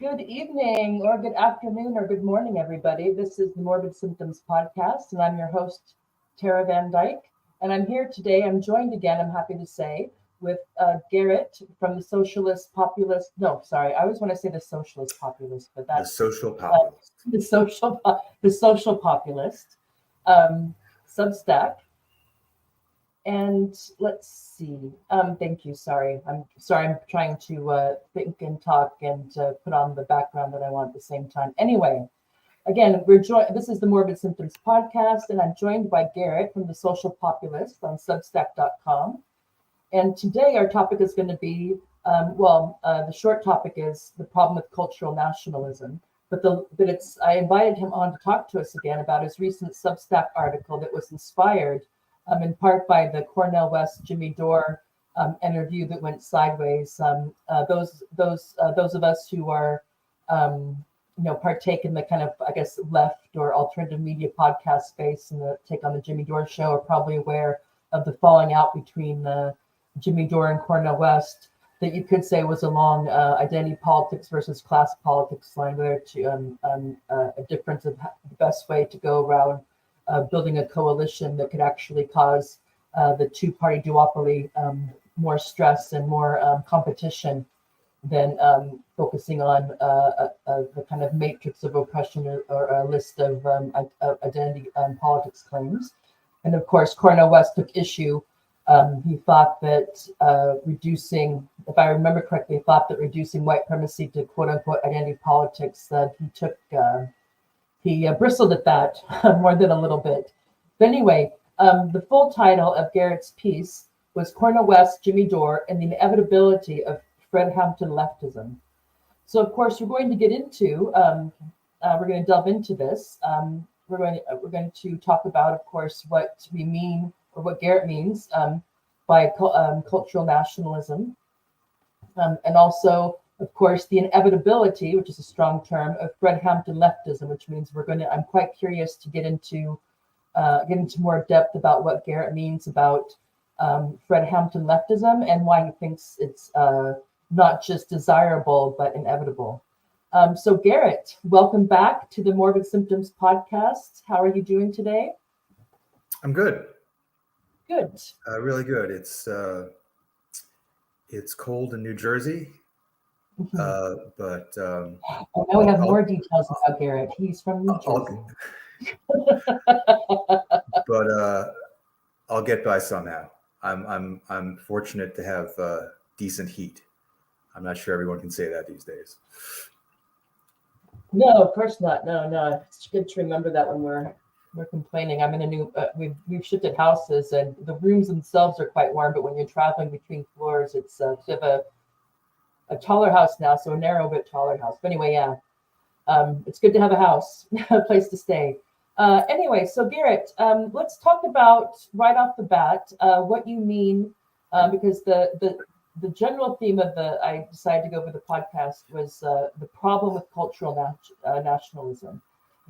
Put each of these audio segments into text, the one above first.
Good evening, or good afternoon, or good morning, everybody. This is the Morbid Symptoms podcast, and I'm your host, Tara Van Dyke. And I'm here today. I'm joined again, I'm happy to say, with Garret from the Socialist Populist. No, sorry, I always want to say the Socialist Populist, but that's the Social Populist. The Social Populist Substack. And let's see. Thank you. Sorry. I'm trying to think and talk and put on the background that I want at the same time. Anyway, again, this is the Morbid Symptoms podcast, and I'm joined by Garret from the Social Populist on Substack.com. And today our topic is going to be, the short topic is the problem with cultural nationalism. I invited him on to talk to us again about his recent Substack article that was inspired in part by the Cornell West Jimmy Dore interview that went sideways. Those of us who are, partake in the kind of, I guess, left or alternative media podcast space and take on the Jimmy Dore show are probably aware of the falling out between Jimmy Dore and Cornell West that you could say was along identity politics versus class politics line, where a difference of the best way to go around building a coalition that could actually cause the two-party duopoly more stress and more competition than focusing on the kind of matrix of oppression or a list of identity politics claims. And of course, Cornell West took issue. He thought that reducing, if I remember correctly, reducing white primacy to quote-unquote identity politics, that he bristled at that more than a little bit. But anyway, the full title of Garret's piece was Cornell West, Jimmy Dore, and the Inevitability of Fred Hampton Leftism. So, of course, we're going to delve into this. We're going to talk about, of course, what we mean, or what Garret means by cultural nationalism, and also, of course, the inevitability, which is a strong term, of Fred Hampton leftism, which means I'm quite curious to get into more depth about what Garret means about Fred Hampton leftism and why he thinks it's not just desirable, but inevitable. So Garret, welcome back to the Morbid Symptoms podcast. How are you doing today? I'm good. Good. Really good. It's cold in New Jersey. But now we have more details about Garret. He's from New Jersey. But I'll get by somehow. I'm fortunate to have decent heat. I'm not sure everyone can say that these days. No, of course not. No. It's good to remember that when we're complaining. I'm in a new. We've shifted houses, and the rooms themselves are quite warm. But when you're traveling between floors, it's we have a taller house now, so a narrow bit taller house. But anyway, yeah, it's good to have a house, a place to stay. Anyway, so Garret, let's talk about right off the bat what you mean, because the general theme of I decided to go over the podcast was the problem with cultural nationalism.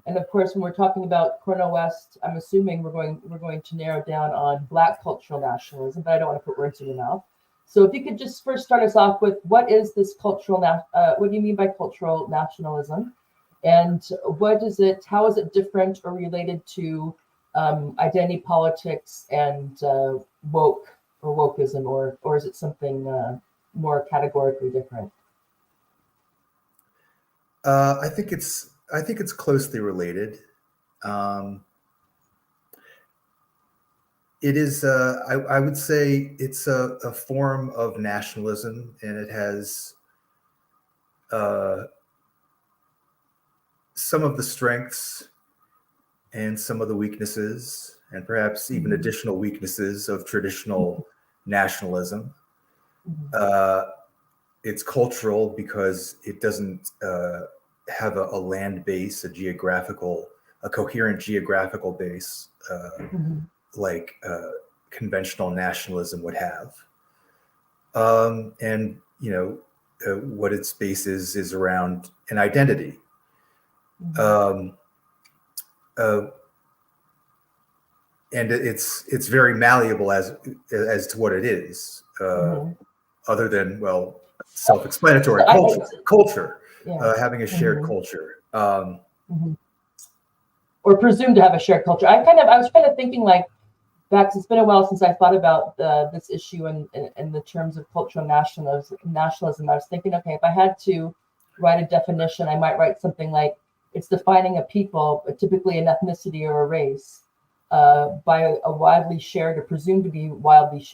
And of course, when we're talking about Cornell West, I'm assuming we're going to narrow down on Black cultural nationalism, but I don't want to put words in your mouth. So if you could just first start us off with what is this what do you mean by cultural nationalism? And how is it different or related to identity politics and woke or wokeism, or is it something more categorically different? I think it's closely related. It is, I would say it's a form of nationalism, and it has some of the strengths and some of the weaknesses, and perhaps even additional weaknesses of traditional nationalism. It's cultural because it doesn't have a land base, a coherent geographical base, like conventional nationalism would have. And, what its base is around an identity. And it's very malleable as to what it is, other than, well, self-explanatory culture. having a shared culture. Or presumed to have a shared culture. I was kind of thinking like, back, it's been a while since I thought about this issue in the terms of cultural nationalism. I was thinking, okay, if I had to write a definition, I might write something like, it's defining a people, typically an ethnicity or a race, by a widely shared or presumed to be widely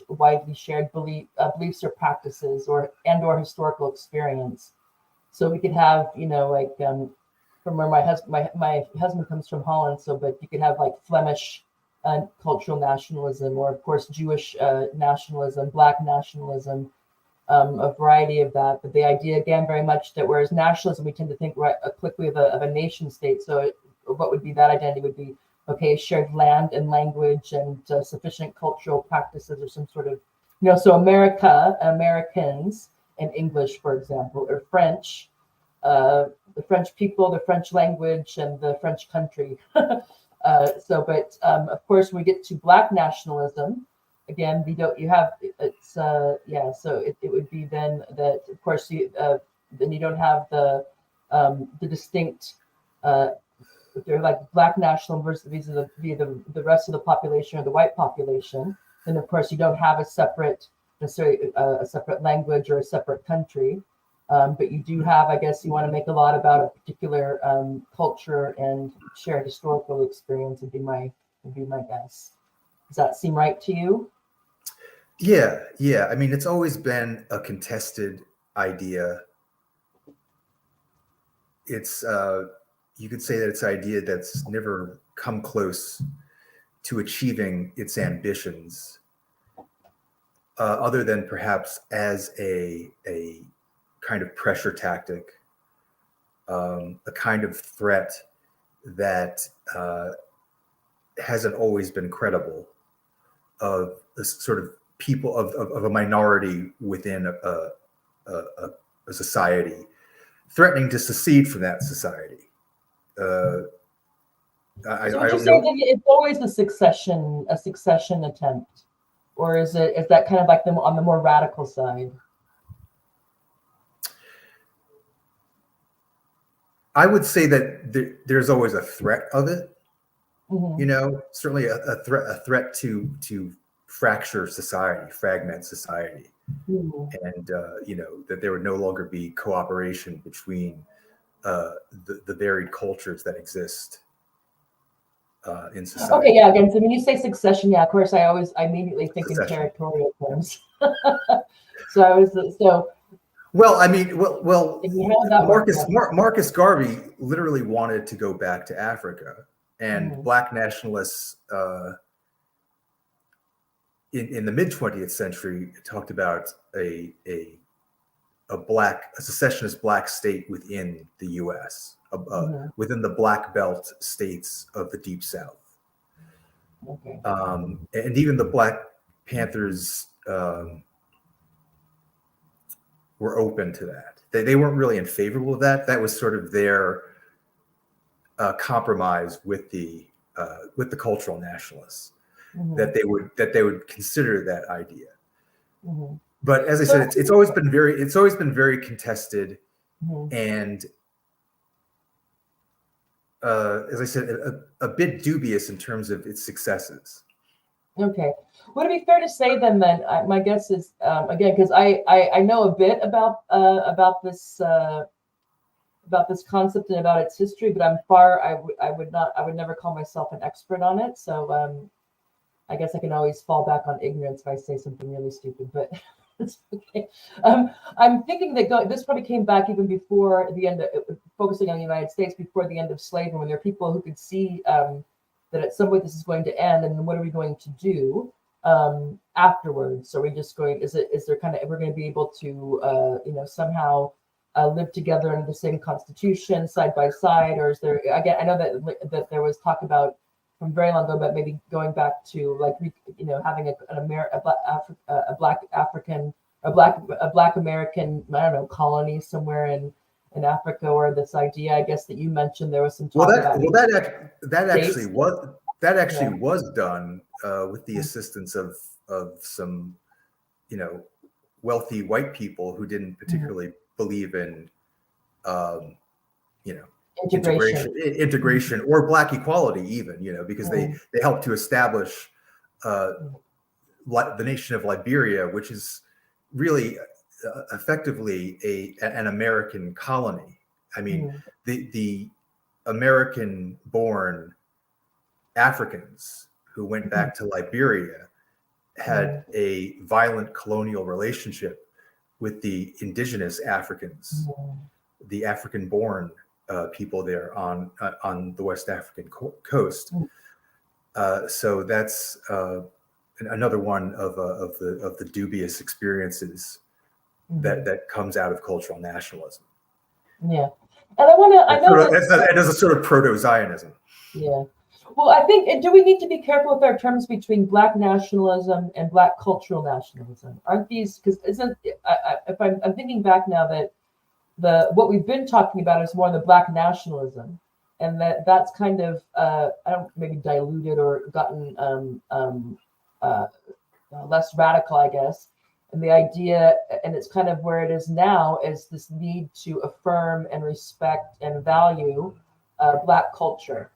shared beliefs or practices or historical experience. So we could have, like from where my husband comes from, Holland. So, but you could have like Flemish cultural nationalism, or of course Jewish nationalism, Black nationalism, a variety of that. But the idea, again, very much that whereas nationalism, we tend to think quickly of a nation state. So what would be that identity would be, okay, shared land and language and sufficient cultural practices or some sort of, so Americans and English, for example, or French, the French people, the French language, and the French country. But of course, when we get to Black nationalism, again, you have it's So it would be then that, of course, then you don't have the distinct. If they're like Black national versus the rest of the population or the white population, then of course you don't have necessarily a separate language or a separate country. But you do have, I guess, you want to make a lot about a particular culture and shared historical experience would be my guess. Does that seem right to you? Yeah. I mean, it's always been a contested idea. It's you could say that it's an idea that's never come close to achieving its ambitions, other than perhaps as a kind of pressure tactic, a kind of threat that hasn't always been credible, of a sort of people of a minority within a society threatening to secede from that society. So would you say that it's always a succession attempt, or is that kind of like on the more radical side? I would say that there's always a threat of it. Certainly a threat to fracture society, fragment society, and that there would no longer be cooperation between the varied cultures that exist in society. Okay, yeah. Again, so when you say succession, yeah, of course, I immediately think in territorial terms. Well, I mean, Marcus Garvey literally wanted to go back to Africa, and Black nationalists in the mid 20th century talked about a secessionist Black state within the U.S., within the Black Belt states of the Deep South. Okay. And even the Black Panthers were open to that. They weren't really in favor of that. That was sort of their compromise with the cultural nationalists, that they would consider that idea. But as I said, it's always been very contested, and as I said, a bit dubious in terms of its successes. Okay. Would it be fair to say then my guess is, again, because I know a bit about this concept and about its history, but I would never call myself an expert on it. So I guess I can always fall back on ignorance if I say something really stupid, but it's okay. I'm thinking that this probably came back even before the end of, focusing on the United States, before the end of slavery, when there are people who could see that at some point this is going to end, and what are we going to do afterwards? So we're just going, we're going to be able to somehow live together under the same constitution side by side, or is there, again, I know that there was talk about from very long ago, but maybe going back to having a black American, I don't know, colony somewhere in Africa, or this idea, I guess, that you mentioned, there was some talk that actually was done with the assistance of some wealthy white people who didn't particularly believe in you know, integration, or Black equality, even, you know, because they helped to establish the nation of Liberia, which is really effectively an American colony. I mean, the American-born Africans who went back to Liberia had a violent colonial relationship with the indigenous Africans, the African-born people there on the West African coast. So that's another one of the dubious experiences that comes out of cultural nationalism. Yeah, and I know that as a sort of proto-Zionism. Yeah. Well, I think, do we need to be careful with our terms between Black nationalism and Black cultural nationalism? Aren't these, because if I'm thinking back now that what we've been talking about is more the Black nationalism, and that's kind of I don't maybe diluted or gotten less radical, I guess. And the idea, and it's kind of where it is now, is this need to affirm and respect and value Black culture.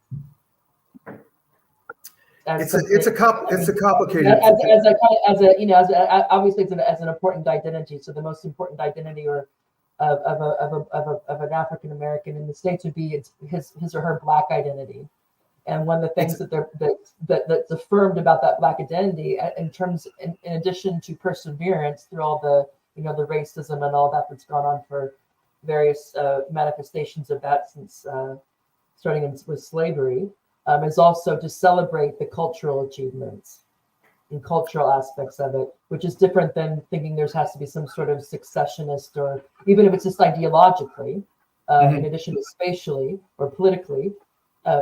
It's a complicated obviously as an important identity. So the most important identity or of an African American in the States would be his or her Black identity. And one of the things that's affirmed about that Black identity, in addition to perseverance through all the the racism and all that's gone on for various manifestations of that since starting with slavery, is also to celebrate the cultural achievements and cultural aspects of it, which is different than thinking there has to be some sort of successionist, or even if it's just ideologically, in addition to spatially or politically.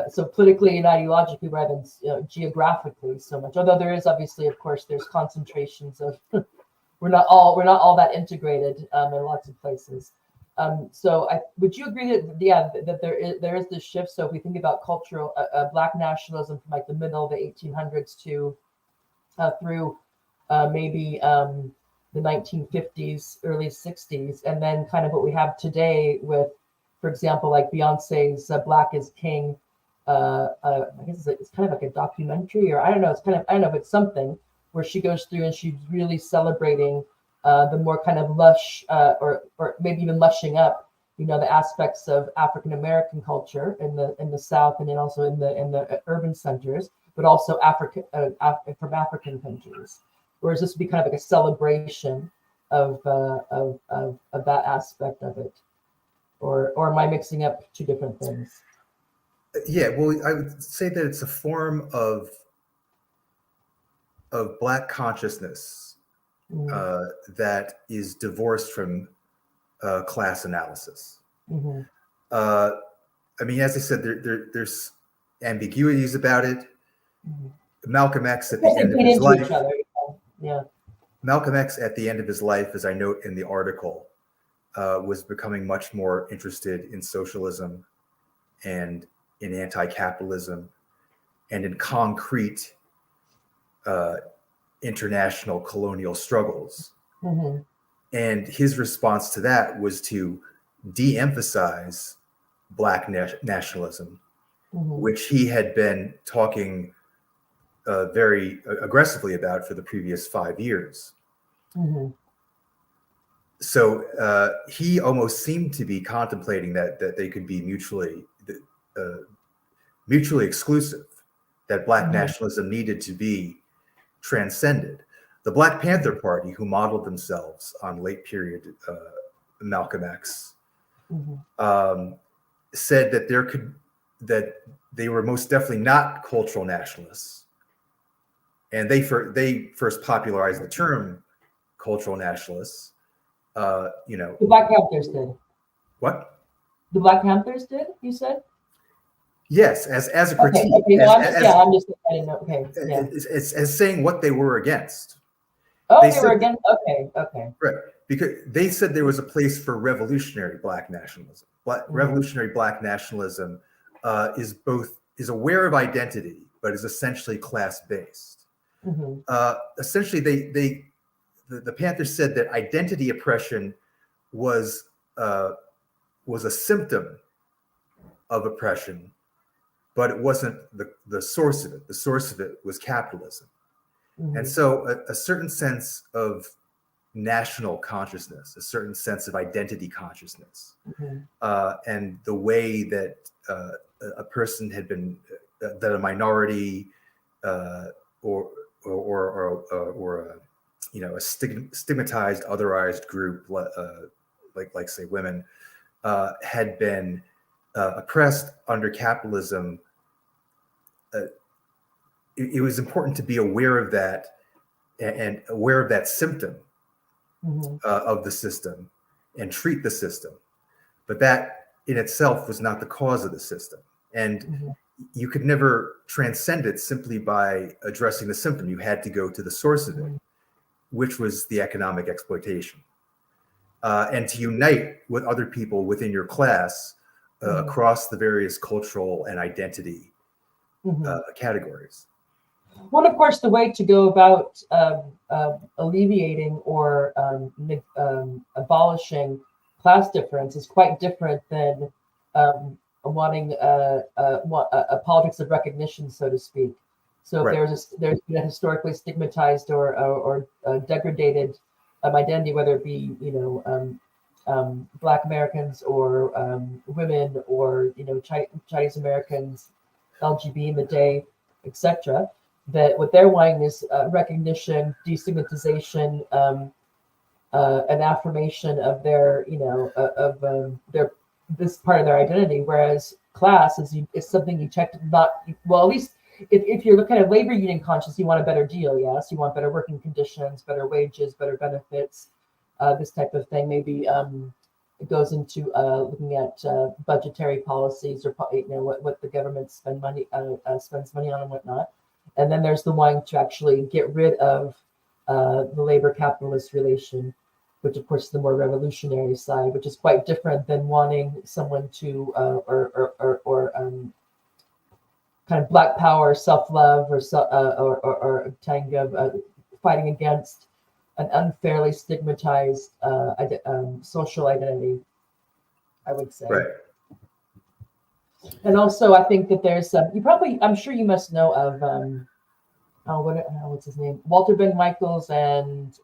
So politically and ideologically rather than geographically so much. Although there is obviously, of course, there's concentrations of we're not all that integrated in lots of places. So would you agree that there is this shift? So if we think about cultural Black nationalism from like the middle of the 1800s to through maybe the 1950s, early 60s, and then kind of what we have today with, for example, like Beyonce's "Black is King." I guess it's kind of like a documentary, or I don't know. It's kind of, I don't know if it's something where she goes through and she's really celebrating the more kind of lush, or maybe even lushing up, the aspects of African American culture in the South, and then also in the urban centers, but also from African countries. Whereas this would be kind of like a celebration of that aspect of it, or am I mixing up two different things? Yeah, well, I would say that it's a form of Black consciousness that is divorced from class analysis. I mean, as I said, there's ambiguities about it. Malcolm X at the end of his life. Malcolm X at the end of his life, as I note in the article, was becoming much more interested in socialism and in anti-capitalism and in concrete international colonial struggles. And his response to that was to de-emphasize Black nationalism, which he had been talking very aggressively about for the previous 5 years. So he almost seemed to be contemplating that they could be mutually exclusive, that Black nationalism needed to be transcended. The Black Panther Party, who modeled themselves on late period Malcolm X, said that they were most definitely not cultural nationalists, and they first popularized the term cultural nationalists. The Black Panthers did. What? The Black Panthers did, you said? Yes, as a critique. Okay. No, I'm just I didn't know. Okay. Yeah. It's as saying what they were against. Oh, they were against. Okay. Right, because they said there was a place for revolutionary Black nationalism. Revolutionary Black nationalism is aware of identity, but is essentially class-based. Essentially, the Panthers said that identity oppression was was a symptom of oppression, but it wasn't the source of it. The source of it was capitalism. And so a certain sense of national consciousness, a certain sense of identity consciousness, and the way that a person had been, that a minority or a stigmatized, otherized group, like say women, had been oppressed under capitalism. It was important to be aware of that and aware of that symptom of the system and treat the system. But that in itself was not the cause of the system. And you could never transcend it simply by addressing the symptom. You had to go to the source of it, which was the economic exploitation. And to unite with other people within your class across the various cultural and identity categories. Well, of course, the way to go about alleviating or abolishing class difference is quite different than wanting a politics of recognition, so to speak. So if there's been a historically stigmatized or degraded identity, whether it be Black Americans or women or Chinese Americans, LGBT in the day, etc., that what they're wanting is recognition, destigmatization, an affirmation of their their this part of their identity, whereas class is something you check not well, at least if you're kind of labor union conscious, you want a better deal. Yes, you want better working conditions, better wages, better benefits, this type of thing. Maybe it goes into looking at budgetary policies or what the government spends money on and whatnot. And then there's the wanting to actually get rid of the labor capitalist relation, which of course is the more revolutionary side, which is quite different than wanting someone to kind of Black power, self-love, or kind of fighting against an unfairly stigmatized social identity, I would say. Right. And also, I think that there's I'm sure you must know of what's his name, Walter Ben Michaels and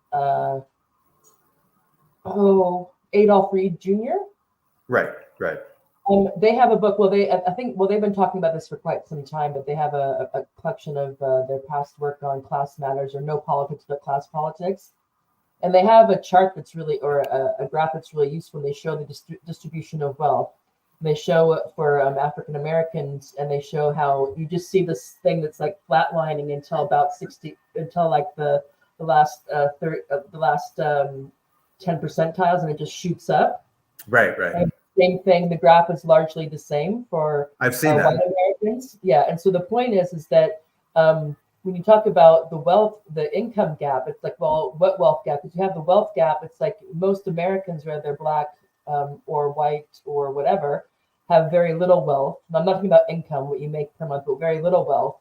Adolph Reed Jr. Right. They have a book. Well, they've been talking about this for quite some time, but they have a collection of their past work on class matters, or no politics but class politics. And they have a chart that's really, or a graph that's really useful. They show the distribution of wealth. They show it for African Americans, and they show how you just see this thing that's like flatlining until about 60, until like the last 10 percentiles, and it just shoots up. Right. And same thing. The graph is largely the same for I've seen that. white Americans. Yeah, and so the point is that when you talk about the income gap, it's like, well, what wealth gap? Because you have the wealth gap. It's like most Americans, whether they're Black or white or whatever, have very little wealth. I'm not talking about income, what you make per month, but very little wealth.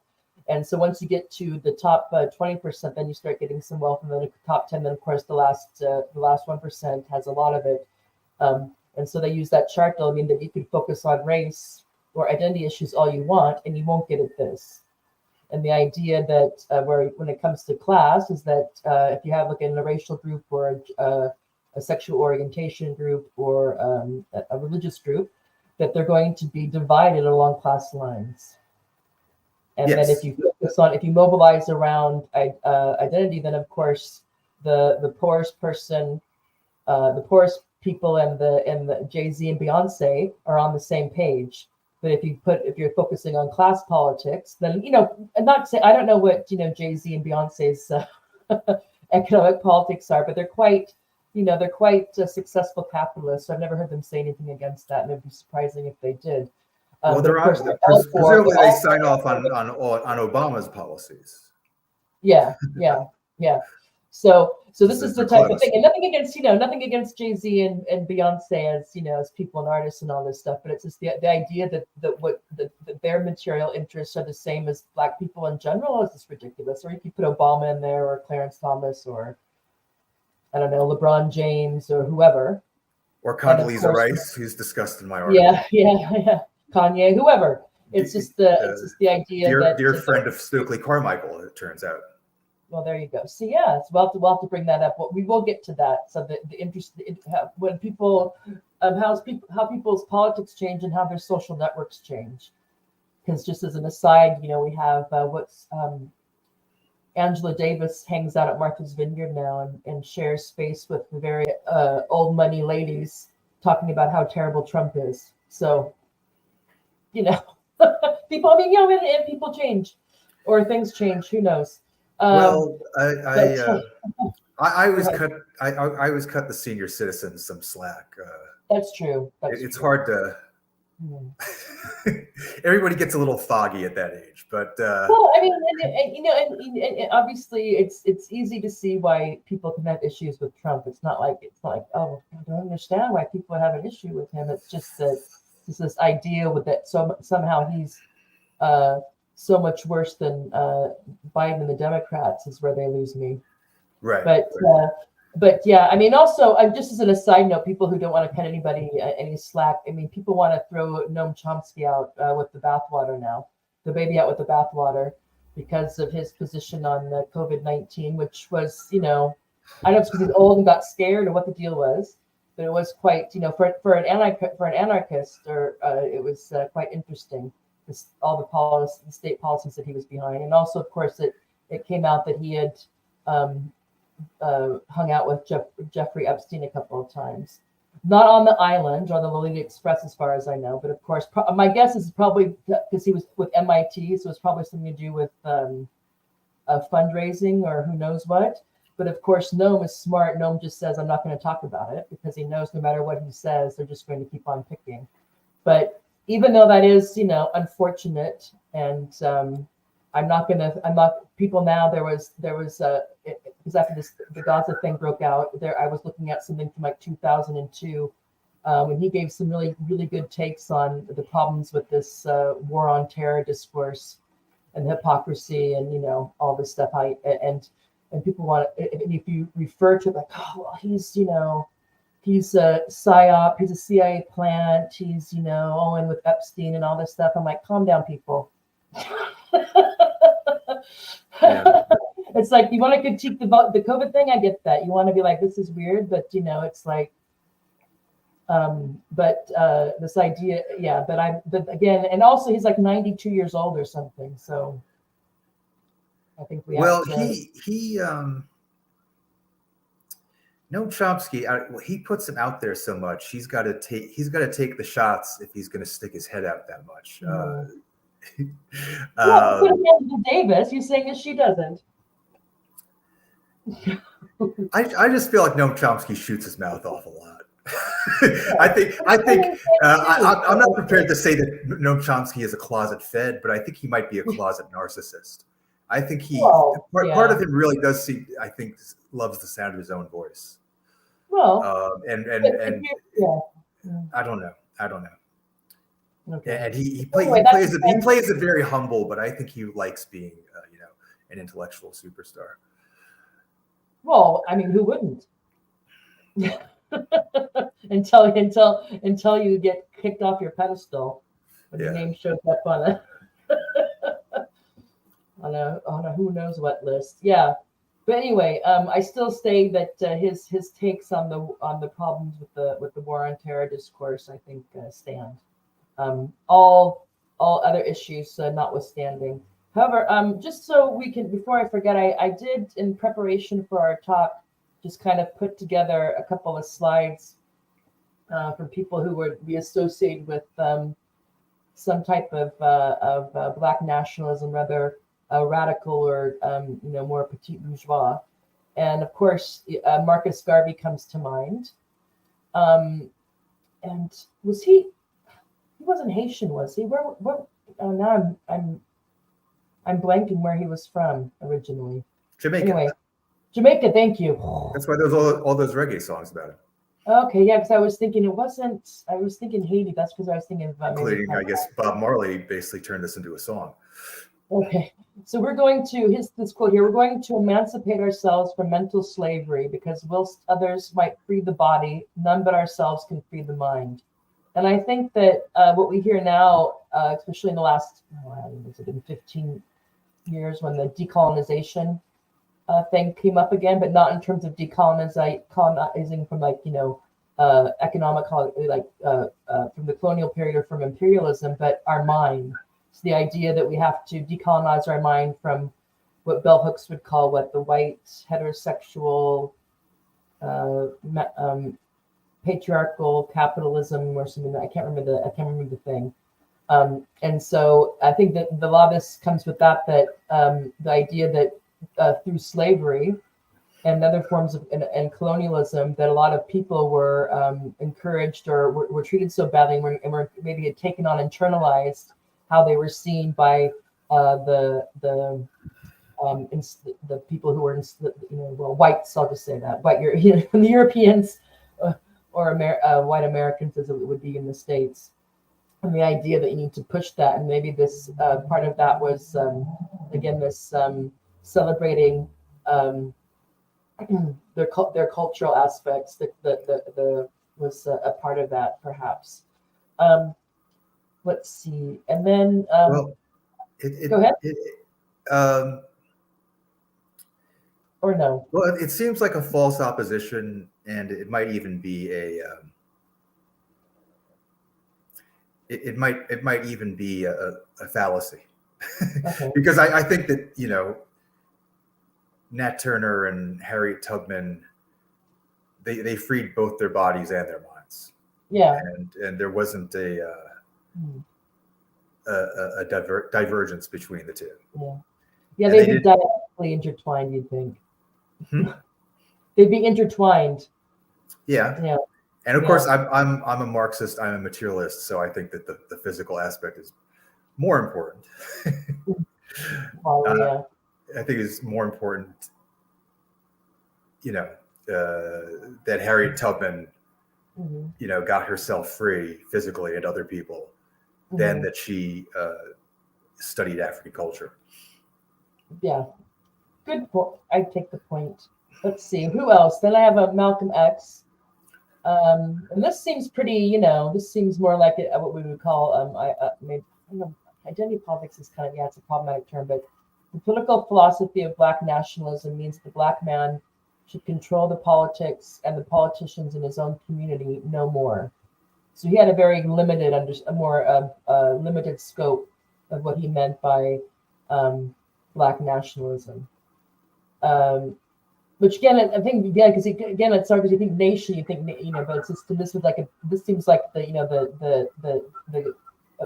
And so once you get to the top 20%, then you start getting some wealth, and then the top 10, then of course the last 1% has a lot of it. And so they use that chart to mean that you can focus on race or identity issues all you want, and you won't get at this. And the idea that when it comes to class is that if you have like in a racial group or a sexual orientation group or a religious group, that they're going to be divided along class lines. And then if you mobilize around identity, then of course the poorest person, the poorest people and the Jay-Z and Beyonce are on the same page. But if you're focusing on class politics, then I'm not saying I don't know what Jay-Z and Beyonce's economic politics are, but they're quite successful capitalists. So I've never heard them say anything against that, and it'd be surprising if they did. Well, presumably they sign off on Obama's policies. Yeah. So this is the type of thing, and nothing against Jay-Z and Beyonce as people and artists and all this stuff, but it's just the idea that their material interests are the same as Black people in general is just ridiculous. Or you could put Obama in there, or Clarence Thomas, or I don't know, LeBron James or whoever. Or Condoleezza Rice, who's discussed in my article. Yeah. Kanye, whoever. It's just the idea that dear friend of Stokely Carmichael, it turns out. Well, there you go. So yeah, we'll have to bring that up. We will get to that. So the interest when people how people's politics change and how their social networks change. Because just as an aside, we have Angela Davis hangs out at Martha's Vineyard now and shares space with the very old money ladies talking about how terrible Trump is. So, people. I mean, and people change, or things change. Who knows? Well, I always cut the senior citizens some slack. That's true. It's hard to. Everybody gets a little foggy at that age, but well, I mean, and obviously, it's easy to see why people can have issues with Trump. It's not like oh, I don't understand why people have an issue with him. It's just that it's this idea with that somehow he's so much worse than Biden and the Democrats is where they lose me. Right. But yeah, I mean, also, just as a side note, people who don't want to cut anybody any slack, I mean, people want to throw Noam Chomsky out with the bathwater now, the baby out with the bathwater, because of his position on COVID-19, which was, I don't know if it's because he's old and got scared or what the deal was, but it was quite, for an anarchist, it was quite interesting. All the state policies that he was behind, and also, of course, it came out that he had hung out with Jeffrey Epstein a couple of times, not on the island or the Lolita Express, as far as I know. But of course, my guess is probably because he was with MIT, so it's probably something to do with fundraising or who knows what. But of course, Noam is smart. Noam just says, "I'm not going to talk about it," because he knows no matter what he says, they're just going to keep on picking. But even though that is, unfortunate, and people now, there was because after the Gaza thing broke out, I was looking at something from like 2002, when he gave some really, really good takes on the problems with this war on terror discourse and the hypocrisy and, all this stuff. And people want to, and if you refer to it like, oh, well, he's a PSYOP, he's a CIA plant, he's, all in with Epstein and all this stuff. I'm like, calm down, people. Yeah. It's like, you want to critique the COVID thing, I get that. You want to be like, this is weird, but it's like, this idea, yeah, but again, and also he's like 92 years old or something, so I think we have to... Noam Chomsky, he puts him out there so much. He's got to take the shots if he's going to stick his head out that much. Well, Davis, you're saying that she doesn't. I just feel like Noam Chomsky shoots his mouth off a lot. I think I'm not prepared to say that Noam Chomsky is a closet Fed, but I think he might be a closet narcissist. I think part of him really does seem, I think, loves the sound of his own voice. Well, I don't know. Okay. And he plays it very humble, but I think he likes being, an intellectual superstar. Well, I mean, who wouldn't? until you get kicked off your pedestal when your name shows up on a who knows what list. Yeah. But anyway, I still say that his takes on the problems with the war on terror discourse, I think, stand. All other issues notwithstanding. However, just so we can, before I forget, I did, in preparation for our talk, just kind of put together a couple of slides from people who would be associated with some type of Black nationalism, rather radical or more petit bourgeois. And of course, Marcus Garvey comes to mind. And was he wasn't Haitian, was he? Where now I'm blanking where he was from originally. Jamaica. Anyway, Jamaica, thank you. That's why there's all those reggae songs about it. Okay, yeah, because I was thinking Haiti. That's because I was thinking about including, I guess, Bob Marley basically turned this into a song. Okay. So we're going to, this quote here, we're going to emancipate ourselves from mental slavery because whilst others might free the body, none but ourselves can free the mind. And I think that what we hear now, especially in the last, has it been 15 years when the decolonization thing came up again, but not in terms of decolonizing from economic, from the colonial period or from imperialism, but our mind. It's the idea that we have to decolonize our mind from what bell hooks would call the white heterosexual patriarchal capitalism or something. I can't remember the thing. And so I think that a lot of this comes with that the idea that through slavery and other forms of and colonialism, that a lot of people were encouraged or were treated so badly and were maybe had taken on, internalized how they were seen by the people who were whites. I'll just say that the Europeans or white Americans, as it would be in the States. And the idea that you need to push that, and maybe this part of that was again this celebrating their cultural aspects. The was a part of that, perhaps. Let's see, and then go ahead. Or no? Well, it seems like a false opposition, and it might even be it might even be a fallacy. Okay. Because I think that Nat Turner and Harriet Tubman, they freed both their bodies and their minds. Yeah. And there wasn't a divergence between the two. Yeah. Yeah, they'd be dialectically intertwined, you'd think. They'd be intertwined. Yeah. Yeah. And of course, I'm a Marxist. I'm a materialist, so I think that the physical aspect is more important. I think it's more important, that Harriet Tubman, got herself free physically and other people, than that she studied African culture. Yeah, good point. I take the point. Let's see, who else? Then I have a Malcolm X. And this seems pretty, this seems more like what we would call, identity politics is kind of, it's a problematic term, but the political philosophy of Black nationalism means the Black man should control the politics and the politicians in his own community no more. So he had a very limited, limited scope of what he meant by Black nationalism. Which again, I think because it's hard because you think nation, but it's just this was this seems like the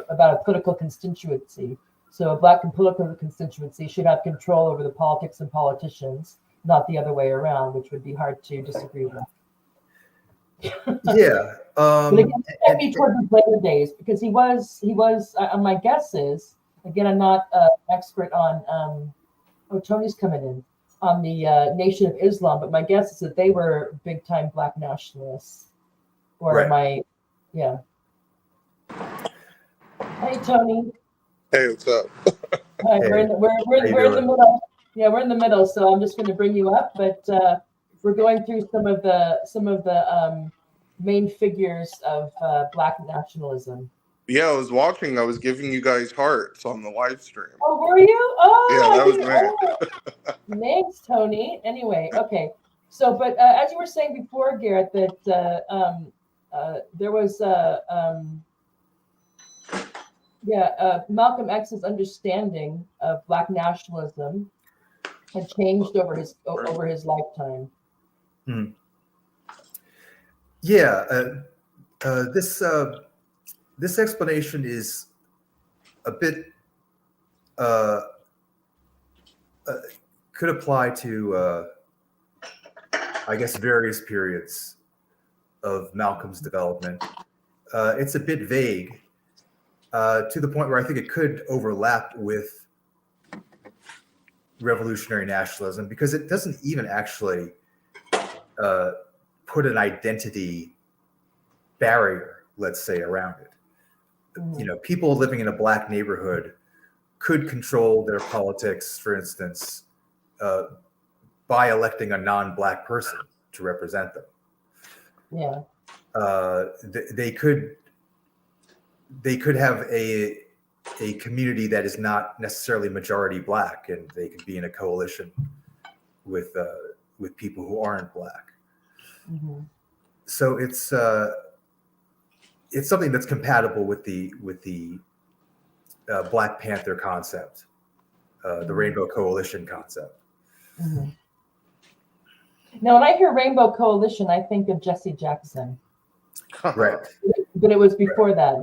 about a political constituency. So a Black political constituency should have control over the politics and politicians, not the other way around, which would be hard to disagree with. Yeah. But again, it can't be toward his later days because he was. My guess is, again, I'm not expert on. Tony's coming in. On the Nation of Islam, but my guess is that they were big time Black nationalists. Or right. Hey Tony. Hey, what's up? Hi, we're in the middle. Yeah, we're in the middle, so I'm just going to bring you up. But we're going through some of the main figures of Black nationalism. Yeah, I was watching. I was giving you guys hearts on the live stream. Oh, were you? Oh, yeah, that was me. Thanks, Tony. Anyway, okay. So, but as you were saying before, Garret, that there was Malcolm X's understanding of Black nationalism had changed over his lifetime. Mm. Yeah, this explanation is a bit could apply to I guess various periods of Malcolm's development. It's a bit vague to the point where I think it could overlap with revolutionary nationalism because it doesn't even actually put an identity barrier, let's say, around it. People living in a Black neighborhood could control their politics, for instance, by electing a non-Black person to represent them. Yeah. They could have a community that is not necessarily majority Black, and they could be in a coalition with people who aren't Black. Mm-hmm. So it's something that's compatible with the Black Panther concept, the Rainbow Coalition concept. Mm-hmm. Now, when I hear Rainbow Coalition, I think of Jesse Jackson. Right. But it was before that.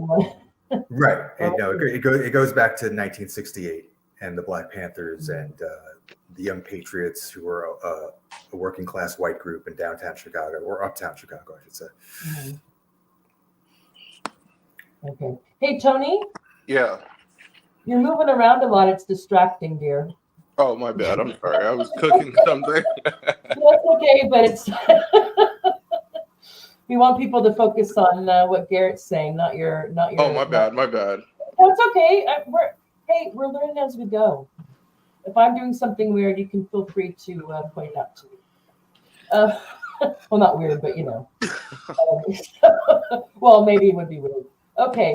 Right. It goes back to 1968 and the Black Panthers and the Young Patriots, who were a working class white group in downtown Chicago, or uptown Chicago, I should say. Mm-hmm. Okay. Hey, Tony? Yeah. You're moving around a lot. It's distracting, dear. Oh, my bad. I'm sorry. I was cooking something. That's okay, but it's... We want people to focus on what Garrett's saying, not your. Oh, my bad. That's okay. We're learning as we go. If I'm doing something weird, you can feel free to point it out to me. Well, not weird, but well, maybe it would be weird. Okay.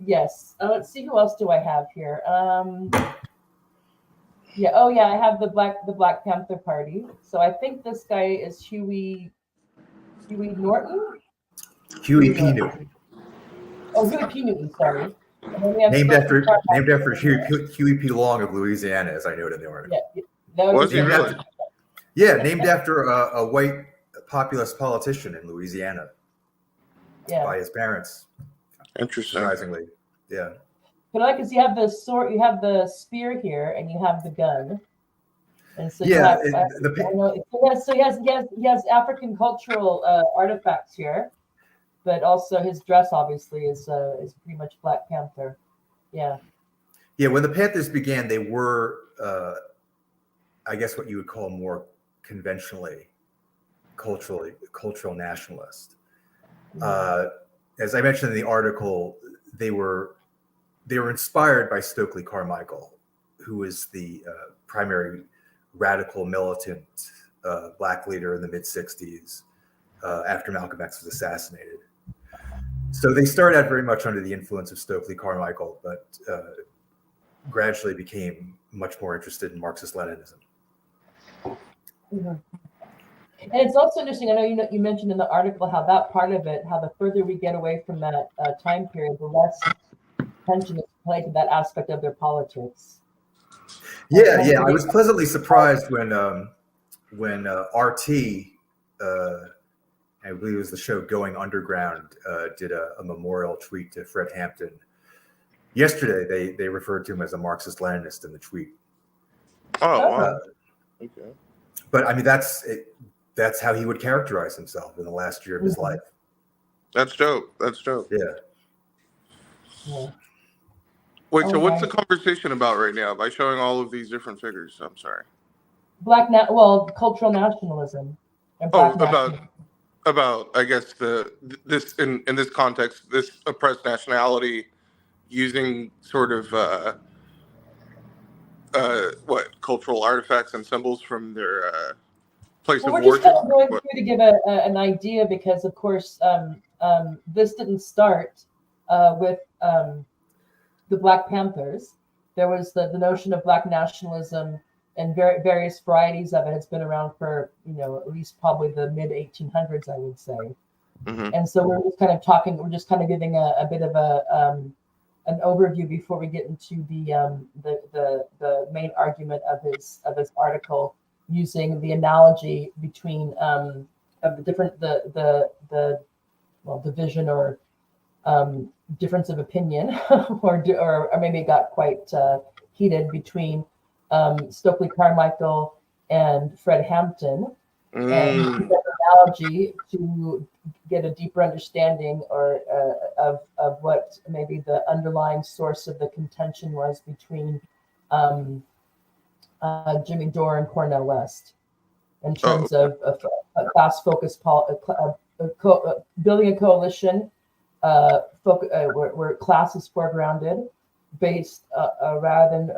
Yes. Let's see. Who else do I have here? Yeah. Oh, yeah. I have the Black Panther Party. So I think this guy is Huey Norton? Huey P. Newton. Oh, Huey P. Newton, sorry. Named after Huey P. Long of Louisiana, as I noted in the article. Yeah, was he really? Yeah, named after a white populist politician in Louisiana. Yeah. By his parents. Interesting. Surprisingly, yeah. But I like, because you have the sword, you have the spear here, and you have the gun. And so Yeah, he has African cultural artifacts here, but also his dress obviously is pretty much Black Panther. Yeah. Yeah, when the Panthers began, they were, I guess, what you would call more conventionally cultural nationalist. As I mentioned in the article, they were inspired by Stokely Carmichael, who was the primary radical militant Black leader in the mid-'60s after Malcolm X was assassinated. So they started out very much under the influence of Stokely Carmichael, but gradually became much more interested in Marxist-Leninism. Mm-hmm. And it's also interesting, I know you mentioned in the article how that part of it, how the further we get away from that time period, the less attention is paid to that aspect of their politics. Yeah. I was pleasantly surprised when RT, I believe it was the show Going Underground, did a memorial tweet to Fred Hampton. Yesterday, they referred to him as a Marxist-Leninist in the tweet. Oh, wow. Okay. But I mean, that's how he would characterize himself in the last year of his life. That's dope. Yeah. Wait, so what's the conversation about right now by showing all of these different figures? I'm sorry. Cultural nationalism. And about I guess this in this context, this oppressed nationality using sort of cultural artifacts and symbols from their place of origin. We're just kind of going through to give an idea, because of course this didn't start with the Black Panthers. There was the notion of Black nationalism, and various varieties of it has been around for at least probably the mid 1800s, I would say. Mm-hmm. And so we're just kind of giving a bit of an overview before we get into the main argument of his article, using the analogy between of the different division or difference of opinion, or maybe it got quite heated between Stokely Carmichael and Fred Hampton, and that analogy to get a deeper understanding of what maybe the underlying source of the contention was between Jimmy Dore and Cornell West, in terms of a class-focused building a coalition where class is foregrounded, based rather than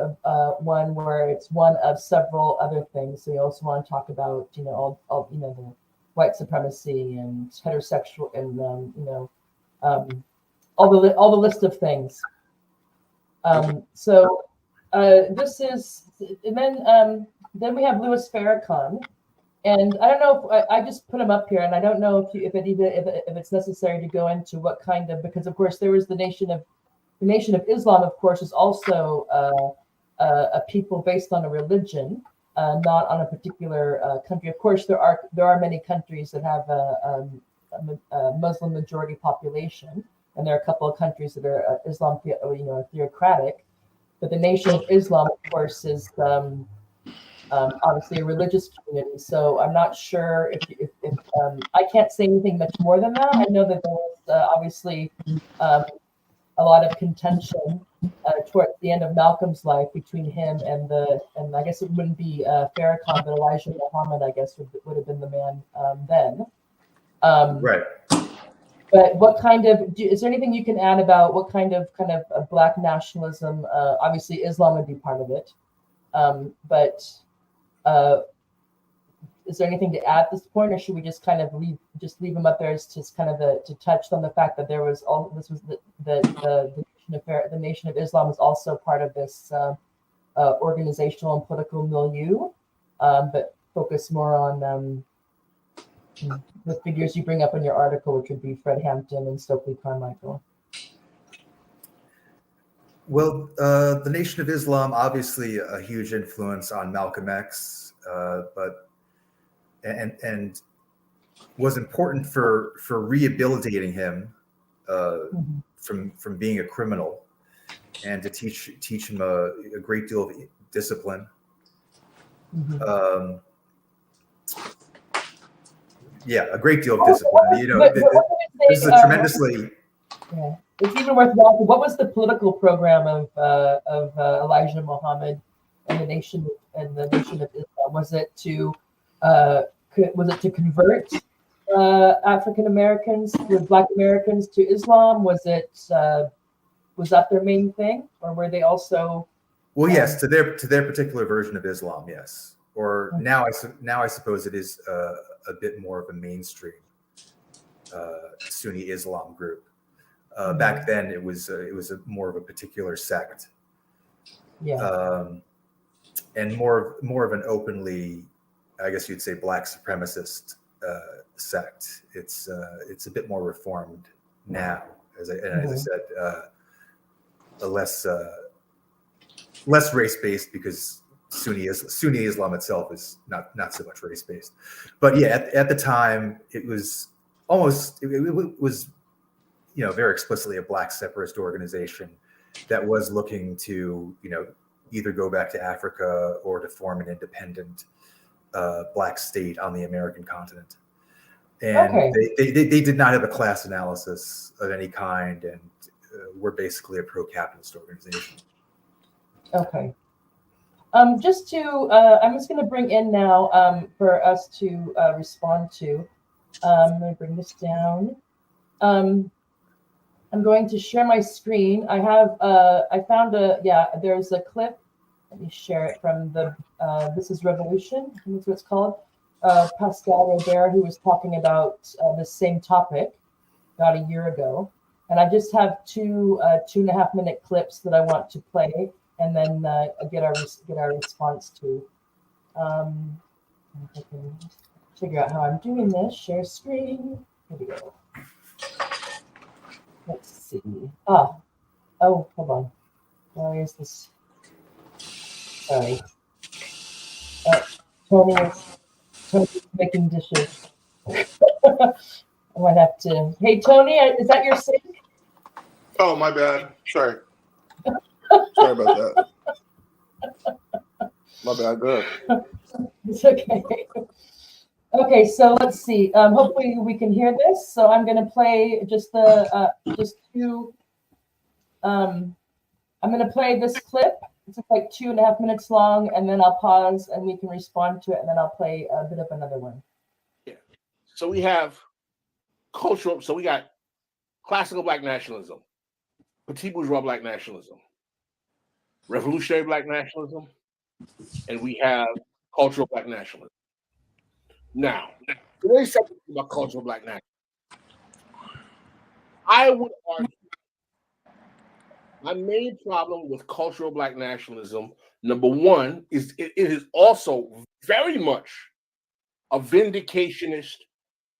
one where it's one of several other things. So you also want to talk about, all the white supremacy and heterosexual and all the list of things. So this is, and then we have Louis Farrakhan, and I don't know if I just put him up here, and I don't know if it's necessary to go into what kind of, because of course there was the Nation of Islam, of course, is also a people based on a religion, not on a particular country. Of course, there are many countries that have a Muslim majority population, and there are a couple of countries that are Islam, theocratic. But the Nation of Islam, of course, is obviously a religious community. So I'm not sure if I can't say anything much more than that. I know that there was obviously a lot of contention towards the end of Malcolm's life between him and I guess it wouldn't be Farrakhan, but Elijah Muhammad, I guess, would have been the man then. Right. But what kind of, is there anything you can add about what kind of Black nationalism? Obviously, Islam would be part of it. But is there anything to add at this point, or should we just kind of leave them up there as just kind of to touch on the fact that there was the Nation of Islam was also part of this organizational and political milieu, but focus more on the figures you bring up in your article, which would be Fred Hampton and Stokely Carmichael. Well, the Nation of Islam, obviously a huge influence on Malcolm X, but was important for rehabilitating him from being a criminal, and to teach him a great deal of discipline. A great deal of discipline. This is a tremendously. Yeah. It's even worth watching. What was the political program of Elijah Muhammad and the Nation of Islam? Was it to convert African Americans, Black Americans, to Islam? Was that their main thing, or were they also? Well, yes, to their particular version of Islam, yes. Or now I suppose it is a bit more of a mainstream Sunni Islam group. Back then, it was more of a particular sect, and more of an openly, I guess you'd say, Black supremacist sect. It's a bit more reformed now, as I said, a less race based, because Sunni Islam itself is not so much race based. But yeah, at the time, it was almost it was very explicitly a Black separatist organization that was looking to either go back to Africa or to form an independent Black state on the American continent. And they did not have a class analysis of any kind, and were basically a pro-capitalist organization. Okay. I'm just going to bring in now for us to respond to. I'm going to bring this down. I'm going to share my screen. I found there's a clip. Let me share it from the This is Revolution, I think that's what it's called. Pascal Robert, who was talking about the same topic about a year ago. And I just have two 2.5-minute clips that I want to play, and then get our response to. If I can figure out how I'm doing this. Share screen. Here we go. Let's see. Oh, hold on. Why is this? Sorry. Tony's making dishes. I might have to. Hey, Tony, is that your sink? Oh, my bad. Sorry. Sorry about that. My bad. Go ahead. It's okay. Okay, so let's see. Hopefully we can hear this. So I'm going to play just two. I'm going to play this clip. It's like 2.5 minutes long, and then I'll pause and we can respond to it, and then I'll play a bit of another one. Yeah. So we have cultural. So we got classical Black nationalism, petit bourgeois Black nationalism, revolutionary black nationalism, and we have cultural black nationalism. Now, today's subject is about cultural black nationalism. I would argue my main problem with cultural black nationalism, number one, is it is also very much a vindicationist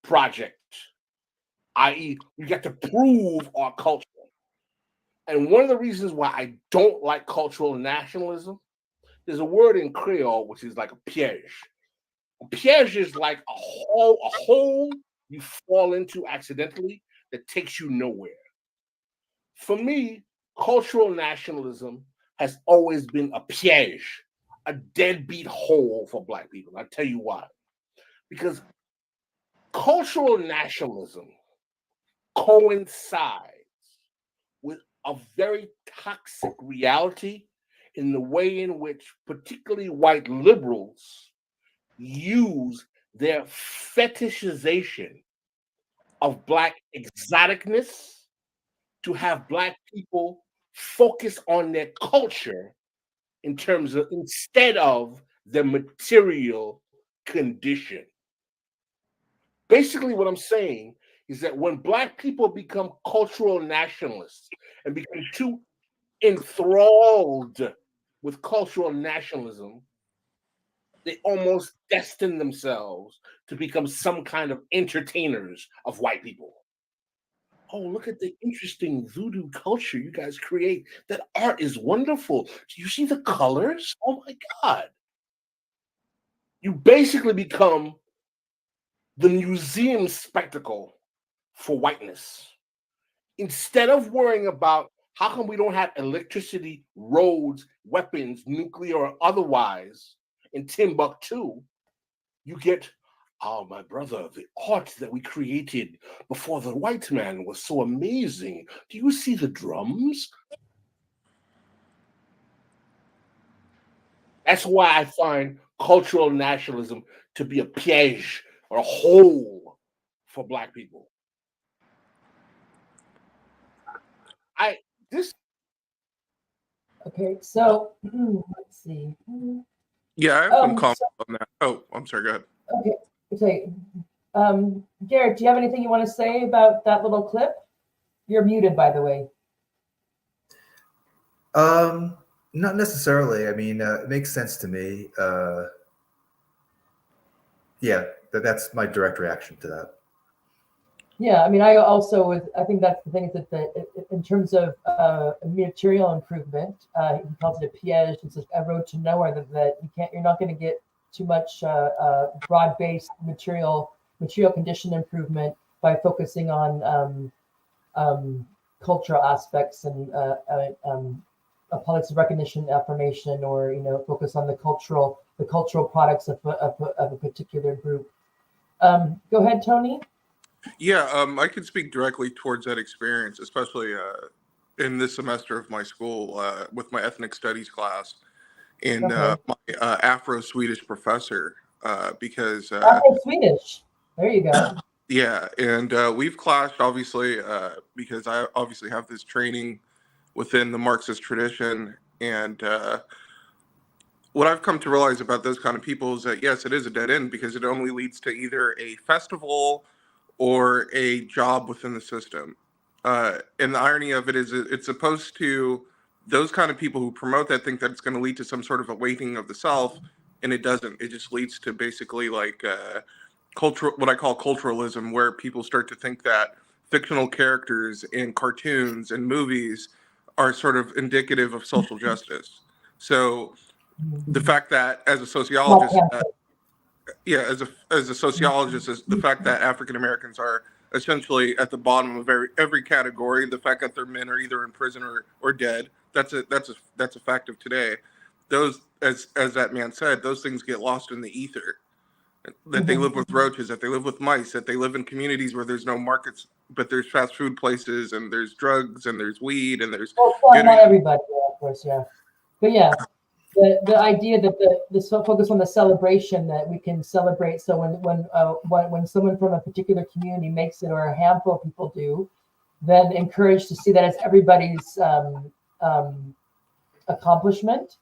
project, i.e., we got to prove our culture. And one of the reasons why I don't like cultural nationalism, there's a word in Creole which is like a piège. A piège is like a hole you fall into accidentally that takes you nowhere. For me, cultural nationalism has always been a piège, a deadbeat hole for Black people. I'll tell you why. Because cultural nationalism coincides with a very toxic reality in the way in which particularly white liberals use their fetishization of Black exoticness to have Black people focus on their culture in terms of instead of their material condition. Basically, what I'm saying is that when Black people become cultural nationalists and become too enthralled with cultural nationalism, they almost destine themselves to become some kind of entertainers of white people. Oh, look at the interesting voodoo culture you guys create. That art is wonderful. Do you see the colors? Oh my God. You basically become the museum spectacle for whiteness. Instead of worrying about how come we don't have electricity, roads, weapons, nuclear or otherwise in Timbuktu, you get, oh, my brother, the art that we created before the white man was so amazing. Do you see the drums? That's why I find cultural nationalism to be a piège or a hole for Black people. Okay, so let's see. Yeah, I have some comments on that. Oh, I'm sorry, go ahead. Okay. Garret, do you have anything you want to say about that little clip? You're muted, by the way. Not necessarily. I mean, it makes sense to me. Yeah, that's my direct reaction to that. Yeah, I mean, I think that's the thing is that in terms of material improvement, he calls it a piège. It's a road to nowhere that you're not going to get too much broad-based material condition improvement by focusing on cultural aspects and politics of recognition, affirmation, or focus on the cultural products of a particular group. Go ahead, Tony. Yeah, I could speak directly towards that experience, especially in this semester of my school with my ethnic studies class and my Afro-Swedish professor because Afro-Swedish. There you go. Yeah, and we've clashed obviously because I obviously have this training within the Marxist tradition, and what I've come to realize about those kind of people is that yes, it is a dead end because it only leads to either a festival or a job within the system. And the irony of it is it's supposed to, those kind of people who promote that think that it's going to lead to some sort of awakening of the self, and it doesn't. It just leads to basically like cultural, what I call culturalism, where people start to think that fictional characters in cartoons and movies are sort of indicative of social justice. So the fact that as a sociologist, as a sociologist, is the fact that African Americans are essentially at the bottom of every category. The fact that their men are either in prison or dead. That's a fact of today. Those, as that man said, those things get lost in the ether. That they live with roaches, that they live with mice, that they live in communities where there's no markets, but there's fast food places, and there's drugs, and there's weed, and there's. Well, not everybody, of course, yeah, but yeah. The idea that the focus on the celebration, that we can celebrate. So when someone from a particular community makes it, or a handful of people do, then encouraged to see that as everybody's accomplishment,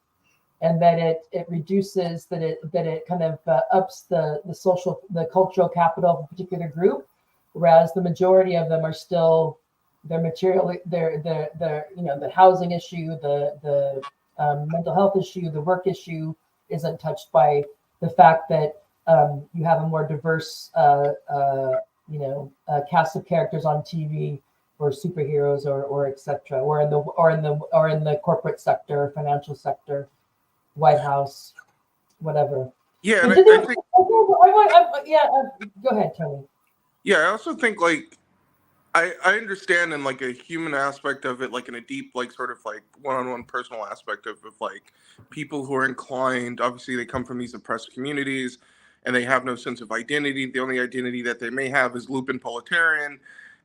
and that it reduces that it kind of ups the cultural capital of a particular group, whereas the majority of them are still their material, the housing issue, the mental health issue, the work issue isn't touched by the fact that you have a more diverse cast of characters on TV, or superheroes, or etc., or in the corporate sector, financial sector, White House, whatever. Yeah, and So I think go ahead, Tony. yeah, I also think like I understand in like a human aspect of it, like in a deep, like sort of like one-on-one personal aspect of like people who are inclined, obviously they come from these oppressed communities and they have no sense of identity. The only identity that they may have is Lupin Proletarian.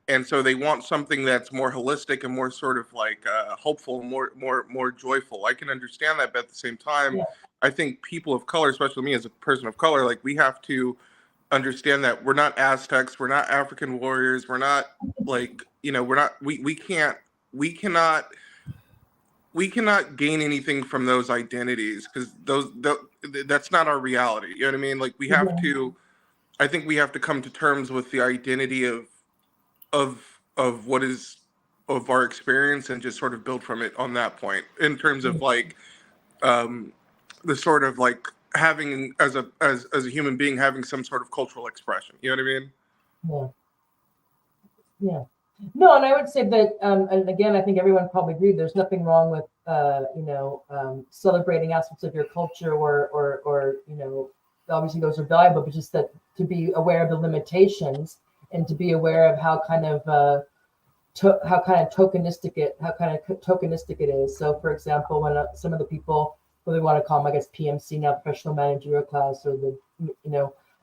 And so they want something that's more holistic and more sort of like hopeful, more joyful. I can understand that, but at the same time, I think people of color, especially me as a person of color, like we have to understand that we're not Aztecs, we're not African warriors, we're not like, we're not, we cannot gain anything from those identities, because that's not our reality. You know what I mean? Like we have to, I think we have to come to terms with the identity of what is of our experience and just sort of build from it on that point, in terms of like the sort of like having as a human being having some sort of cultural expression. You know what I mean? Yeah. No, and I would say that, and again, I think everyone probably agreed. There's nothing wrong with celebrating aspects of your culture, or obviously those are valuable, but just that to be aware of the limitations and to be aware of how kind of tokenistic it is. So, for example, when some of the people, what they want to call them, I guess PMC now, professional managerial class, or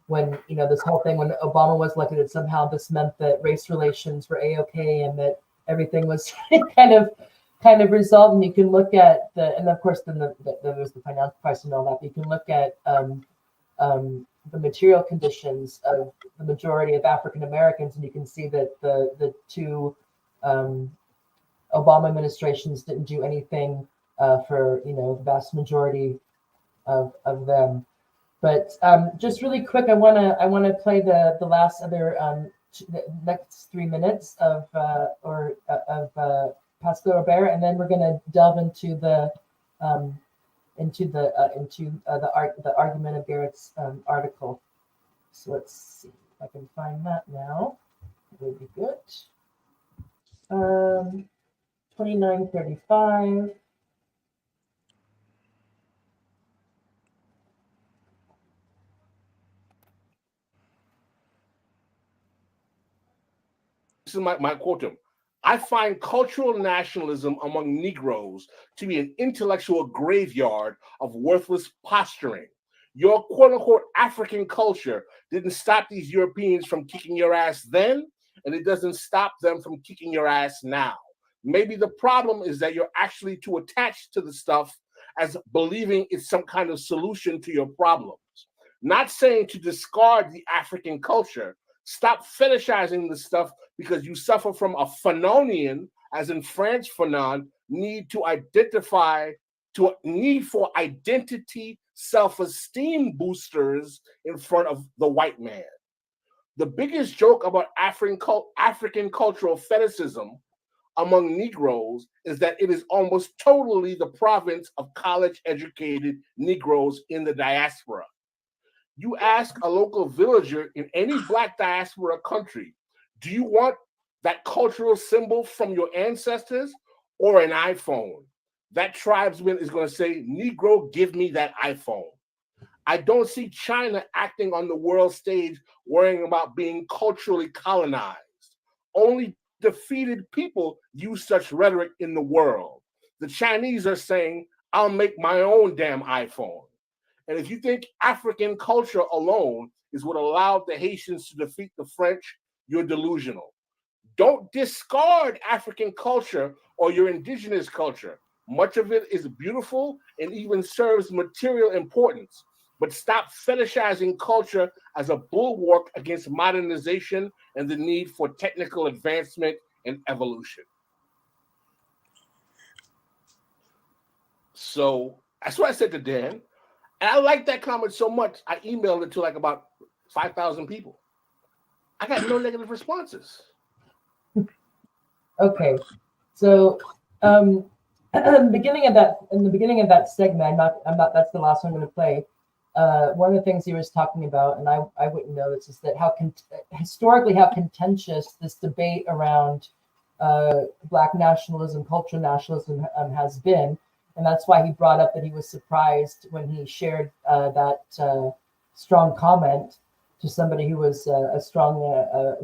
when this whole thing, when Obama was elected, that somehow this meant that race relations were A-okay and that everything was kind of resolved. And you can look at and of course then there's the financial crisis and all that. But you can look at the material conditions of the majority of African Americans, and you can see that the two Obama administrations didn't do anything for the vast majority of them. But just really quick, I wanna play the last other the next 3 minutes of Pascal Robert, and then we're gonna delve into the argument of Garrett's article. So let's see if I can find that now. It would be good. 2935. This is my quote. I find cultural nationalism among Negroes to be an intellectual graveyard of worthless posturing. Your quote-unquote African culture didn't stop these Europeans from kicking your ass then, and it doesn't stop them from kicking your ass now. Maybe the problem is that you're actually too attached to the stuff as believing it's some kind of solution to your problems. Not saying to discard the African culture. Stop fetishizing the stuff because you suffer from a Fanonian, as in French Fanon, need for identity, self-esteem boosters in front of the white man. The biggest joke about African cultural fetishism among Negroes is that it is almost totally the province of college-educated Negroes in the diaspora. You ask a local villager in any Black diaspora country, do you want that cultural symbol from your ancestors or an iPhone? That tribesman is going to say, Negro, give me that iPhone. I don't see China acting on the world stage worrying about being culturally colonized. Only defeated people use such rhetoric in the world. The Chinese are saying, I'll make my own damn iPhone. And if you think African culture alone is what allowed the Haitians to defeat the French, you're delusional. Don't discard African culture or your indigenous culture. Much of it is beautiful and even serves material importance. But stop fetishizing culture as a bulwark against modernization and the need for technical advancement and evolution. So that's what I said to Dan. And I liked that comment so much, I emailed it to like about 5,000 people. I got no negative responses. Okay, so in the beginning of that segment, I'm not. That's the last one I'm going to play. One of the things he was talking about, and I wouldn't know this, is that historically how contentious this debate around Black nationalism, cultural nationalism has been, and that's why he brought up that he was surprised when he shared that strong comment to somebody who was a strong,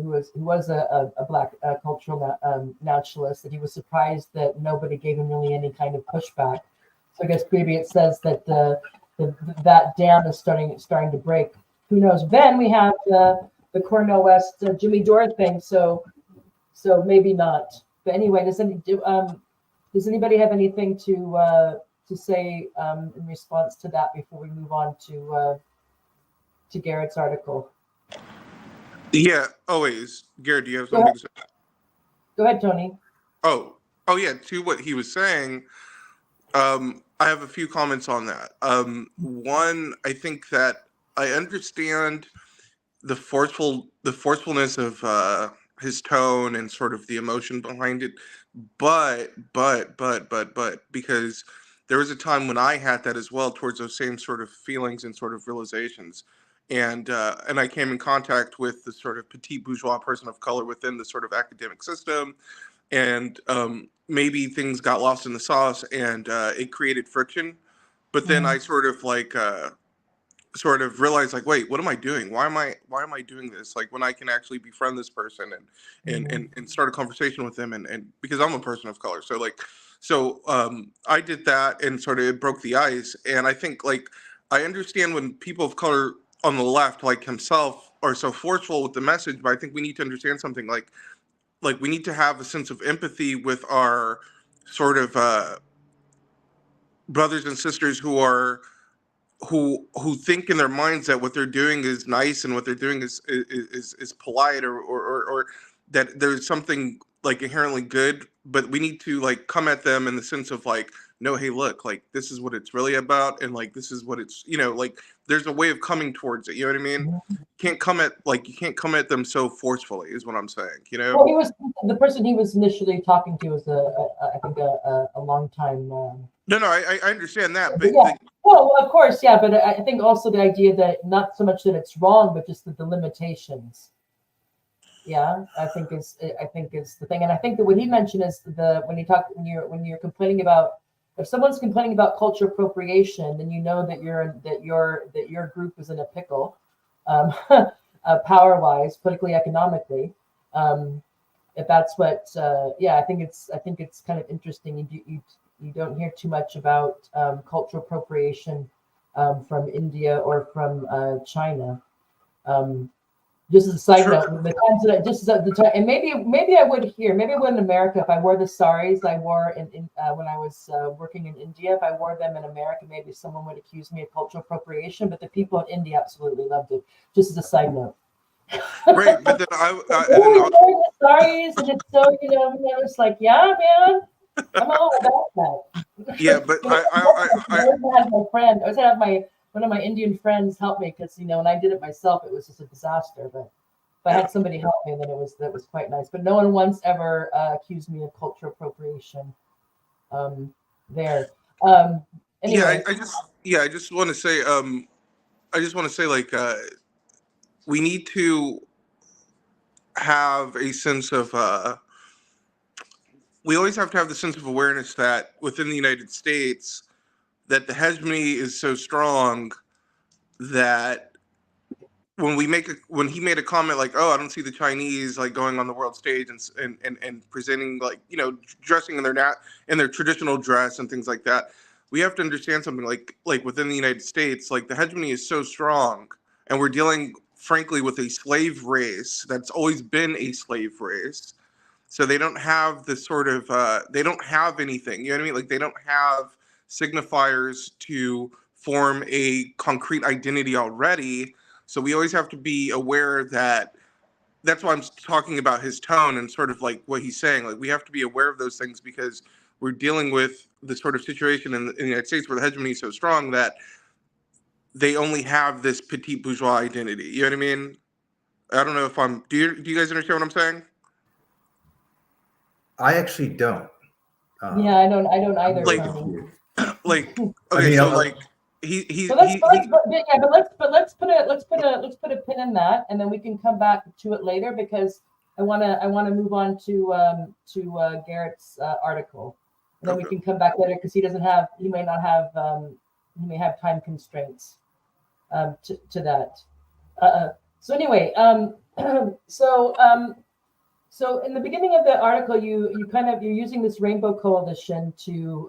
who was a Black cultural nationalist, that he was surprised that nobody gave him really any kind of pushback. So I guess maybe it says that that dam is starting to break. Who knows? Then we have the Cornell West Jimmy Dore thing. So maybe not. But anyway, does anybody have anything to say in response to that before we move on to Garrett's article? Yeah, always. Garrett, do you have something to say? Go ahead, Tony. Oh yeah, to what he was saying, I have a few comments on that. One, I think that I understand the forcefulness of his tone and sort of the emotion behind it, but because there was a time when I had that as well towards those same sort of feelings and sort of realizations. And I came in contact with the sort of petite bourgeois person of color within the sort of academic system, and maybe things got lost in the sauce, and it created friction. But then I sort of realized, like, wait, what am I doing? Why am I doing this? Like, when I can actually befriend this person and start a conversation with them, and because I'm a person of color, so I did that, and sort of it broke the ice. And I think, like, I understand when people of color on the left, like himself, are so forceful with the message, but I think we need to understand something, like we need to have a sense of empathy with our sort of brothers and sisters who think in their minds that what they're doing is nice and what they're doing is polite, or that there's something like inherently good, but we need to like come at them in the sense of like, no, hey, look, like, this is what it's really about, and like, this is what it's, like, there's a way of coming towards it, you know what I mean? You can't come at them so forcefully, is what I'm saying, Well, he was the person he was initially talking to was I think a long time. No, I understand that, but yeah. Well, of course, yeah, but I think also the idea that not so much that it's wrong, but just that the limitations. Yeah, I think is the thing, and I think that what he mentioned is when you're complaining about, if someone's complaining about cultural appropriation, then you know that your group is in a pickle, power-wise, politically, economically. If that's what, I think it's kind of interesting. You don't hear too much about cultural appropriation from India or from China. Just as a side note, the times that just at the time, and maybe I would in America if I wore the saris I wore in when I was working in India. If I wore them in America, maybe someone would accuse me of cultural appropriation. But the people in India absolutely loved it. Just as a side note. Right, but then I the saris, and it's so it's like, yeah, man, I'm all about that. Yeah, but I had my friend. I always had one of my Indian friends help me because when I did it myself, it was just a disaster. But if I had somebody help me, then that was quite nice. But no one once ever accused me of cultural appropriation. There. Anyway. Yeah, I just want to say, like, we need to have a sense of. We always have to have the sense of awareness that within the United States, that the hegemony is so strong that when he made a comment like, oh, I don't see the Chinese like going on the world stage and presenting, like, dressing in their traditional dress and things like that, we have to understand something, like within the United States, like, the hegemony is so strong, and we're dealing frankly with a slave race that's always been a slave race. So they don't have the sort of they don't have anything, you know what I mean? Like, they don't have signifiers to form a concrete identity already. So we always have to be aware that that's why I'm talking about his tone and sort of like what he's saying. Like, we have to be aware of those things, because we're dealing with the sort of situation in the United States where the hegemony is so strong that they only have this petite bourgeois identity. You know what I mean? I don't know if I'm. Do you guys understand what I'm saying? I actually don't. Yeah, I don't either. Like, Tony. like, okay, I mean, so like he's. But let's put a pin in that, and then we can come back to it later, because I wanna move on to Garrett's article, and then we can come back later, because he may have time constraints to that. So anyway, so in the beginning of the article, you're using this rainbow coalition to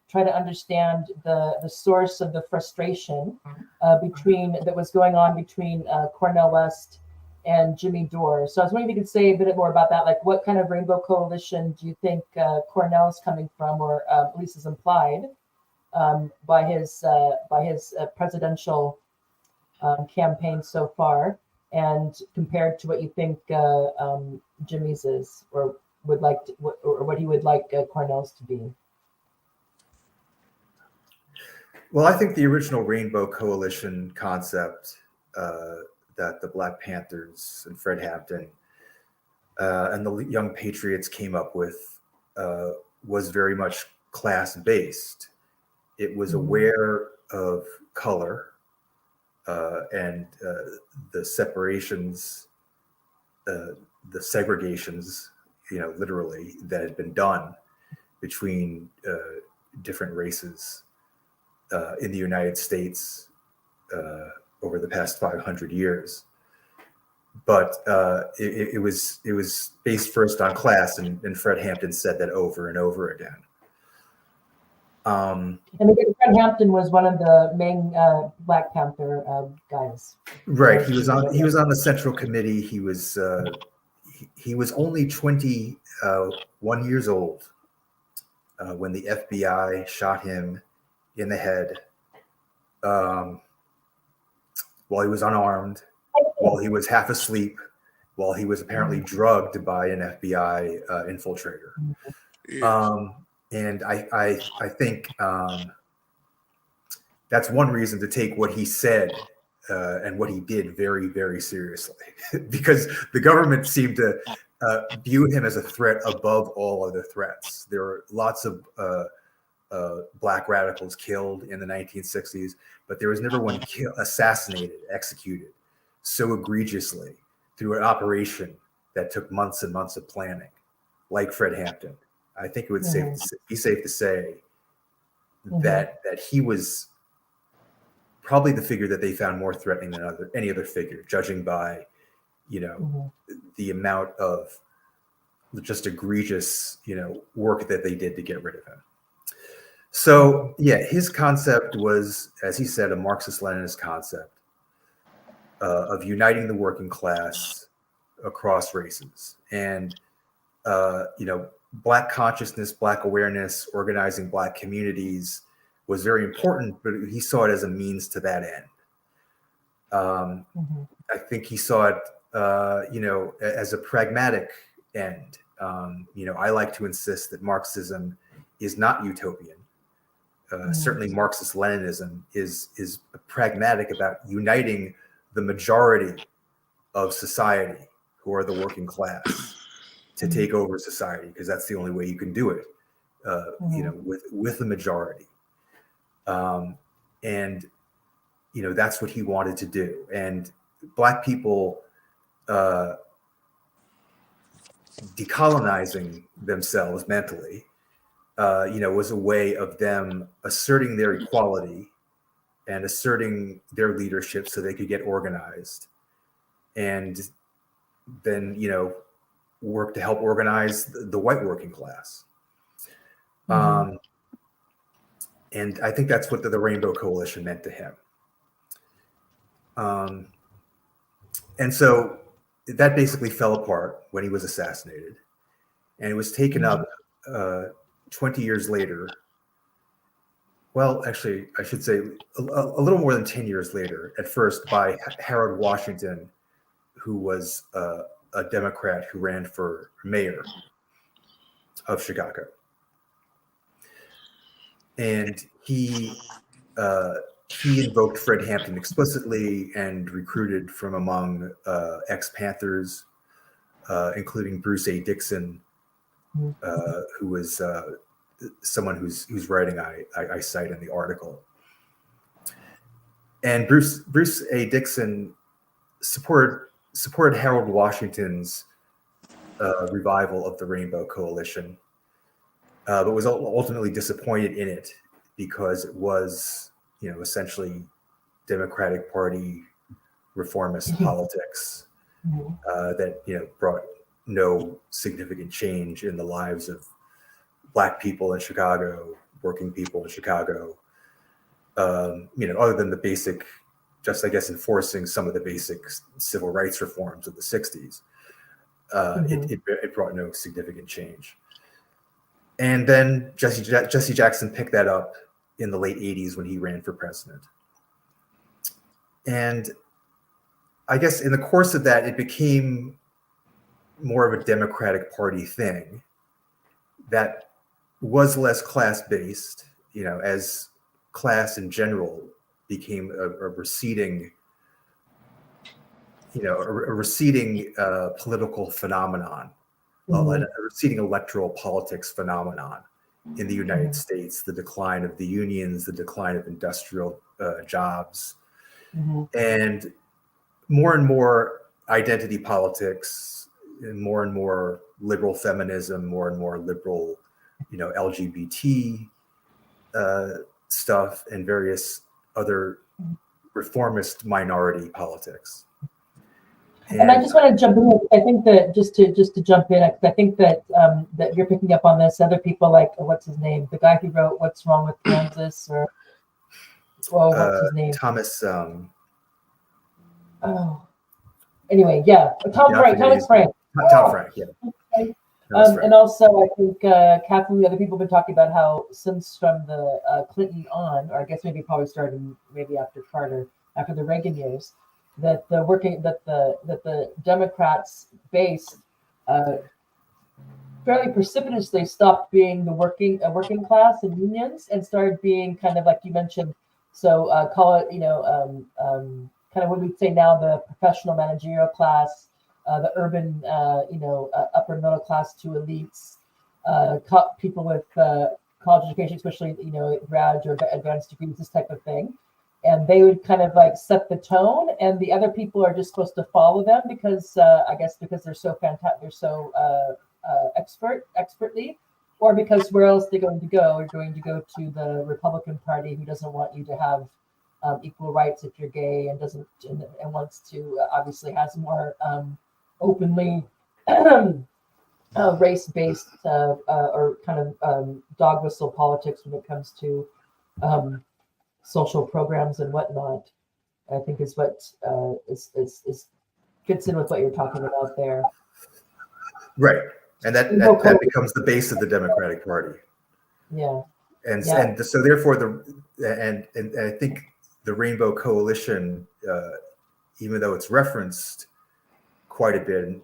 try to understand the source of the frustration that was going on between Cornell West and Jimmy Dore. So I was wondering if you could say a bit more about that. Like, what kind of rainbow coalition do you think Cornell is coming from, or at least is implied by his presidential campaign so far, and compared to what you think Jimmy's is, or would like to, or what he would like Cornell's to be? Well, I think the original Rainbow Coalition concept that the Black Panthers and Fred Hampton and the Young Patriots came up with was very much class-based. It was aware of color and the separations, the segregations, literally, that had been done between different races in the United States over the past 500 years. But it was based first on class, and Fred Hampton said that over and over again. And again, Fred Hampton was one of the main Black Panther guys. Right. He was on the Central Committee. He was only 21 years old when the FBI shot him in the head while he was unarmed, while he was half asleep, while he was apparently drugged by an FBI infiltrator. And I think that's one reason to take what he said and what he did very, very seriously, because the government seemed to view him as a threat above all other threats. There were lots of Black radicals killed in the 1960s, but there was never one assassinated, executed so egregiously through an operation that took months and months of planning, like Fred Hampton. I think it would be safe to say that he was probably the figure that they found more threatening than any other figure, judging by, the amount of just egregious, work that they did to get rid of him. So yeah, his concept was, as he said, a Marxist-Leninist concept of uniting the working class across races, and Black consciousness, Black awareness, organizing Black communities was very important, but he saw it as a means to that end. I think he saw it, as a pragmatic end. I like to insist that Marxism is not utopian. Certainly, Marxist-Leninism is pragmatic about uniting the majority of society, who are the working class, to take over society, because that's the only way you can do it, with the majority. And that's what he wanted to do. And Black people decolonizing themselves mentally, was a way of them asserting their equality and asserting their leadership so they could get organized, and then work to help organize the white working class. And I think that's what the Rainbow Coalition meant to him. And so that basically fell apart when he was assassinated, and it was taken up 20 years later. Well, actually, I should say a little more than 10 years later, at first by Harold Washington, who was a Democrat who ran for mayor of Chicago. and he invoked Fred Hampton explicitly and recruited from among ex-Panthers, including Bruce A. Dixon, who was someone whose writing I cite in the article. And Bruce A. Dixon supported Harold Washington's revival of the Rainbow Coalition, but was ultimately disappointed in it because it was, essentially Democratic Party reformist politics that brought no significant change in the lives of Black people in Chicago, working people in Chicago. Other than the basic, just I guess enforcing some of the basic civil rights reforms of the '60s, it brought no significant change. And then Jesse Jackson picked that up in the late '80s when he ran for president. And I guess in the course of that, it became more of a Democratic Party thing that was less class-based, as class in general became a receding, political phenomenon, a receding electoral politics phenomenon in the United States, the decline of the unions, the decline of industrial jobs, and more identity politics, and more liberal feminism, more and more liberal, LGBT stuff, and various other reformist minority politics. And I just want to jump in. I think that just to jump in, I think that that you're picking up on this. Other people like what's his name, the guy who wrote "What's Wrong with Kansas," or what's his name, Thomas. Anyway, yeah, Thomas Frank. Tom Frank, yeah. Okay. And also, I think Catherine and the other people have been talking about how since from the Clinton on, or I guess maybe probably starting maybe after Carter, after the Reagan years, that the Democrats' base fairly precipitously stopped being the working class and unions and started being kind of like you mentioned. So call it kind of what we'd say now the professional managerial class, the urban upper middle class to elites, people with college education, especially grad or advanced degrees, this type of thing. And they would kind of like set the tone, and the other people are just supposed to follow them because I guess because they're so fantastic, they're so expertly, or because where else they're going to go? You're going to go to the Republican Party, who doesn't want you to have equal rights if you're gay, and doesn't and wants to obviously has more openly race-based or kind of dog whistle politics when it comes to social programs and whatnot. I think is what is fits in with what you're talking about there. Right, and that becomes the base of the Democratic Party. Yeah, and so therefore and I think the Rainbow Coalition, even though it's referenced quite a bit,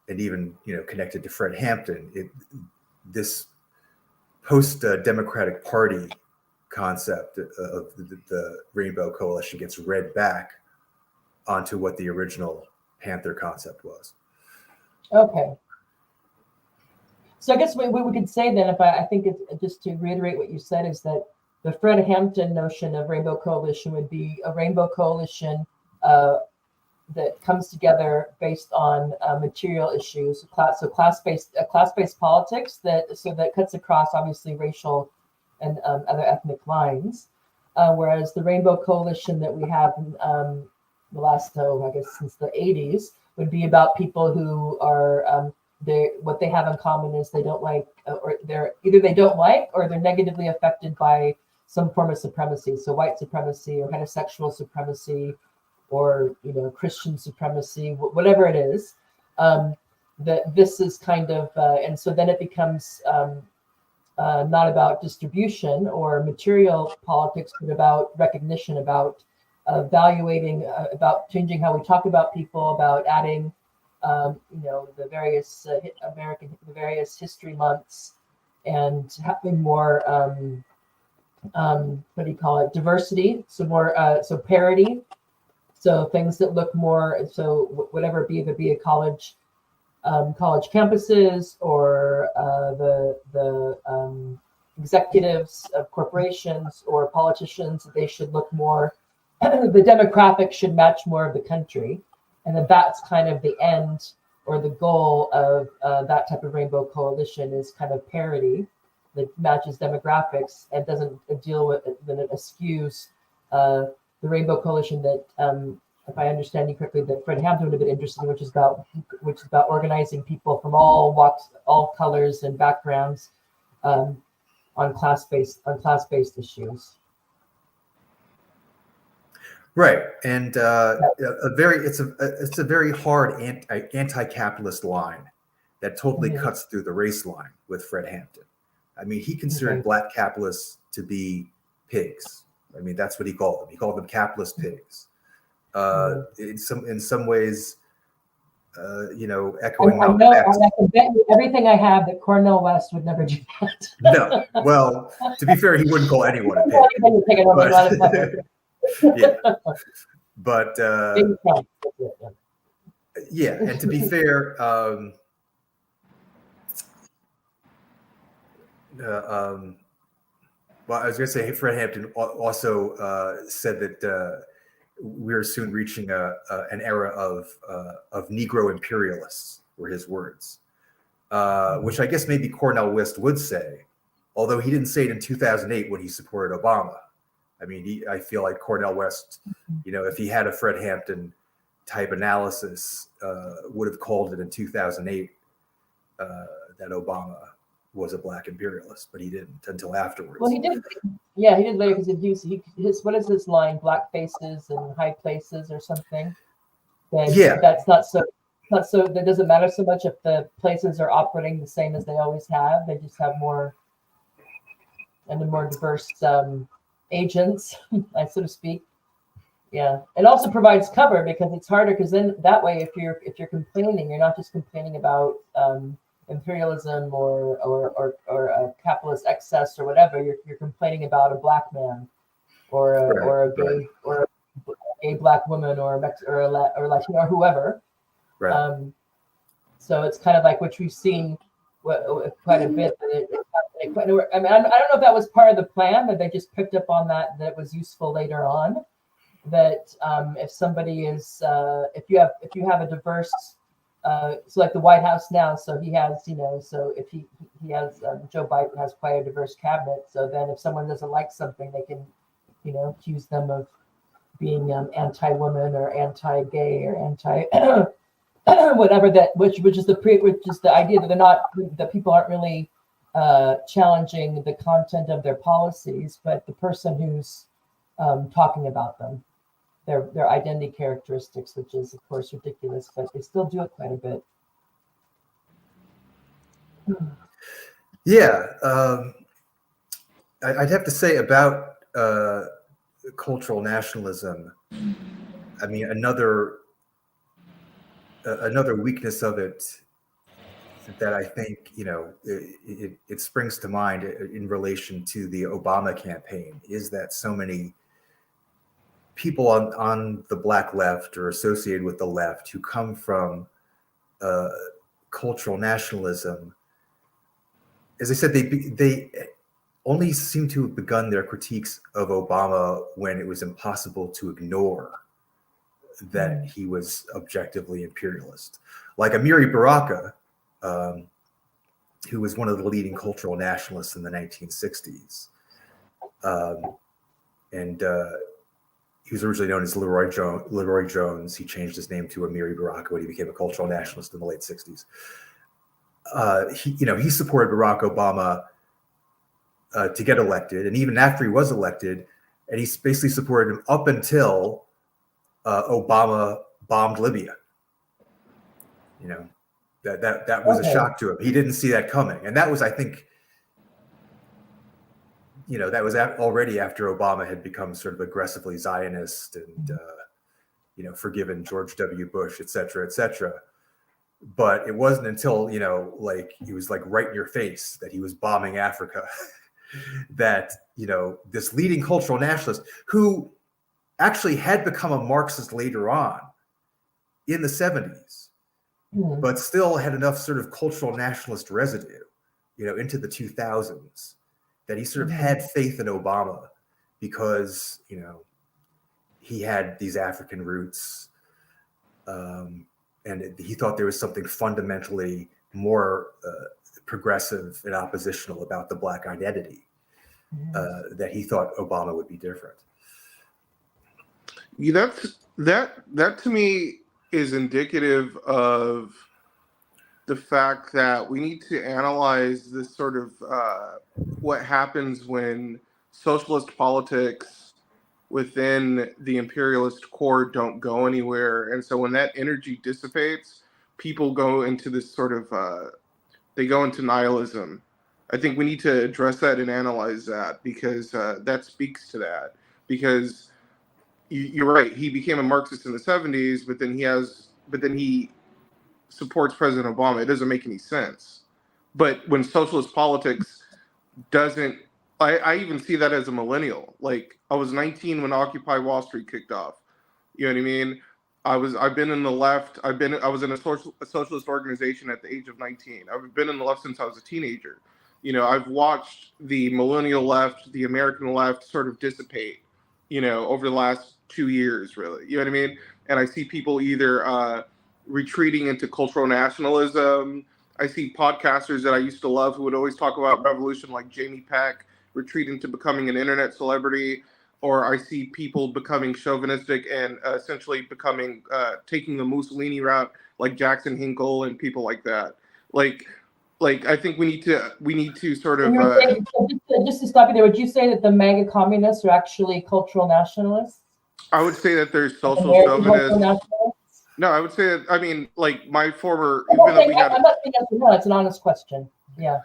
and even connected to Fred Hampton, this post-Democratic Party concept of the Rainbow Coalition gets read back onto what the original Panther concept was. Okay. So I guess what we could say then, if I think it's just to reiterate what you said, is that the Fred Hampton notion of Rainbow Coalition would be a Rainbow Coalition that comes together based on material issues, class-based politics that cuts across obviously racial and other ethnic lines, whereas the Rainbow Coalition that we have in the last, I guess since the 80s, would be about people who are what they have in common is they don't like, or they don't like, or they're negatively affected by some form of supremacy. So white supremacy or heterosexual supremacy, or Christian supremacy, whatever it is. That this is kind of, and so then it becomes not about distribution or material politics, but about recognition, about evaluating, about changing how we talk about people, about adding, the various history months and having more what do you call it, diversity, so more so parity, so things that look more, so whatever, be a college campuses, or the executives of corporations or politicians, they should look more, the demographics should match more of the country, and then that's kind of the end or the goal of that type of rainbow coalition, is kind of parity that matches demographics and doesn't deal with, that it eschews the rainbow coalition that, if I understand you correctly, that Fred Hampton would have been interested in, which is about organizing people from all walks, all colors and backgrounds, on class-based issues. Right, and it's a very hard anti-capitalist line that totally cuts through the race line with Fred Hampton. I mean, he considered Black capitalists to be pigs. I mean, that's what he called them. He called them capitalist pigs. In some ways, echoing. I can bet you everything I have that Cornell West would never do that. No, well, to be fair, he wouldn't call anyone a pig. Yeah, but yeah, and to be fair, well, I was going to say, Fred Hampton also said that we're soon reaching an era of Negro imperialists, were his words, which I guess maybe Cornell West would say, although he didn't say it in 2008 when he supported Obama. I mean, I feel like Cornell West, if he had a Fred Hampton type analysis, would have called it in 2008 that Obama was a Black imperialist, but he didn't until afterwards. Well, he did. Yeah, he did later, because his what is his line? Black faces and high places or something. That's not so. That doesn't matter so much if the places are operating the same as they always have. They just have more and the more diverse agents, so to speak. Yeah, it also provides cover, because it's harder, because then that way, if you're complaining, you're not just complaining about imperialism or a capitalist excess or whatever. You're complaining about a Black man or a gay or a gay Black woman or or Latino or whoever. Right. So it's kind of like, which we've seen quite a bit. I mean, I don't know if that was part of the plan, that they just picked up on that it was useful later on. That if somebody is, if you have a diverse, so like the White House now, so he has, so if he has, Joe Biden has quite a diverse cabinet. So then if someone doesn't like something, they can, accuse them of being anti-woman or anti-gay or anti whatever that, which is the idea that people aren't really challenging the content of their policies, but the person who's talking about them, their identity characteristics, which is of course ridiculous, but they still do it quite a bit. Yeah, I'd have to say about cultural nationalism. I mean, another weakness of it that I think it springs to mind in relation to the Obama campaign is that so many people on the Black left or associated with the left who come from cultural nationalism, as I said, they only seem to have begun their critiques of Obama when it was impossible to ignore that he was objectively imperialist. Like Amiri Baraka, who was one of the leading cultural nationalists in the 1960s. And he was originally known as Leroy Jones. He changed his name to Amiri Baraka when he became a cultural nationalist in the late 60s. He supported Barack Obama to get elected. And even after he was elected, and he basically supported him up until Obama bombed Libya. That was a shock to him. He didn't see that coming. And that was, I think, that was already after Obama had become sort of aggressively Zionist and, forgiven George W. Bush, et cetera, et cetera. But it wasn't until, like he was like right in your face that he was bombing Africa that, this leading cultural nationalist who actually had become a Marxist later on in the 70s, but still had enough sort of cultural nationalist residue, into the 2000s that he sort of had faith in Obama because, he had these African roots. And he thought there was something fundamentally more progressive and oppositional about the Black identity, that he thought Obama would be different. Yeah, that to me is indicative of the fact that we need to analyze this sort of what happens when socialist politics within the imperialist core don't go anywhere. And so when that energy dissipates, people go into this sort of, they go into nihilism. I think we need to address that and analyze that because that speaks to that. Because you're right, he became a Marxist in the 70s, but then he supports President Obama. It doesn't make any sense. But when socialist politics doesn't, I even see that as a millennial. Like I was 19 when Occupy Wall Street kicked off. You know what I mean? I've been in the left. I was in a socialist organization at the age of 19. I've been in the left since I was a teenager. I've watched the millennial left, the American left sort of dissipate, over the last 2 years, really. You know what I mean? And I see people either retreating into cultural nationalism. I see podcasters that I used to love who would always talk about revolution, like Jamie Peck, retreating to becoming an internet celebrity. Or I see people becoming chauvinistic and essentially becoming taking the Mussolini route, like Jackson Hinkle and people like that. Like I think we need to sort of. Just to stop you there, would you say that the MAGA communists are actually cultural nationalists? I would say that there's social chauvinists. No, I would say that. I mean, like my former. I'm not saying yes or no. It's an honest question. Yeah.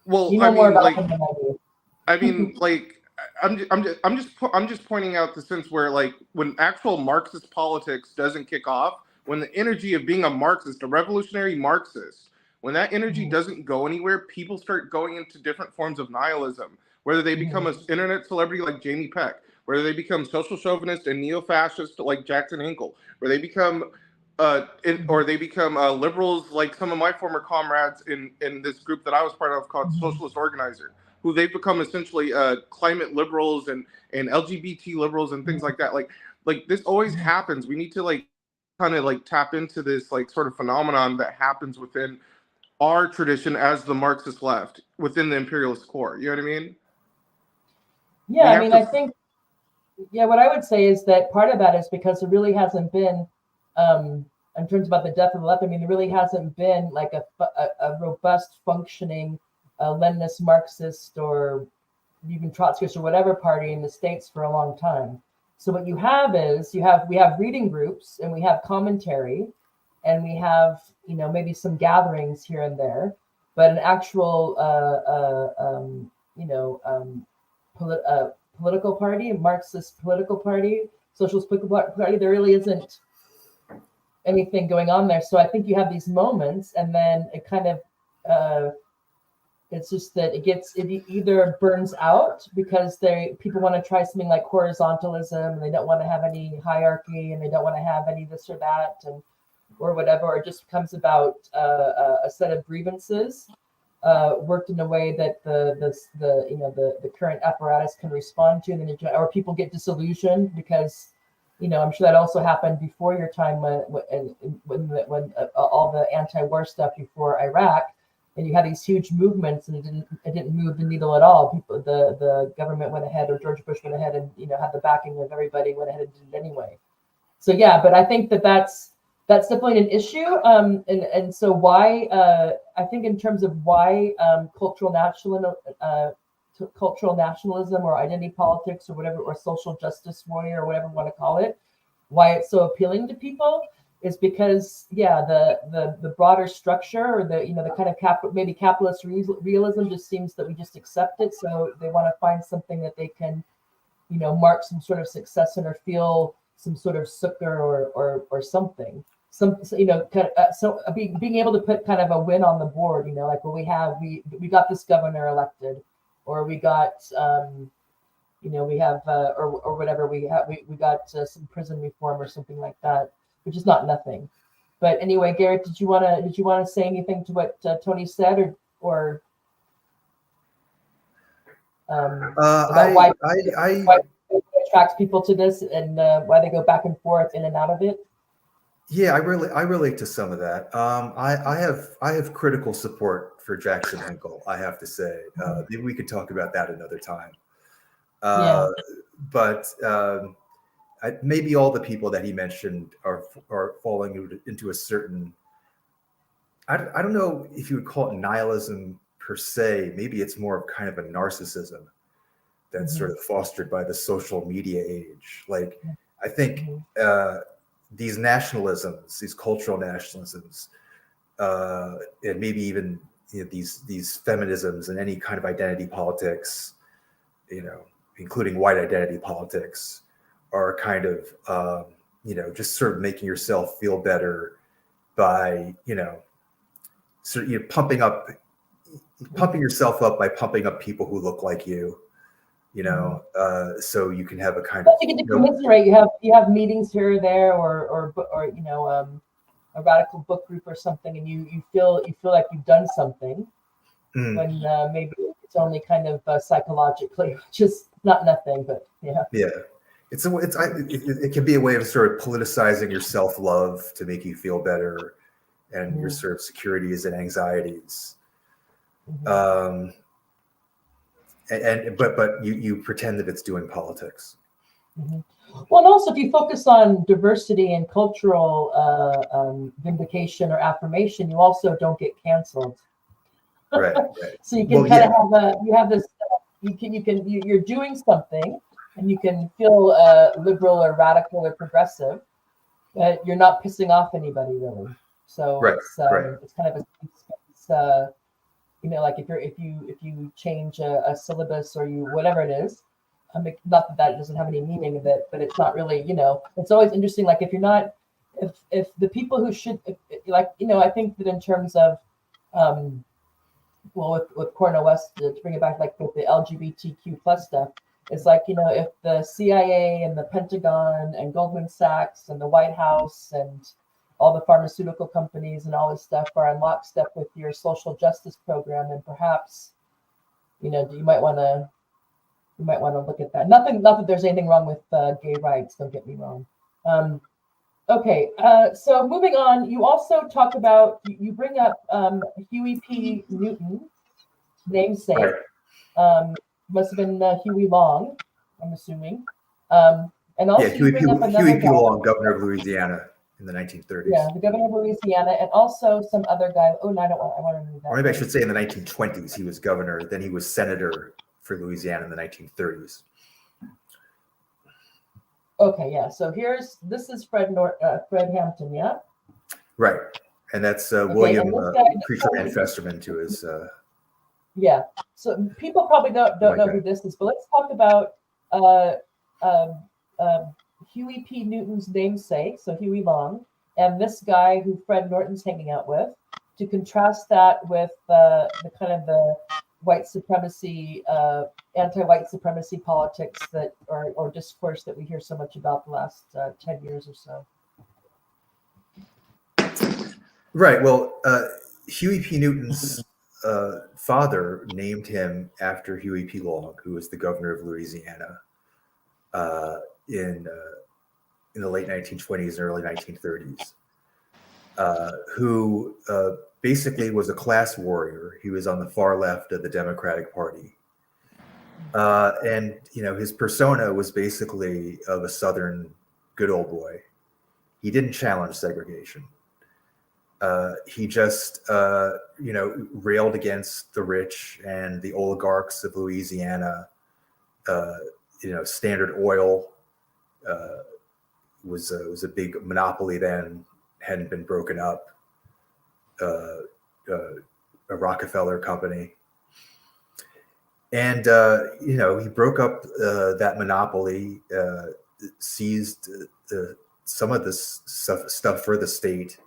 Well, you know more about them than I do. I mean, like. I'm just pointing out the sense where, like, when actual Marxist politics doesn't kick off, when the energy of being a Marxist, a revolutionary Marxist, when that energy doesn't go anywhere, people start going into different forms of nihilism, whether they become an internet celebrity like Jamie Peck, whether they become social chauvinist and neo-fascist like Jackson Hinkle, where they become liberals like some of my former comrades in this group that I was part of called Socialist Organizer, who they've become essentially climate liberals and LGBT liberals and things like that. Like this always happens. We need to like kind of like tap into this like sort of phenomenon that happens within our tradition as the Marxist left within the imperialist core. You know what I mean? Yeah, I mean, I think, what I would say is that part of that is because there really hasn't been, in terms about the death of the left, I mean, there really hasn't been like a robust functioning Leninist, Marxist, or even Trotskyist or whatever party in the States for a long time. So what you have is we have reading groups and we have commentary and we have maybe some gatherings here and there, but an actual political party, Marxist political party, socialist political party, there really isn't anything going on there. So I think you have these moments and then it kind of it's just that it either burns out because people want to try something like horizontalism and they don't want to have any hierarchy and they don't want to have any this or that or whatever, or it just becomes about a set of grievances worked in a way that the current apparatus can respond to, and then or people get disillusioned because I'm sure that also happened before your time when all the anti-war stuff before Iraq. And you had these huge movements, and it didn't move the needle at all. The government went ahead, or George Bush went ahead, and had the backing of everybody, went ahead and did it anyway. So but I think that's definitely an issue. And so why I think in terms of why cultural nationalism or identity politics or whatever, or social justice warrior or whatever you want to call it, why it's so appealing to people is because the broader structure or the kind of maybe capitalist realism just seems that we just accept it, so they want to find something that they can mark some sort of success in or feel some sort of succor or something. being able to put kind of a win on the board, like, well, we got this governor elected, or we got we have or whatever, we got some prison reform or something like that, which is not nothing. But anyway, Garret, did you want to say anything to what Tony said, or about why it attracts people to this, and why they go back and forth in and out of it? Yeah, I relate to some of that. I have critical support for Jackson Hinkle, I have to say. Maybe we could talk about that another time. But maybe all the people that he mentioned are falling into a certain, I don't know if you would call it nihilism per se. Maybe it's more of kind of a narcissism that's sort of fostered by the social media age. Like, I think these nationalisms, these cultural nationalisms, and maybe even these feminisms and any kind of identity politics, including white identity politics, are kind of just sort of making yourself feel better by pumping yourself up by pumping up people who look like you. So you can have a kind of, you get to commiserate. You have meetings here or there, or a radical book group or something, and you feel like you've done something, when maybe it's only kind of psychologically, just not nothing, but yeah. It can be a way of sort of politicizing your self-love to make you feel better, and your sort of securities and anxieties. But you pretend that it's doing politics. Well, and also if you focus on diversity and cultural vindication or affirmation, you also don't get canceled. Right. So you can you're doing something, and you can feel liberal or radical or progressive, but you're not pissing off anybody really. So it's kind of like if you change a syllabus, or you whatever it is, not that doesn't have any meaning of it, but it's not really, it's always interesting. Like, if you're not, if the people who should, I think that in terms of, with Cornell West, to bring it back, like with the LGBTQ plus stuff, it's like, if the CIA and the Pentagon and Goldman Sachs and the White House and all the pharmaceutical companies and all this stuff are in lockstep with your social justice program, and perhaps, you might want to look at that. Not that there's anything wrong with gay rights, don't get me wrong. Okay, so moving on, you also talk about, you bring up Huey P. Newton, namesake. Must have been Huey Long, I'm assuming. And also Huey P. Long, governor of Louisiana in the 1930s. Yeah, the governor of Louisiana, and also some other guy. Oh, no, I want to read that. Or maybe I should say in the 1920s he was governor. Then he was senator for Louisiana in the 1930s. Okay, yeah. So this is Fred Hampton, yeah. Right, and that's William Preacher Man Festerman to his. Yeah. So people probably don't know who this is, but let's talk about Huey P. Newton's namesake, so Huey Long, and this guy who Fred Norton's hanging out with, to contrast that with the kind of the white supremacy, anti-white supremacy politics that or discourse that we hear so much about the last 10 years or so. Right. Well, Huey P. Newton's father named him after Huey P. Long, who was the governor of Louisiana in the late 1920s and early 1930s, who basically was a class warrior. He was on the far left of the Democratic Party. And, his persona was basically of a Southern good old boy. He didn't challenge segregation. He just, railed against the rich and the oligarchs of Louisiana. Standard Oil was a big monopoly then, hadn't been broken up. A Rockefeller company. And, he broke up that monopoly, seized some of this stuff for the state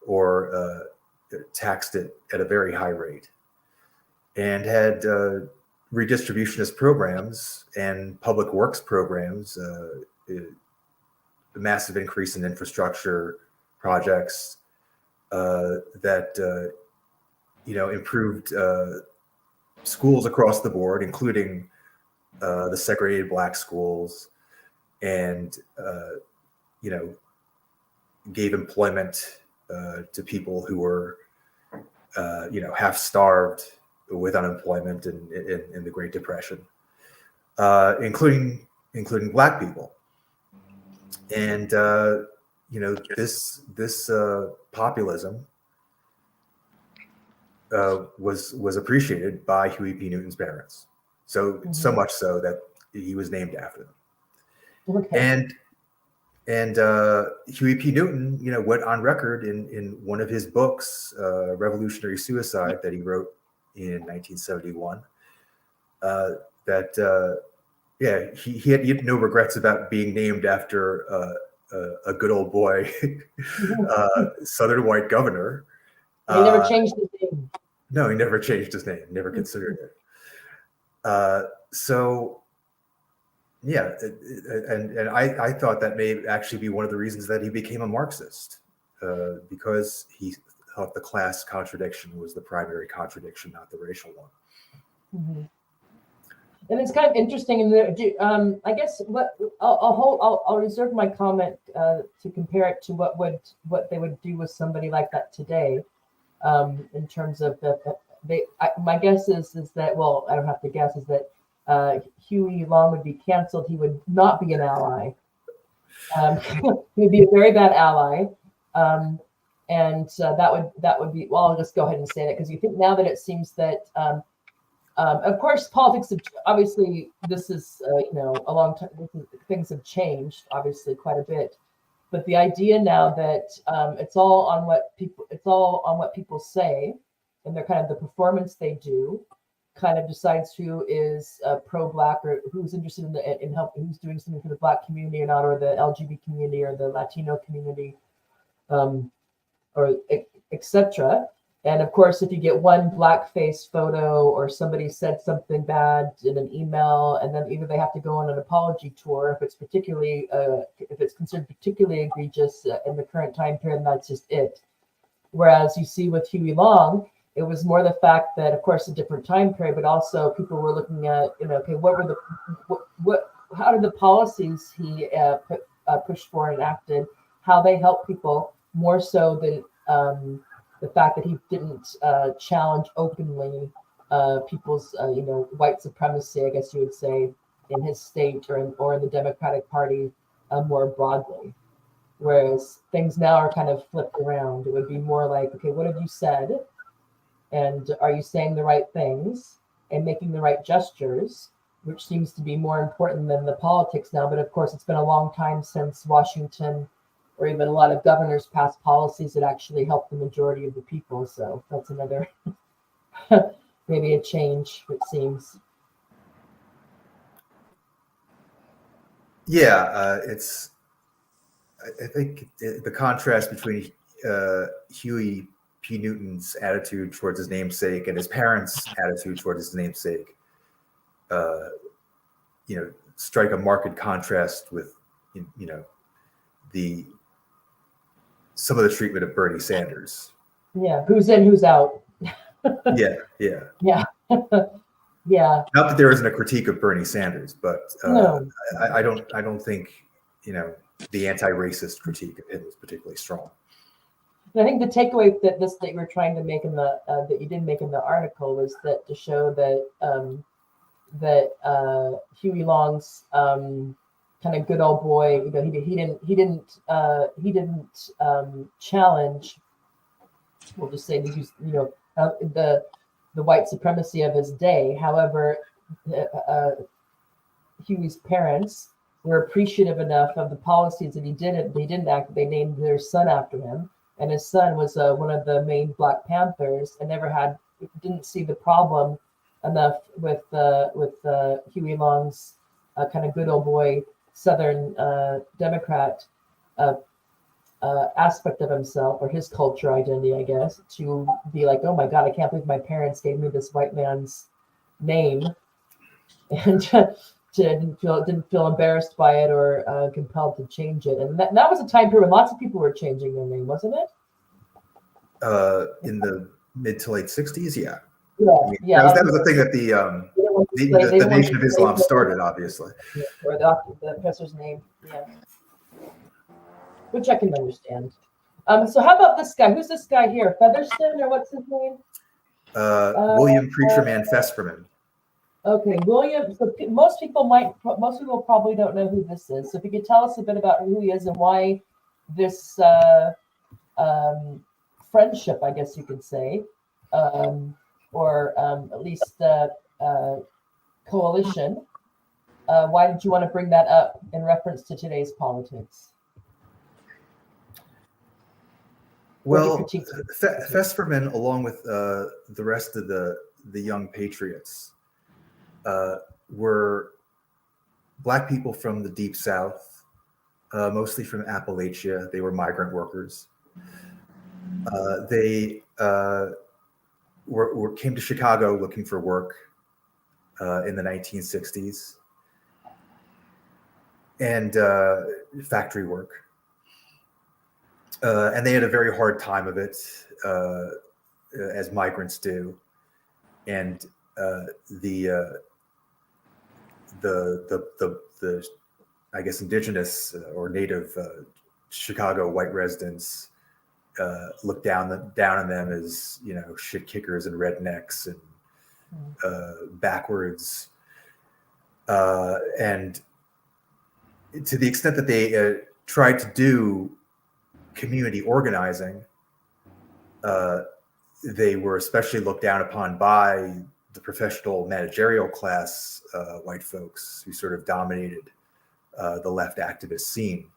or taxed it at a very high rate, and had redistributionist programs and public works programs, a massive increase in infrastructure projects that improved schools across the board, including the segregated Black schools, and gave employment to people who were half starved with unemployment in the Great Depression, including Black people. And this populism was appreciated by Huey P. Newton's parents, so much so that he was named after them. Okay. And Huey P. Newton, went on record in one of his books, Revolutionary Suicide, that he wrote in 1971, that he had no regrets about being named after a good old boy, Southern white governor. He never changed his name. No, he never changed his name. Never considered it. So, yeah, and I thought that may actually be one of the reasons that he became a Marxist, because he thought the class contradiction was the primary contradiction, not the racial one. Mm-hmm. And it's kind of interesting. I guess what I'll reserve my comment to compare it to what they would do with somebody like that today, in terms of my guess is that, well, I don't have to guess, is that Huey Long would be canceled. He would not be an ally. He would be a very bad ally. And that would be, well, I'll just go ahead and say that, because you think now that it seems that, of course, politics, obviously, this is, a long time, things have changed, obviously, quite a bit. But the idea now that it's all on what people say, and they're kind of the performance they do, kind of decides who is pro-Black, or who's interested in help, who's doing something for the Black community or not, or the LGBT community or the Latino community, or etc. And of course, if you get one blackface photo, or somebody said something bad in an email, and then either they have to go on an apology tour if it's considered particularly egregious in the current time period, and that's just it. Whereas you see with Huey Long, it was more the fact that, of course, a different time period, but also people were looking at, okay, how did the policies he pushed for and enacted, how they help people, more so than the fact that he didn't challenge openly people's, white supremacy, I guess you would say, in his state or in the Democratic Party more broadly. Whereas things now are kind of flipped around. It would be more like, okay, what have you said? And are you saying the right things and making the right gestures, which seems to be more important than the politics now. But of course, it's been a long time since Washington or even a lot of governors passed policies that actually help the majority of the people. So that's another, maybe a change, it seems. Yeah, I think the contrast between Huey P. Newton's attitude towards his namesake and his parents' attitude towards his namesake, strike a marked contrast with, some of the treatment of Bernie Sanders. Yeah, who's in, who's out. Yeah. Yeah. Yeah. Not that there isn't a critique of Bernie Sanders, but no. I don't think the anti-racist critique of him was particularly strong. I think the takeaway that you were trying to make in the that you didn't make in the article was that to show that Huey Long's kind of good old boy, he didn't challenge. We'll just say the white supremacy of his day. However, Huey's parents were appreciative enough of the policies that he didn't act. They named their son after him, and his son was one of the main Black Panthers, and didn't see the problem enough with Huey Long's kind of good old boy Southern Democrat aspect of himself or his culture identity, I guess, to be like, oh my God, I can't believe my parents gave me this white man's name, and didn't feel embarrassed by it or compelled to change it. And that was a time period when lots of people were changing their name, wasn't it? In the mid to late 60s, yeah. Yeah, I mean, yeah. that was the thing that the Nation of Islam started, obviously. Or the professor's name, yeah. Which I can understand. So how about this guy? Who's this guy here? Featherston, or what's his name? William Preacherman Fesperman. Okay, William. So most people probably don't know who this is. So if you could tell us a bit about who he is and why this friendship, I guess you could say, or at least coalition. Why did you want to bring that up in reference to today's politics? Well, Fesperman, along with the rest of the Young Patriots, were Black people from the Deep South, mostly from Appalachia. They were migrant workers. They came to Chicago looking for work in the 1960s, and factory work. And they had a very hard time of it, as migrants do. And the I guess indigenous or native Chicago white residents looked down on them as, you know, shit kickers and rednecks and backwards. And to the extent that they tried to do community organizing, they were especially looked down upon by the professional managerial class, white folks who sort of dominated the left activist scene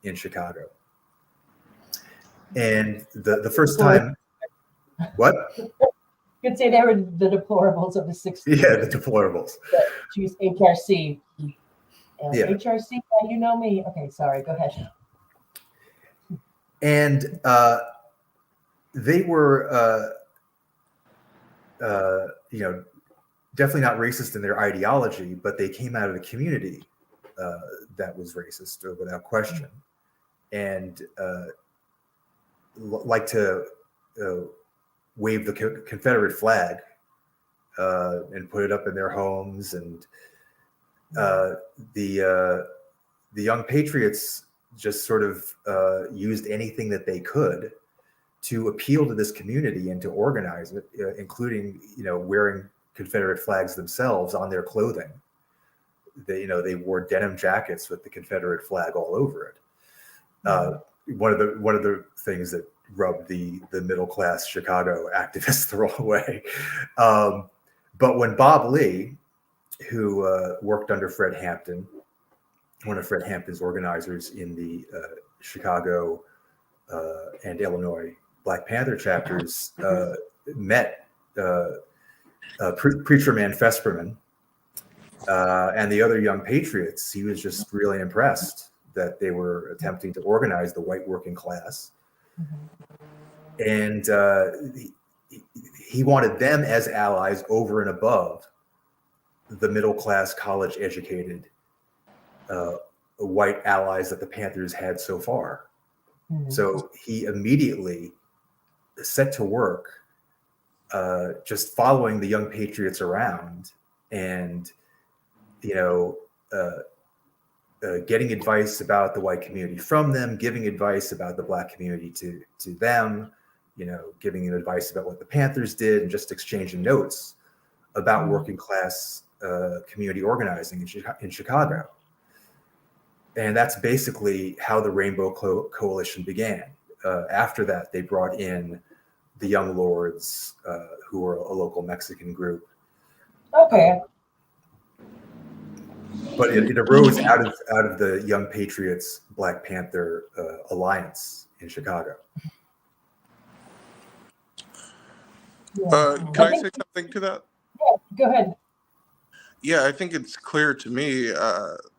in Chicago. And the first time, what? You could say they were the deplorables of the 60s. Yeah, the deplorables. Choose HRC. Yeah. HRC, you know me. Okay, sorry, go ahead. And they were, you know, definitely not racist in their ideology, but they came out of a community that was racist, without question, and like to wave the Confederate flag and put it up in their homes. And the Young Patriots just sort of used anything that they could to appeal to this community and to organize it, including, you know, wearing Confederate flags themselves on their clothing. They wore denim jackets with the Confederate flag all over it. One of the things that rubbed the middle class Chicago activists the wrong way. But when Bob Lee, who worked under Fred Hampton, one of Fred Hampton's organizers in the Chicago and Illinois Black Panther chapters, met Preacher Man Fesperman and the other Young Patriots, he was just really impressed that they were attempting to organize the white working class. And he wanted them as allies over and above the middle class, college educated white allies that the Panthers had so far. So he immediately set to work just following the Young Patriots around and, you know, getting advice about the white community from them, giving advice about the Black community to them, you know, giving them advice about what the Panthers did, and just exchanging notes about working class community organizing in Chicago. And that's basically how the Rainbow Coalition began. After that, they brought in the Young Lords, who were a local Mexican group. Okay. But it arose out of the Young Patriots Black Panther alliance in Chicago. Can I say something to that? Yeah, go ahead. Yeah, I think it's clear to me,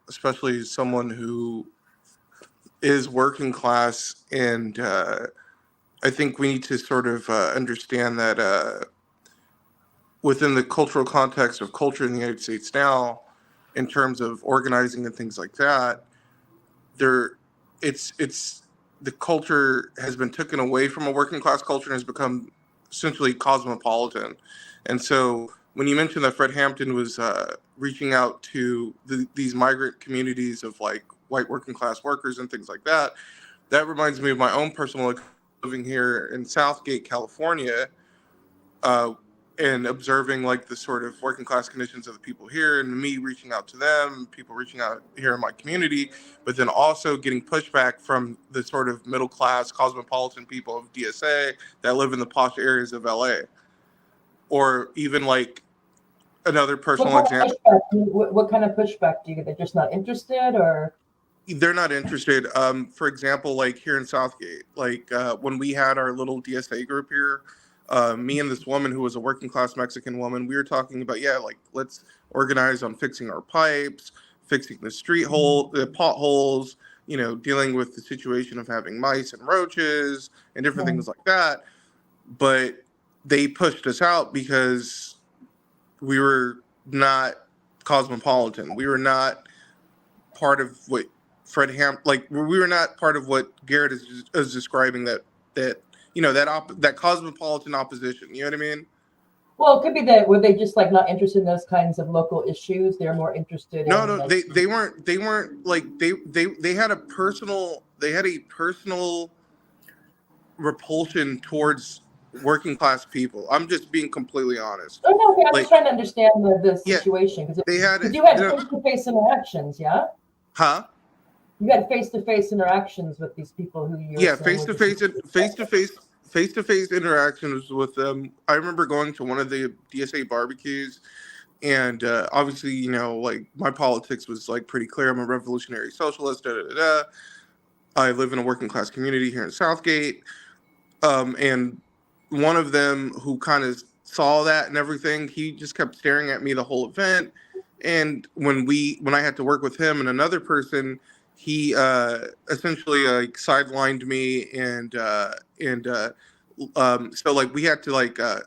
especially someone who is working class, and I think we need to sort of understand that within the cultural context of culture in the United States now, in terms of organizing and things like that, it's the culture has been taken away from a working class culture and has become essentially cosmopolitan. And so when you mentioned that Fred Hampton was reaching out to these migrant communities of like white working class workers and things like that, that reminds me of my own personal living here in Southgate, California, and observing like the sort of working class conditions of the people here, and me reaching out to them, people reaching out here in my community, but then also getting pushback from the sort of middle class cosmopolitan people of DSA that live in the posh areas of LA. Or even like another personal example. What kind of pushback do you get? They're just not interested, or they're not interested. For example, like here in Southgate, like when we had our little DSA group here, me and this woman who was a working class Mexican woman, we were talking about, like, let's organize on fixing our pipes, fixing the potholes, dealing with the situation of having mice and roaches and different things like that. But they pushed us out because we were not cosmopolitan. We were not part of what we were not part of what Garret is describing, that cosmopolitan opposition. You know what I mean? Well, it could be that were they just like not interested in those kinds of local issues? They're more interested. No, in, no, like, they weren't like they had a personal repulsion towards working class people. I'm just being completely honest. Oh no, okay, I'm just trying to understand the situation, because you had face-to-face interactions, yeah? Huh? You had face-to-face interactions with these people who you face-to-face interactions with them. I remember going to one of the DSA barbecues, and obviously, like my politics was like pretty clear. I'm a revolutionary socialist. I live in a working class community here in Southgate, and one of them who kind of saw that and everything, he just kept staring at me the whole event. And when I had to work with him and another person, he essentially like sidelined me, and so like we had to like I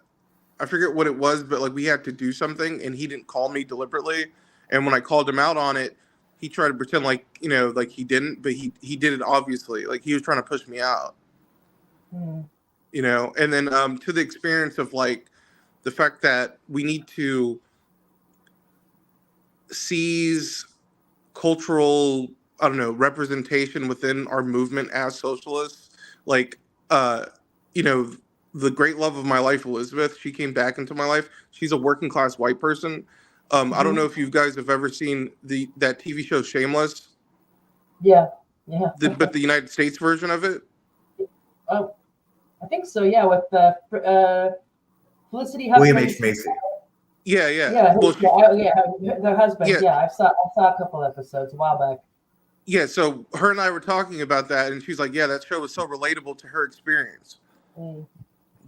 forget what it was, but like we had to do something, and he didn't call me deliberately. And when I called him out on it, he tried to pretend like like he didn't, but he did it obviously. Like he was trying to push me out. And then to the experience of like the fact that we need to seize cultural, I don't know, representation within our movement as socialists. Like, the great love of my life, Elizabeth, she came back into my life. She's a working class white person. I don't know if you guys have ever seen that TV show Shameless. Yeah. But the United States version of it. Oh, I think so. Yeah, with Felicity William H. Macy. Yeah. Her husband. Yeah, I saw a couple episodes a while back. Yeah, so her and I were talking about that, and she's like, "Yeah, that show was so relatable to her experience." Do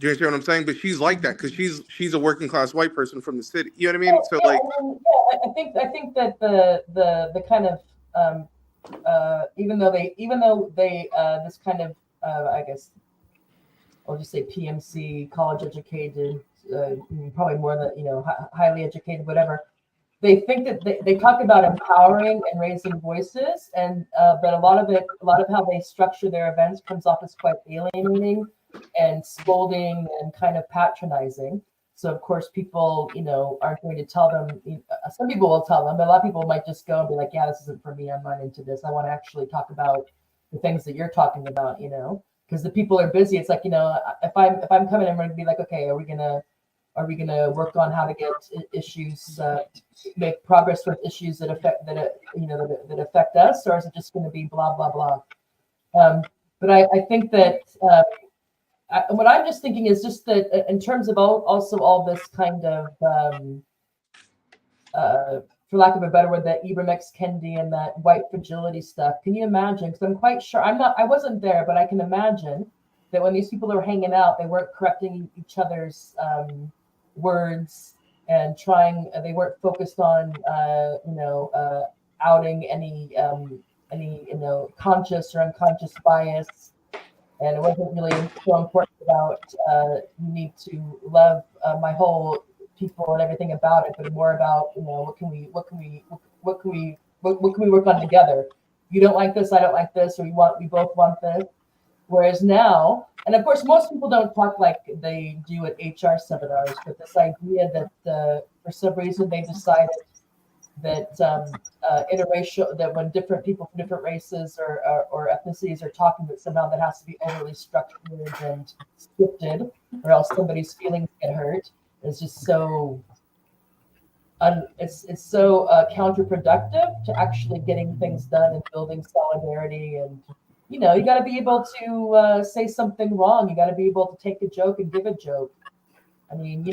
you understand what I'm saying? But she's like that because she's a working class white person from the city. You know what I mean? So like, I think that the kind of even though they this kind of I guess I'll just say PMC, college educated, probably more than highly educated, whatever. They think that they talk about empowering and raising voices, and but a lot of how they structure their events comes off as quite alienating and scolding and kind of patronizing. So of course people aren't going to tell them. Some people will tell them, but a lot of people might just go and be like, "Yeah, this isn't for me. I'm not into this. I want to actually talk about the things that you're talking about." Because the people are busy. It's like if I'm coming, I'm going to be like, "Okay, are we gonna work on how to get issues, make progress with issues that affect us, or is it just going to be blah blah blah?" But I think that what I'm just thinking is just that in terms of also all this kind of, for lack of a better word, that Ibram X. Kendi and that white fragility stuff. Can you imagine? Because I'm quite sure I wasn't there, but I can imagine that when these people were hanging out, they weren't correcting each other's words and they weren't focused on outing any any conscious or unconscious bias, and it wasn't really so important about you need to love my whole people and everything about it, but more about what can we work on together. You don't like this, I don't like this, or we both want this. Whereas now, and of course, most people don't talk like they do at HR seminars, but this idea that for some reason they decided that interracial, that when different people from different races or ethnicities are talking, that somehow that has to be overly structured and scripted, or else somebody's feelings get hurt. It's just so it's so counterproductive to actually getting things done and building solidarity. And you got to be able to say something wrong. You got to be able to take a joke and give a joke. I mean,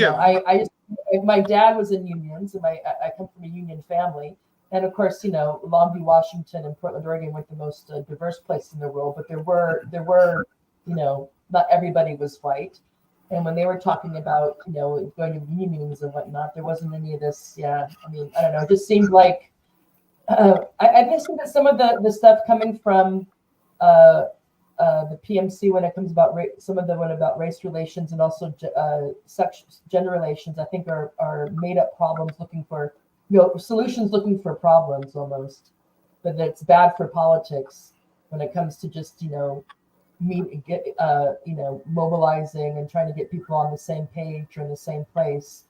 my dad was in unions, and I come from a union family, and of course, Longview, Washington, and Portland, Oregon weren't the most diverse place in the world, but there were, not everybody was white. And when they were talking about, going to unions and whatnot, there wasn't any of this. Yeah, I mean, I don't know. It just seemed like I just think that some of the stuff coming from the PMC when it comes about some of the one about race relations and also gender relations, I think are made up problems looking for solutions, looking for problems almost. But that's bad for politics when it comes to just mobilizing and trying to get people on the same page or in the same place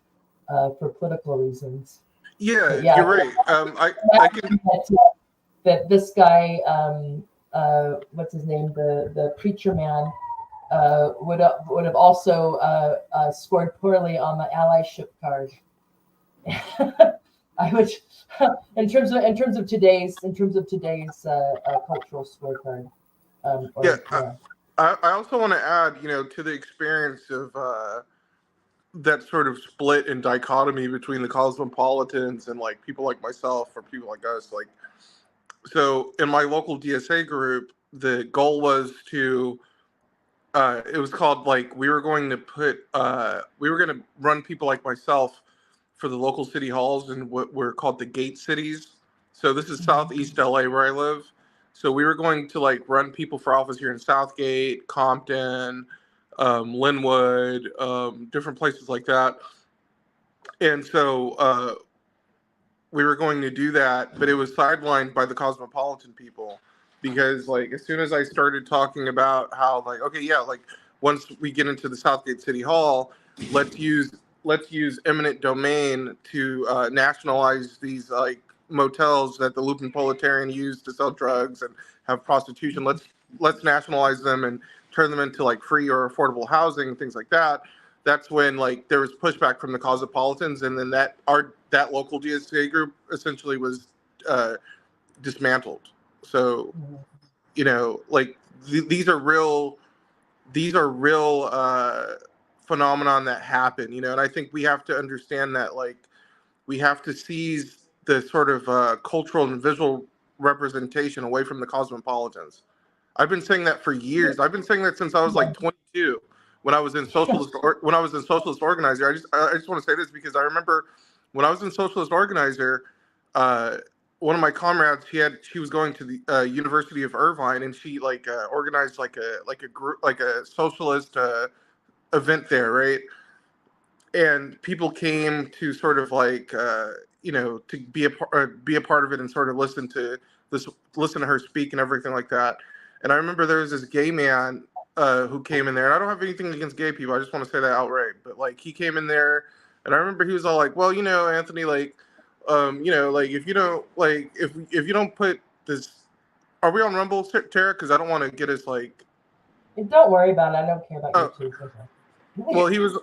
for political reasons. Yeah, yeah, you're right. I can. That this guy, what's his name, the preacher man, would have also scored poorly on the allyship card. I would, in terms of today's cultural scorecard. I also want to add, to the experience of that sort of split and dichotomy between the cosmopolitans and like people like myself or people like us. Like, so in my local DSA group, the goal was to, it was called like, we were going to run people like myself for the local city halls and what were called the gate cities. So this is Southeast LA where I live. So we were going to like run people for office here in Southgate, Compton, Linwood, different places like that. And so we were going to do that, but it was sidelined by the cosmopolitan people because like as soon as I started talking about how like, okay, yeah, like once we get into the Southgate City Hall, let's use eminent domain to nationalize these like motels that the Lupin Proletarian used to sell drugs and have prostitution. Let's nationalize them and turn them into like free or affordable housing and things like that. That's when like there was pushback from the cosmopolitans, and then that local DSA group essentially was dismantled. So like these are real phenomenon that happen, and I think we have to understand that like we have to seize the sort of cultural and visual representation away from the cosmopolitans. I've been saying that for years. I've been saying that since I was like 22 when I was in socialist organizer. I just want to say this because I remember when I was in socialist organizer, one of my comrades, she was going to the University of Irvine, and she like organized like a group, like a socialist event there, right? And people came to sort of like to be a part of it and sort of listen to her speak and everything like that. And I remember there was this gay man who came in there, and I don't have anything against gay people. I just want to say that outright. But like he came in there, and I remember he was all like, "Well, Anthony, like, like if you don't like if you don't put this, are we on Rumble, Tara? Because I don't want to get us like." Don't worry about it. I don't care about you too. Well, he was.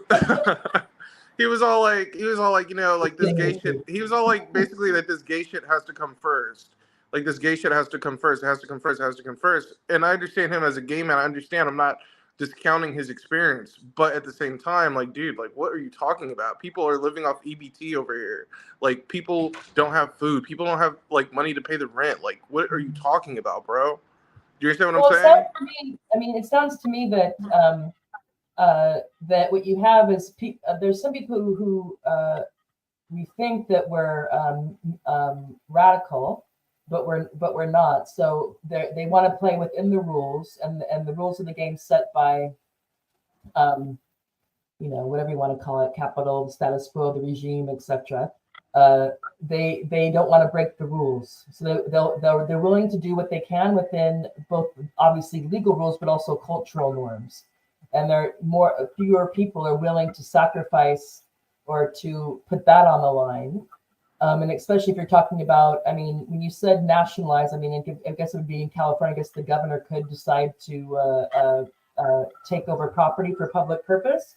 He was all like, like this gay shit. He was all like, basically that this gay shit has to come first. Like this gay shit has to come first. It has to come first. It has to come first. And I understand him as a gay man. I understand. I'm not discounting his experience, but at the same time, like, dude, like, what are you talking about? People are living off EBT over here. Like, people don't have food. People don't have like money to pay the rent. Like, what are you talking about, bro? Do you understand what I'm saying? It sounds to me that that what you have is there's some people who we think that we're radical, we're not. So they want to play within the rules, and the rules of the game set by, whatever you want to call it, capital, the status quo, the regime, etc. They don't want to break the rules, so they're willing to do what they can within both obviously legal rules, but also cultural norms. And fewer people are willing to sacrifice or to put that on the line. And especially if you're talking about, when you said nationalize, I guess it would be in California. I guess the governor could decide to take over property for public purpose.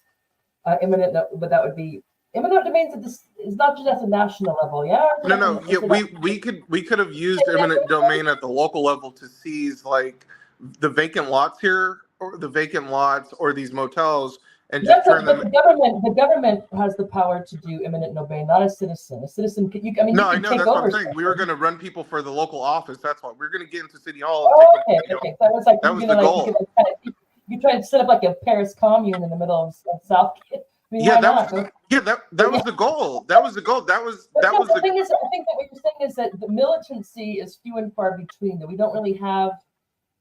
But that would be eminent domains. This is not just at the national level, yeah. No. Yeah, we could have used eminent domain at the local level to seize like the vacant lots here, or the vacant lots, or these motels, and just turn them. The government has the power to do eminent domain, not a citizen. A citizen could, I know take that's over what I'm saying. We were going to run people for the local office. That's why we're going to get into City Hall. And okay. That was like, that was the goal. You try to set up like a Paris commune in the middle of South. That was the goal. That was the goal. The thing is, I think that what you're saying is that the militancy is few and far between. That we don't really have.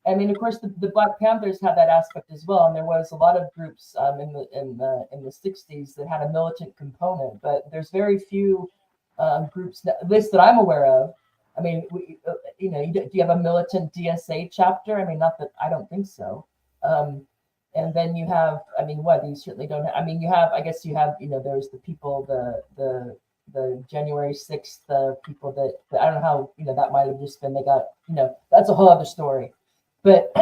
Of course, the Black Panthers had that aspect as well, and there was a lot of groups in the 60s that had a militant component. But there's very few groups, at least that I'm aware of. Do you have a militant DSA chapter? Not that I don't think so. And then you have, you certainly don't have, you have, there's the people, the January 6th people that I don't know how, that might have just been, they got, that's a whole other story. But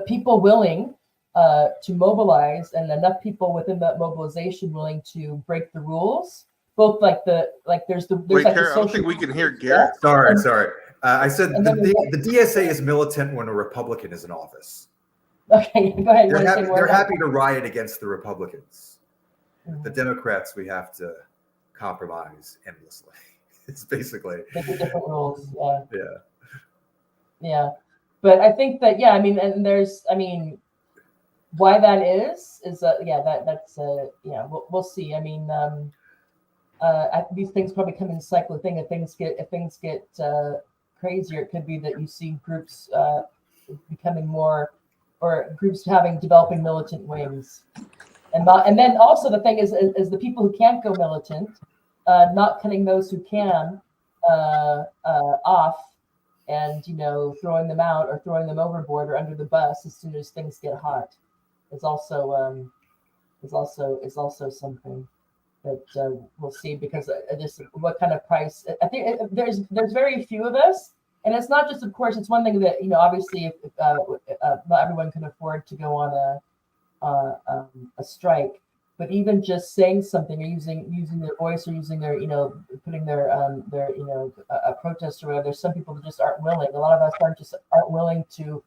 people willing to mobilize, and enough people within that mobilization willing to break the rules, both there's Wait, like Garret, I don't think we can hear Garret. Sorry. I said the DSA is militant when a Republican is in office. Okay, go ahead. They're happy to riot against the Republicans. Mm-hmm. The Democrats, we have to compromise endlessly. It's basically different rules. Yeah. But I think that and there's why that is we'll see. These things probably come in cycle thing. If things get crazier, it could be that you see groups becoming more, or groups developing militant wings, and then also the thing is the people who can't go militant, not cutting those who can off, and throwing them out or throwing them overboard or under the bus as soon as things get hot. Is also something that we'll see, because just what kind of price. I think there's very few of us. And it's not just, of course, it's one thing that, obviously, if not everyone can afford to go on a strike, but even just saying something, or using their voice, or using their, putting their a protest or whatever, there's some people that just aren't willing. A lot of us aren't willing to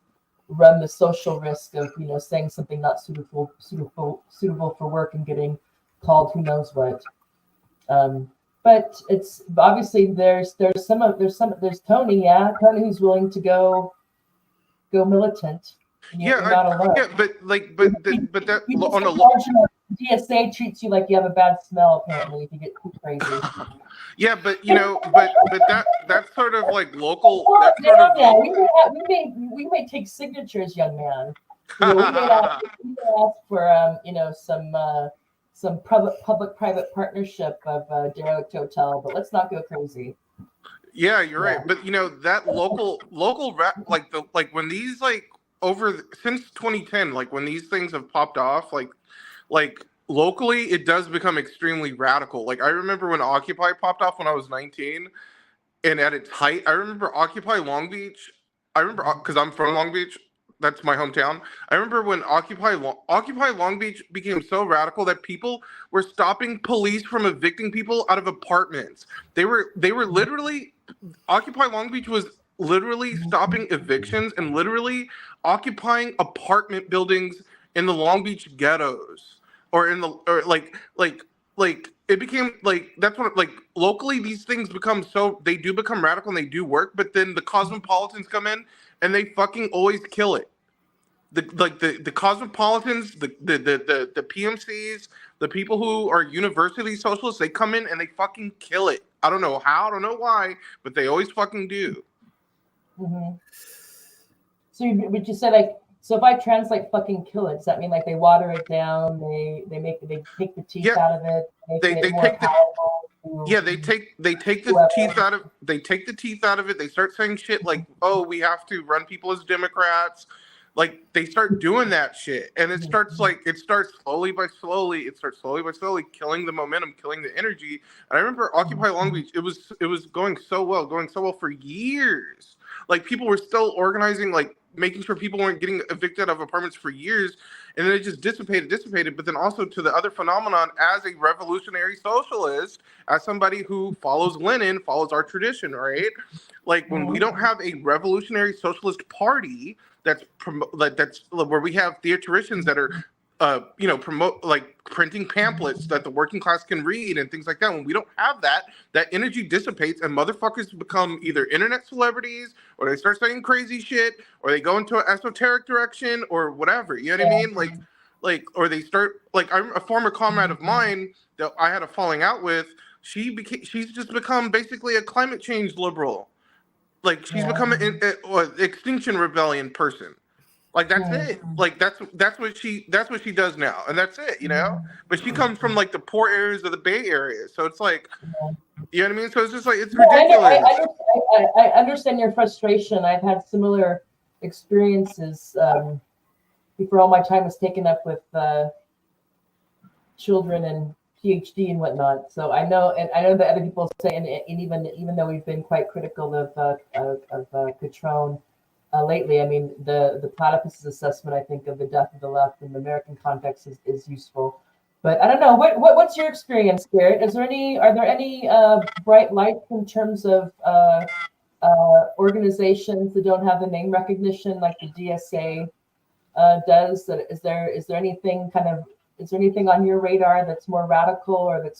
run the social risk of, saying something not suitable for work and getting called who knows what. But it's obviously there's Tony, who's willing to go militant. But that on a DSA treats you like you have a bad smell, apparently, if you get too crazy. Yeah, but that's sort of like local. We may take signatures, young man. We may ask for some public-private partnership of derelict hotel, but let's not go crazy. Yeah, you're right. But that local like when these since 2010, like when these things have popped off, like locally, it does become extremely radical. Like I remember when Occupy popped off when I was 19, and at its height, I remember Occupy Long Beach. I remember because I'm from Long Beach. That's my hometown. I remember when Occupy Long Beach became so radical that people were stopping police from evicting people out of apartments. They were literally, Occupy Long Beach was literally stopping evictions and literally occupying apartment buildings in the Long Beach ghettos, or it became that's what locally these things become they do become radical and they do work, but then the cosmopolitans come in and they fucking always kill it. The cosmopolitans, the PMCs, the people who are university socialists, they come in and they fucking kill it. I don't know how, I don't know why, but they always fucking do. Mm-hmm. So would you say, like, so if I translate fucking kill it, does that mean like they water it down, they take the teeth out of it, they take the they take the teeth out of it. They start saying shit like, oh, we have to run people as Democrats. Like they start doing that shit, and it starts slowly by slowly killing the momentum, killing the energy. And I remember Occupy Long Beach, it was going so well for years. Like people were still organizing, like making sure people weren't getting evicted of apartments for years, and then it just dissipated. But then also to the other phenomenon, as a revolutionary socialist, as somebody who follows Lenin, follows our tradition, right? Like when we don't have a revolutionary socialist party that's where we have theatricians that are promote, like printing pamphlets that the working class can read and things like that. When we don't have that, that energy dissipates and motherfuckers become either internet celebrities, or they start saying crazy shit, or they go into an esoteric direction, or whatever. You know what I mean? Or they start, like, I'm a former comrade of mine that I had a falling out with. She's just become basically a climate change liberal. Like she's become an Extinction Rebellion person. Like that's it. Like that's what she does now, and that's it. You know. But she comes from like the poor areas of the Bay Area, so it's like, you know what I mean. So it's just like it's ridiculous. I understand your frustration. I've had similar experiences before all my time was taken up with children and PhD and whatnot. So I know that other people say, and even though we've been quite critical of Catron lately, I mean the platypus assessment, I think, of the death of the left in the American context is useful. But I don't know, what's your experience, Garret? Are there any bright lights in terms of organizations that don't have the name recognition like the DSA does? Is there anything on your radar that's more radical, or that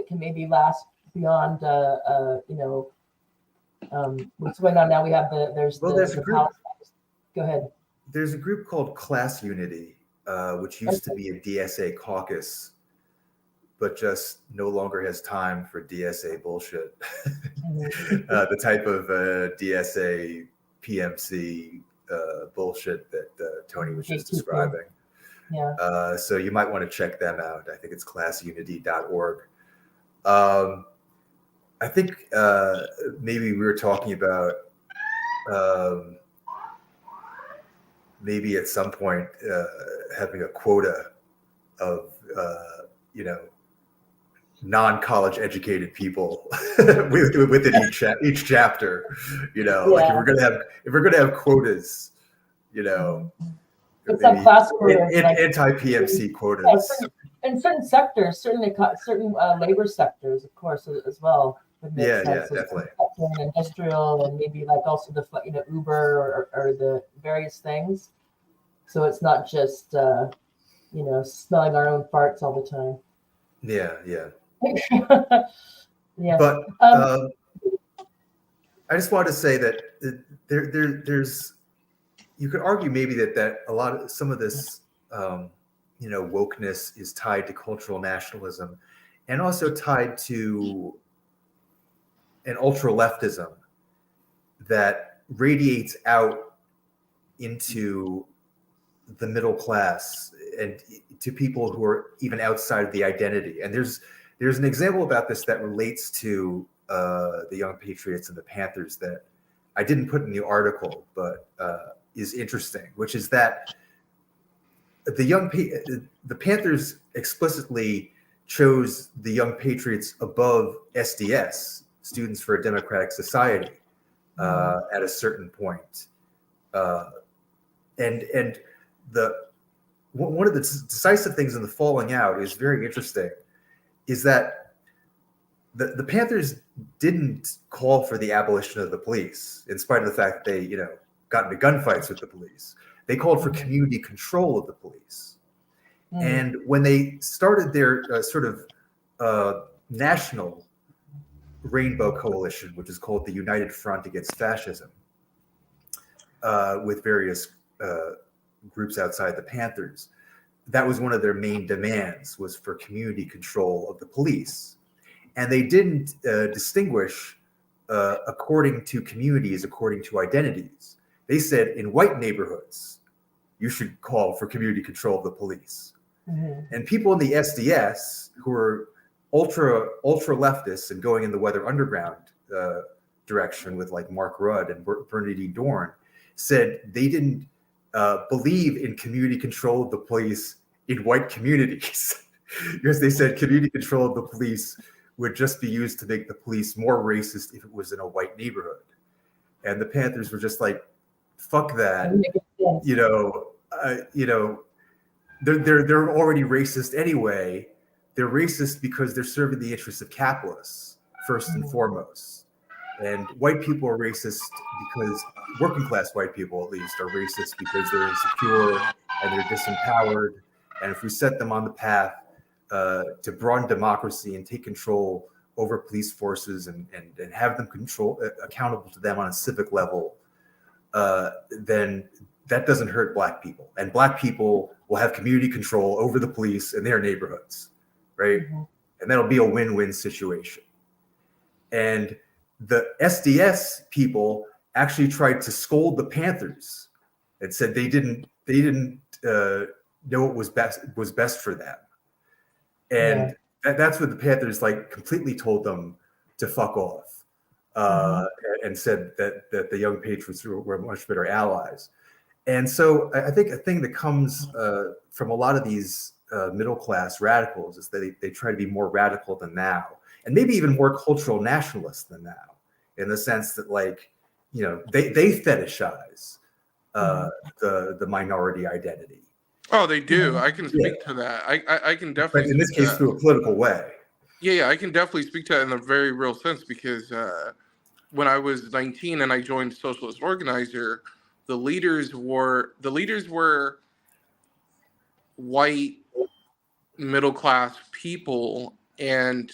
can maybe last beyond what's going on now? We have there's a group. Go ahead. There's a group called Class Unity, which used to be a DSA caucus, but just no longer has time for DSA bullshit. The type of DSA PMC bullshit that Tony was just describing. Yeah. So you might want to check them out. I think it's classunity.org. I think maybe we were talking about maybe at some point having a quota of non-college educated people within each chapter. Like if we're gonna have quotas, it's some class quota, anti-PMC quotas. In certain sectors, certain labor sectors, of course, as well. Yeah, definitely. Industrial, and maybe like also the Uber or the various things. So it's not just smelling our own farts all the time. Yeah. Yeah. But I just wanted to say that there's you could argue maybe that some of this wokeness is tied to cultural nationalism, and also tied to an ultra leftism that radiates out into the middle class and to people who are even outside of the identity. And there's an example about this that relates to the Young Patriots and the Panthers that I didn't put in the article, but is interesting, which is that the Panthers explicitly chose the Young Patriots above SDS, Students for a Democratic Society, at a certain point. And one of the decisive things in the falling out is very interesting, is that the Panthers didn't call for the abolition of the police, in spite of the fact that they, got into gunfights with the police. They called for community control of the police. And when they started their sort of national rainbow coalition, which is called the United Front Against Fascism, with various groups outside the Panthers, that was one of their main demands, was for community control of the police. And they didn't distinguish according to communities, according to identities. They said in white neighborhoods, you should call for community control of the police. Mm-hmm. And people in the SDS who are ultra leftists and going in the Weather Underground direction with like Mark Rudd and Bernadine Dorn said they didn't believe in community control of the police in white communities because they said community control of the police would just be used to make the police more racist if it was in a white neighborhood. And the Panthers were just like, fuck that. They're already racist anyway. They're racist because they're serving the interests of capitalists first and foremost. And white people are racist because working class white people, at least, are racist because they're insecure and they're disempowered. And if we set them on the path to broaden democracy and take control over police forces and have them accountable to them on a civic level, then that doesn't hurt Black people. And Black people will have community control over the police in their neighborhoods, right? Mm-hmm. And that'll be a win-win situation. And the SDS people actually tried to scold the Panthers and said they didn't know what was best for them. And that's what the Panthers like completely told them to fuck off, and said that the Young Patriots were much better allies. And so I think a thing that comes from a lot of these middle class radicals is that they try to be more radical than now, and maybe even more cultural nationalist than now, in the sense that like, you know, they fetishize the minority identity. Oh, they do. I can speak to that. I can definitely. But in this case, through a political way. Yeah, I can definitely speak to that in a very real sense because when I was 19 and I joined Socialist Organizer, the leaders were white middle class people, and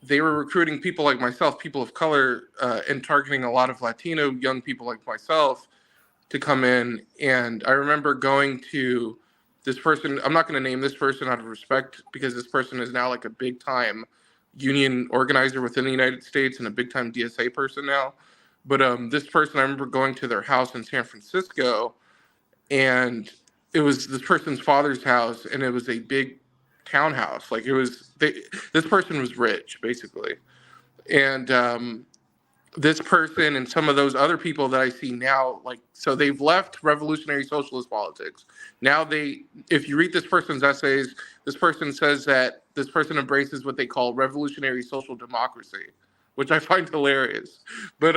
they were recruiting people like myself, people of color, and targeting a lot of Latino young people like myself to come in. And I remember going to this person, I'm not going to name this person out of respect because this person is now like a big time union organizer within the United States and a big time DSA person now. But this person, I remember going to their house in San Francisco, and it was this person's father's house, and it was a big townhouse. Like this person was rich basically. And this person and some of those other people that I see now, like, so they've left revolutionary socialist politics. Now if you read this person's essays, this person says that this person embraces what they call revolutionary social democracy, which I find hilarious. But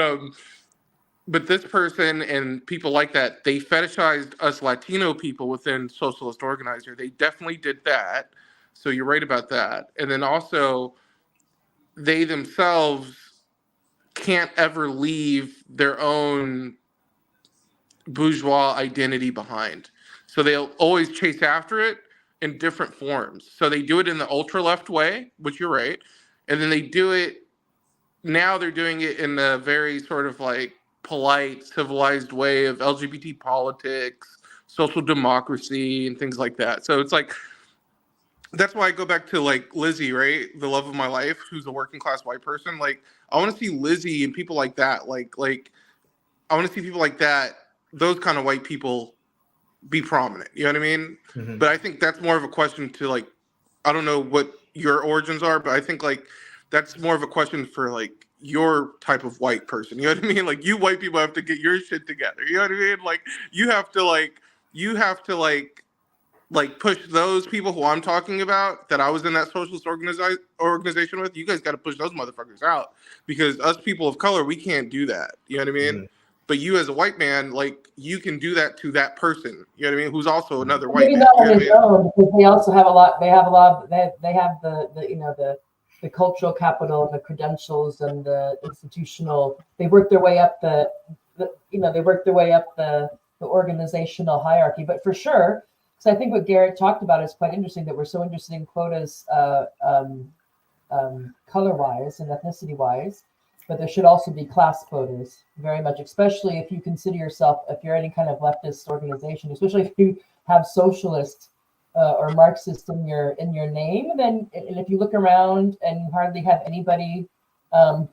this person and people like that, they fetishized us Latino people within Socialist Organizer. They definitely did that. So you're right about that. And then also, they themselves can't ever leave their own bourgeois identity behind. So they'll always chase after it in different forms. So they do it in the ultra left way, which you're right. And then they're doing it in a very sort of like polite, civilized way of LGBT politics, social democracy, and things like that. So it's like, that's why I go back to like Lizzie, right? The love of my life, who's a working class white person. Like, I want to see Lizzie and people like that. Like I want to see people like that, those kind of white people be prominent. You know what I mean? Mm-hmm. But I think that's more of a question to like, I don't know what your origins are, but I think like that's more of a question for like your type of white person. You know what I mean? Like, you white people have to get your shit together. You know what I mean? Like, you have to push those people who I'm talking about that I was in that socialist organization with. You guys got to push those motherfuckers out, because us people of color, we can't do that. You know what I mean? Mm-hmm. But you as a white man, like, you can do that to that person. You know what I mean? Who's also another white man. Maybe not on his own, because they also have a lot. They have the cultural capital and the credentials and the institutional. They work their way up the organizational hierarchy. But for sure. So I think what Garret talked about is quite interesting, that we're so interested in quotas color-wise and ethnicity-wise, but there should also be class quotas, very much, especially if you consider yourself, if you're any kind of leftist organization, especially if you have socialist or Marxist in your name, then and if you look around and you hardly have anybody, um,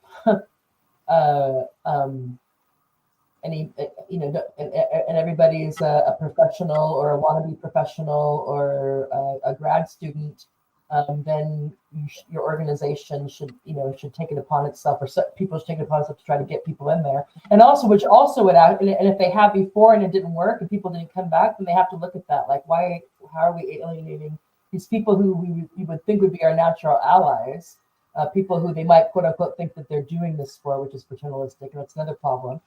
any and everybody is a professional or a wannabe professional or a grad student, then your organization should take it upon itself, or people should take it upon itself to try to get people in there, and also which also would add, and if they have before and it didn't work and people didn't come back, then they have to look at that, like how are we alienating these people who we would think would be our natural allies, people who they might quote unquote think that they're doing this for, which is paternalistic, and that's another problem.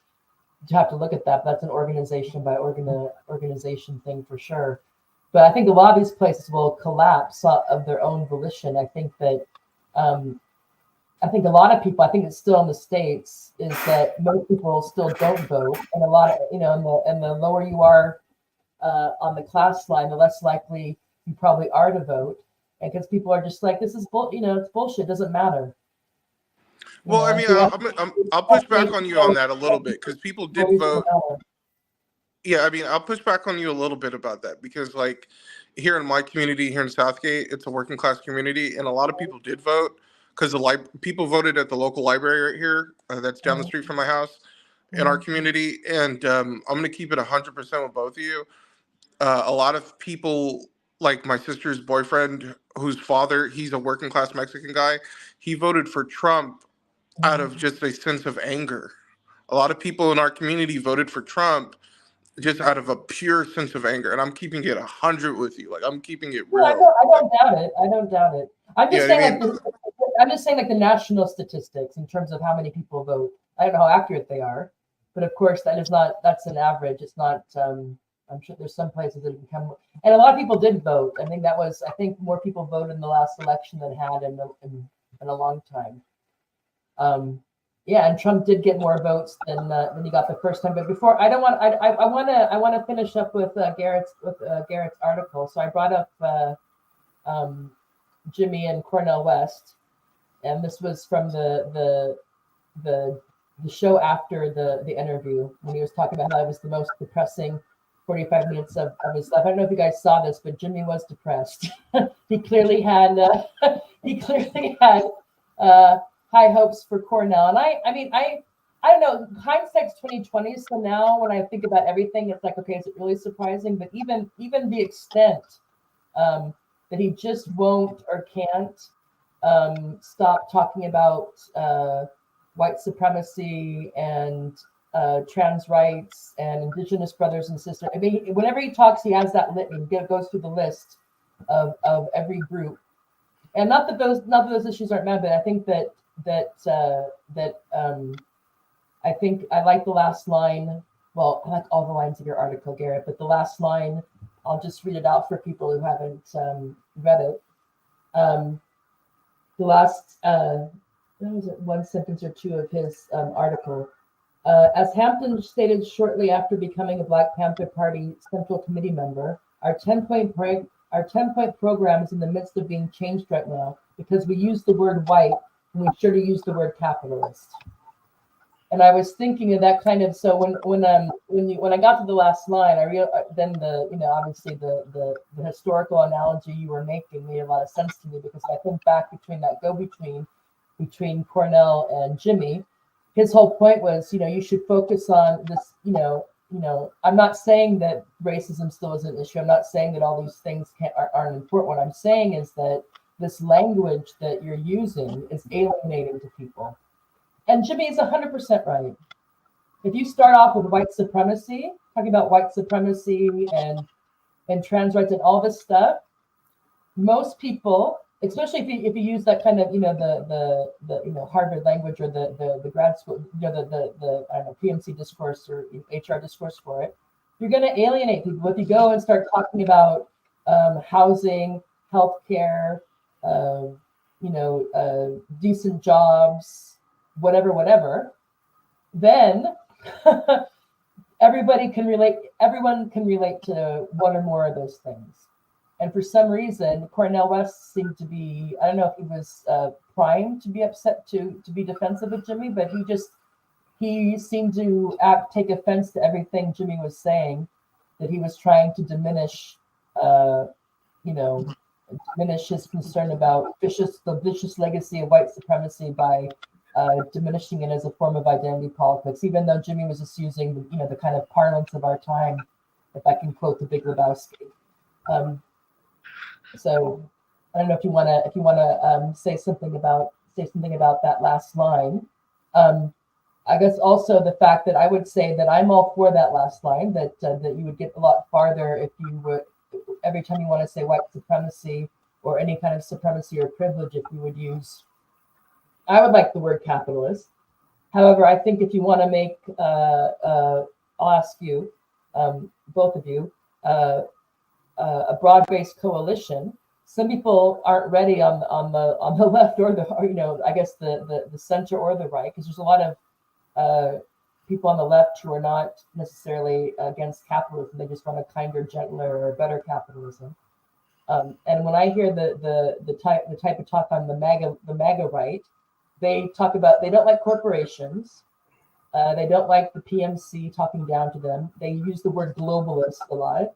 You have to look at that. That's an organization by organization thing for sure. But I think a lot of these places will collapse of their own volition. I think that I think a lot of people, I think it's still in the States, is that most people still don't vote, and a lot of and the lower you are on the class line, the less likely you probably are to vote, and because people are just like, this is it's bullshit. It doesn't matter. Well, I mean, I'll push back on you on that a little bit, because people did vote. Yeah, I mean, I'll push back on you a little bit about that, because like here in my community, here in Southgate, it's a working class community, and a lot of people did vote because people voted at the local library right here that's down the street from my house in our community. And I'm going to keep it 100% with both of you. A lot of people, like my sister's boyfriend, whose father, he's a working class Mexican guy, he voted for Trump out of just a sense of anger. A lot of people in our community voted for Trump just out of a pure sense of anger, and I'm keeping it 100 with you. Like, I'm keeping it real. I don't doubt it. I don't doubt it. I'm just saying, I'm just saying, like the national statistics in terms of how many people vote. I don't know how accurate they are, but of course that's an average. It's not. I'm sure there's some places that become, and a lot of people did vote. I think more people voted in the last election than had in a long time. Yeah, and Trump did get more votes than he got the first time. But before, I want to finish up with Garrett's article. So I brought up Jimmy and Cornell West, and this was from the show after the interview, when he was talking about how it was the most depressing 45 minutes of his life. I don't know if you guys saw this, but Jimmy was depressed. He clearly had high hopes for Cornell. And I don't know, hindsight's 2020. So now when I think about everything, it's like, okay, is it really surprising? But even the extent that he just won't or can't stop talking about white supremacy and trans rights and indigenous brothers and sisters. I mean, whenever he talks, he has that litany, goes through the list of every group. And not that those issues aren't bad, but I think that I think I like the last line. Well, I like all the lines of your article, Garret, but the last line, I'll just read it out for people who haven't read it. The last, one sentence or two of his article. As Hampton stated shortly after becoming a Black Panther Party Central Committee member, our 10-point program is in the midst of being changed right now because we use the word white and we should have used the word capitalist. And I was thinking of that kind of, so when I got to the last line, I realized then obviously the historical analogy you were making made a lot of sense to me, because I think back between that between Cornell and Jimmy, his whole point was, you should focus on this, I'm not saying that racism still is an issue. I'm not saying that all these things aren't important. What I'm saying is that this language that you're using is alienating to people. And Jimmy is 100% right. If you start off with white supremacy, talking about white supremacy and trans rights and all this stuff, most people, especially if you use that kind of the Harvard language or the grad school, the I don't know, PMC discourse or HR discourse for it, you're going to alienate people. If you go and start talking about housing, healthcare, decent jobs, whatever, then everyone can relate to one or more of those things. And for some reason, Cornell West seemed to be, I don't know if he was primed to be upset to be defensive of Jimmy, but he seemed to take offense to everything Jimmy was saying, that he was trying to diminish diminish his concern about the vicious legacy of white supremacy by diminishing it as a form of identity politics, even though Jimmy was just using the kind of parlance of our time, if I can quote the Big Lebowski. So I don't know if you want to say something about that last line. I guess also the fact that I would say that I'm all for that last line, that you would get a lot farther if you would, every time you want to say white supremacy or any kind of supremacy or privilege, if you would use, I would like the word capitalist. However, I think if you want to make, I'll ask you, both of you, a broad-based coalition. Some people aren't ready on the left or I guess the center or the right, because there's a lot of people on the left who are not necessarily against capitalism. They just want a kinder, gentler, or better capitalism. And when I hear the type of talk on the MAGA right, they talk about, they don't like corporations. They don't like the PMC talking down to them. They use the word globalist a lot.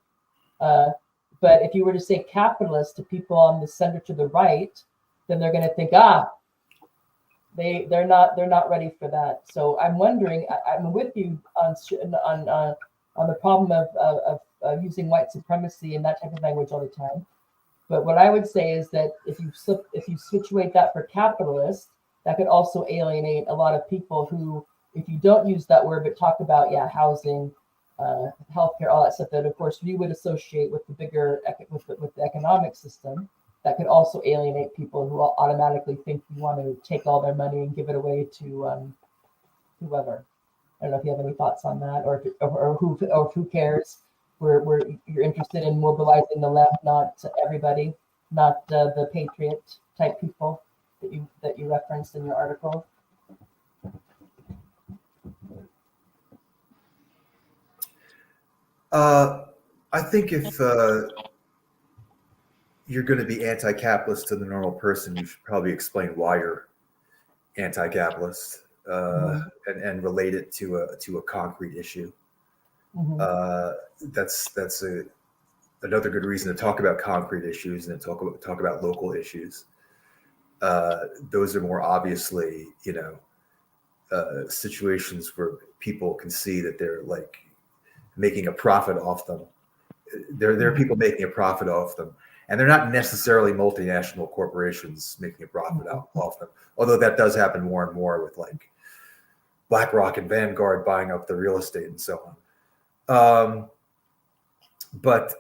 But if you were to say capitalist to people on the center to the right, then they're going to think, they're not ready for that. So I'm wondering, I'm with you on the problem of using white supremacy and that type of language all the time. But what I would say is that if you situate that for capitalist, that could also alienate a lot of people who, if you don't use that word but talk about housing, healthcare, all that stuff that of course we would associate with the bigger with the economic system, that could also alienate people who automatically think you want to take all their money and give it away to whoever. I don't know if you have any thoughts on that, or who cares. You're interested in mobilizing the left, not everybody, not the patriot type people that you referenced in your article. I think if you're going to be anti-capitalist to the normal person, you should probably explain why you're anti-capitalist and relate it to a concrete issue. That's another good reason to talk about concrete issues and to talk about local issues. Those are more obviously, situations where people can see that they're like making a profit off them. There are people making a profit off them, and they're not necessarily multinational corporations making a profit off them. Although that does happen more and more with like BlackRock and Vanguard buying up the real estate and so on. But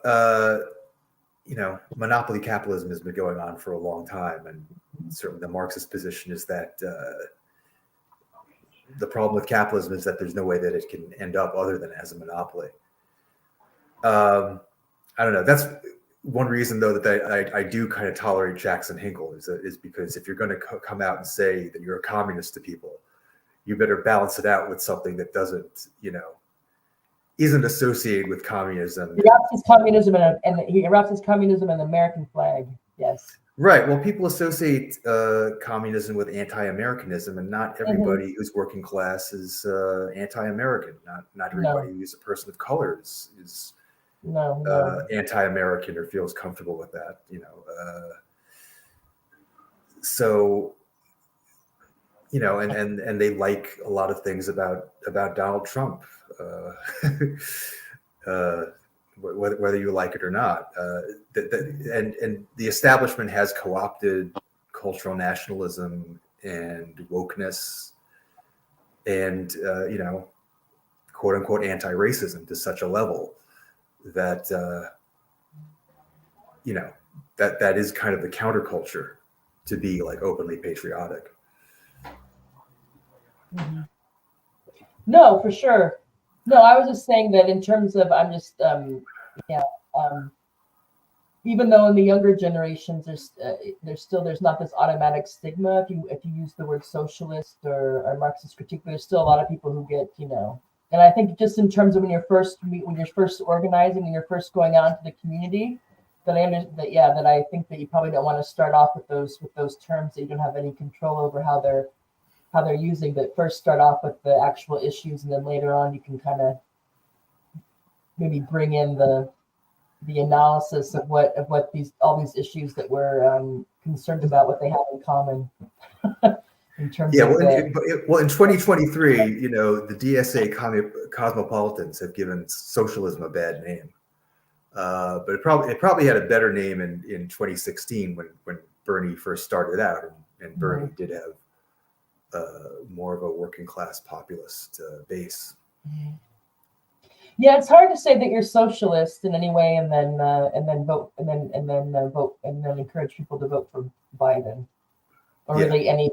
monopoly capitalism has been going on for a long time, and certainly the Marxist position is that the problem with capitalism is that there's no way that it can end up other than as a monopoly. I don't know. That's one reason, though, that I do kind of tolerate Jackson Hinkle is because if you're going to come out and say that you're a communist to people, you better balance it out with something that doesn't, isn't associated with communism. He wraps his communism in the American flag. Yes. Right. Well, people associate communism with anti-Americanism, and not everybody who's working class is anti-American. Not everybody who's a person of color is anti-American or feels comfortable with that. And they like a lot of things about Donald Trump, whether you like it or not. And the establishment has co-opted cultural nationalism and wokeness and quote unquote anti-racism to such a level that that is kind of the counterculture to be like openly patriotic. No, for sure. No, I was just saying that in terms of, even though in the younger generations there's not this automatic stigma if you use the word socialist or Marxist critique, there's still a lot of people who get, and I think just in terms of when you're first organizing, when you're first going out into the community, that I think that you probably don't want to start off with those terms that you don't have any control over how they're using, but first start off with the actual issues, and then later on you can kind of maybe bring in the the analysis of what all these issues that we're concerned about, what they have in common. In terms of well, in 2023, the DSA cosmopolitans have given socialism a bad name, but it probably had a better name in 2016 when Bernie first started out, and Bernie did have more of a working class populist base. Yeah, it's hard to say that you're socialist in any way, and then vote, and then encourage people to vote for Biden, or really any.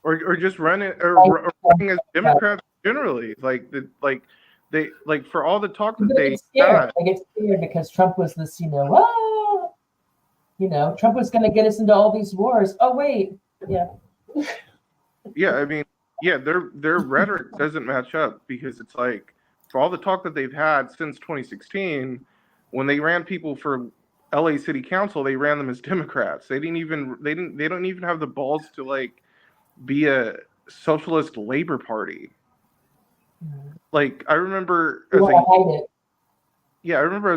Or just running as Democrats generally, they for all the talk that they I get scared because Trump was this, Trump was going to get us into all these wars. Oh wait, yeah. I mean, their rhetoric doesn't match up, because it's like, for all the talk that they've had since 2016, when they ran people for LA City Council, they ran them as Democrats. They don't even have the balls to be a socialist labor party. I remember as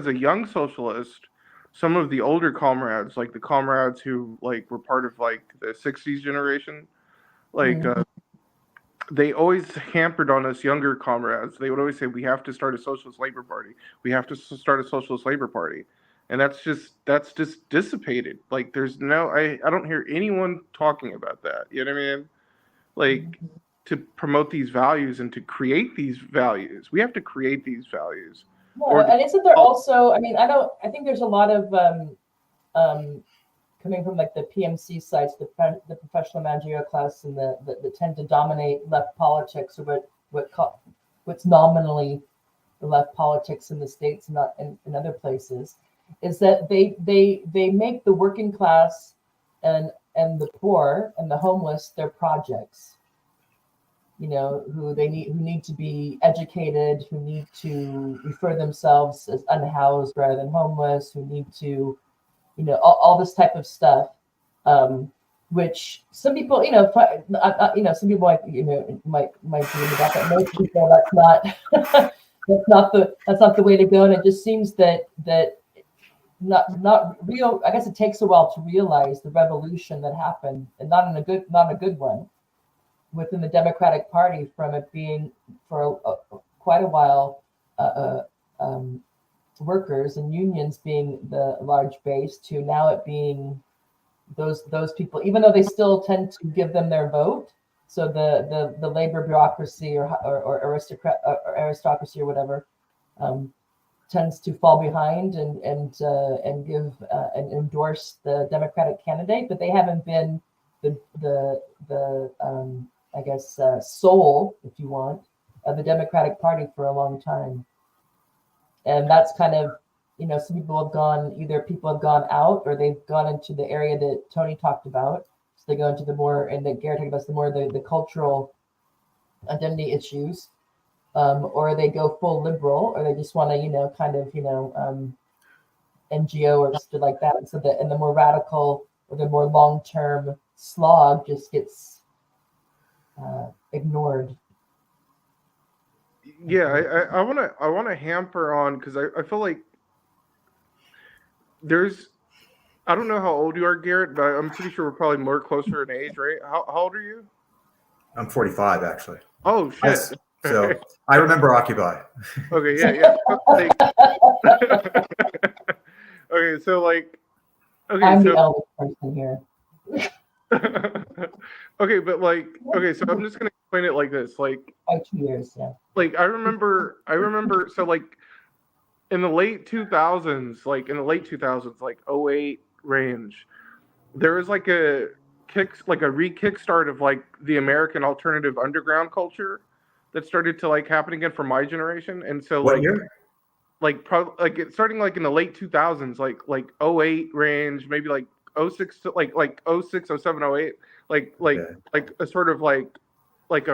a young socialist, some of the older comrades, the comrades who were part of the 60s generation, they always hampered on us younger comrades. They would always say, we have to start a socialist labor party. We have to start a socialist labor party. And that's just dissipated. There's I don't hear anyone talking about that. You know what I mean? To promote these values and to create these values, we have to create these values. Well, and isn't there also? I mean, I think there's a lot of coming from the PMC sites, the professional managerial class, and that tend to dominate left politics, or what's nominally the left politics in the States, not in other places, is that they make the working class and the poor and the homeless their projects. Who need to be educated, who need to refer themselves as unhoused rather than homeless, who need to, all this type of stuff, which some people, some people might be about that. Most people, that's not the way to go. And it just seems that not real. I guess it takes a while to realize the revolution that happened, and not a good one, within the Democratic Party, from it being for quite a while workers and unions being the large base, to now it being those people, even though they still tend to give them their vote. So the labor bureaucracy or aristocracy or whatever tends to fall behind and give and endorse the Democratic candidate, but they haven't been the I guess soul, if you want, of the Democratic Party for a long time. And that's kind of, some people have gone out, or they've gone into the area that Tony talked about. So they go into the more, and that Garret talked about, the more the cultural identity issues, or they go full liberal, or they just want to, NGO or something like that. So and the more radical or the more long-term slog just gets ignored. Yeah, I want to hamper on, because I feel like I don't know how old you are, Garret, but I'm pretty sure we're probably more closer in age, right? How old are you? I'm 45, actually. Oh shit! So I remember Occupy. Okay, yeah. Okay, so I'm the eldest person here. Okay, but so I'm just gonna explain it like this, 2 years, yeah. I remember, so in the late 2000s, 08 range, there was a re-kickstart of the American alternative underground culture that started to happen again for my generation. And so what year? It's starting in the late 2000s, 08 range, maybe 06 to 06, 07, 08, a sort of a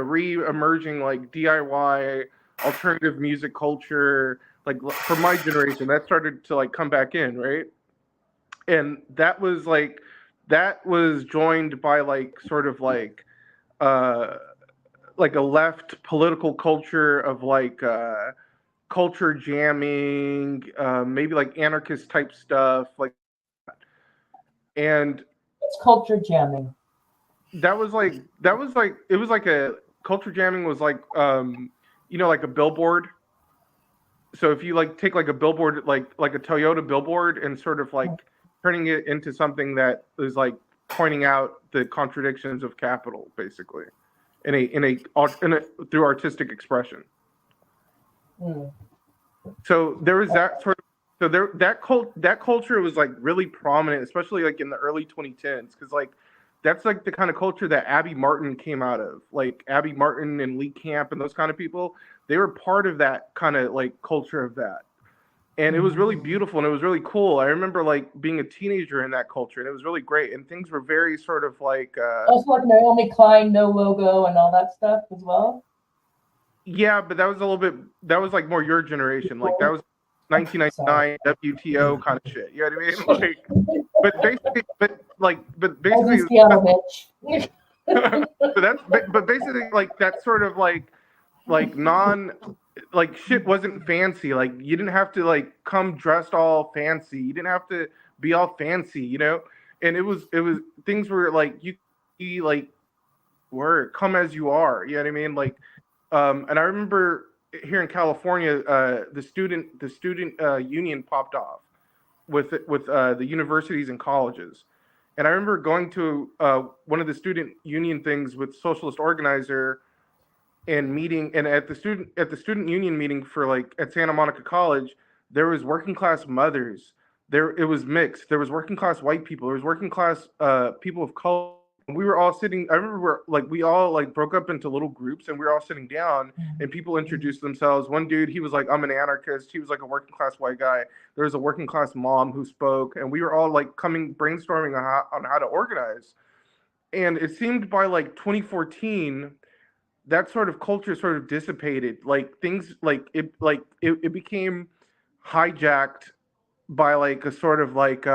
re-emerging DIY alternative music culture, for my generation, that started to come back in, right? And that was joined by sort of a left political culture of culture jamming, maybe like anarchist type stuff, like that. And It's culture jamming. that was like it was like a culture jamming was like like a billboard. So if you like take like a billboard, like a Toyota billboard, and sort of like turning it into something that is like pointing out the contradictions of capital, basically, in a through artistic expression. So there was that sort of that culture was like really prominent, especially like in the early 2010s, because like that's like the kind of culture that Abby Martin came out of, like Abby Martin and Lee Camp and those kind of people. They were part of that kind of like culture of that. And it was really beautiful and it was really cool. I remember like being a teenager in that culture, and it was really great. And things were very sort of like also like Naomi Klein, no logo, and all that stuff as well. Yeah, but that was like more your generation. Like that was 1999 WTO kind of shit. You know what I mean? Like, but basically, but basically, like that sort of like shit wasn't fancy. Like you didn't have to like come dressed all fancy. You didn't have to be all fancy, you know. And it was things were like you like were come as you are. You know what I mean? Like, and I remember here in California, the student union popped off with the universities and colleges. And I remember going to one of the student union things with socialist organizer and meeting, and at the student union meeting for like at Santa Monica College, there was working class mothers. It was mixed. There was working class white people. There was working class people of color. We were all sitting. I remember we all like broke up into little groups, and we were all sitting down, and people introduced themselves. One dude, he was like, "I'm an anarchist." He was like a working class white guy. There was a working class mom who spoke, and we were all like brainstorming on how to organize. And it seemed by like 2014, that sort of culture sort of dissipated. Like things it became hijacked by like a sort of like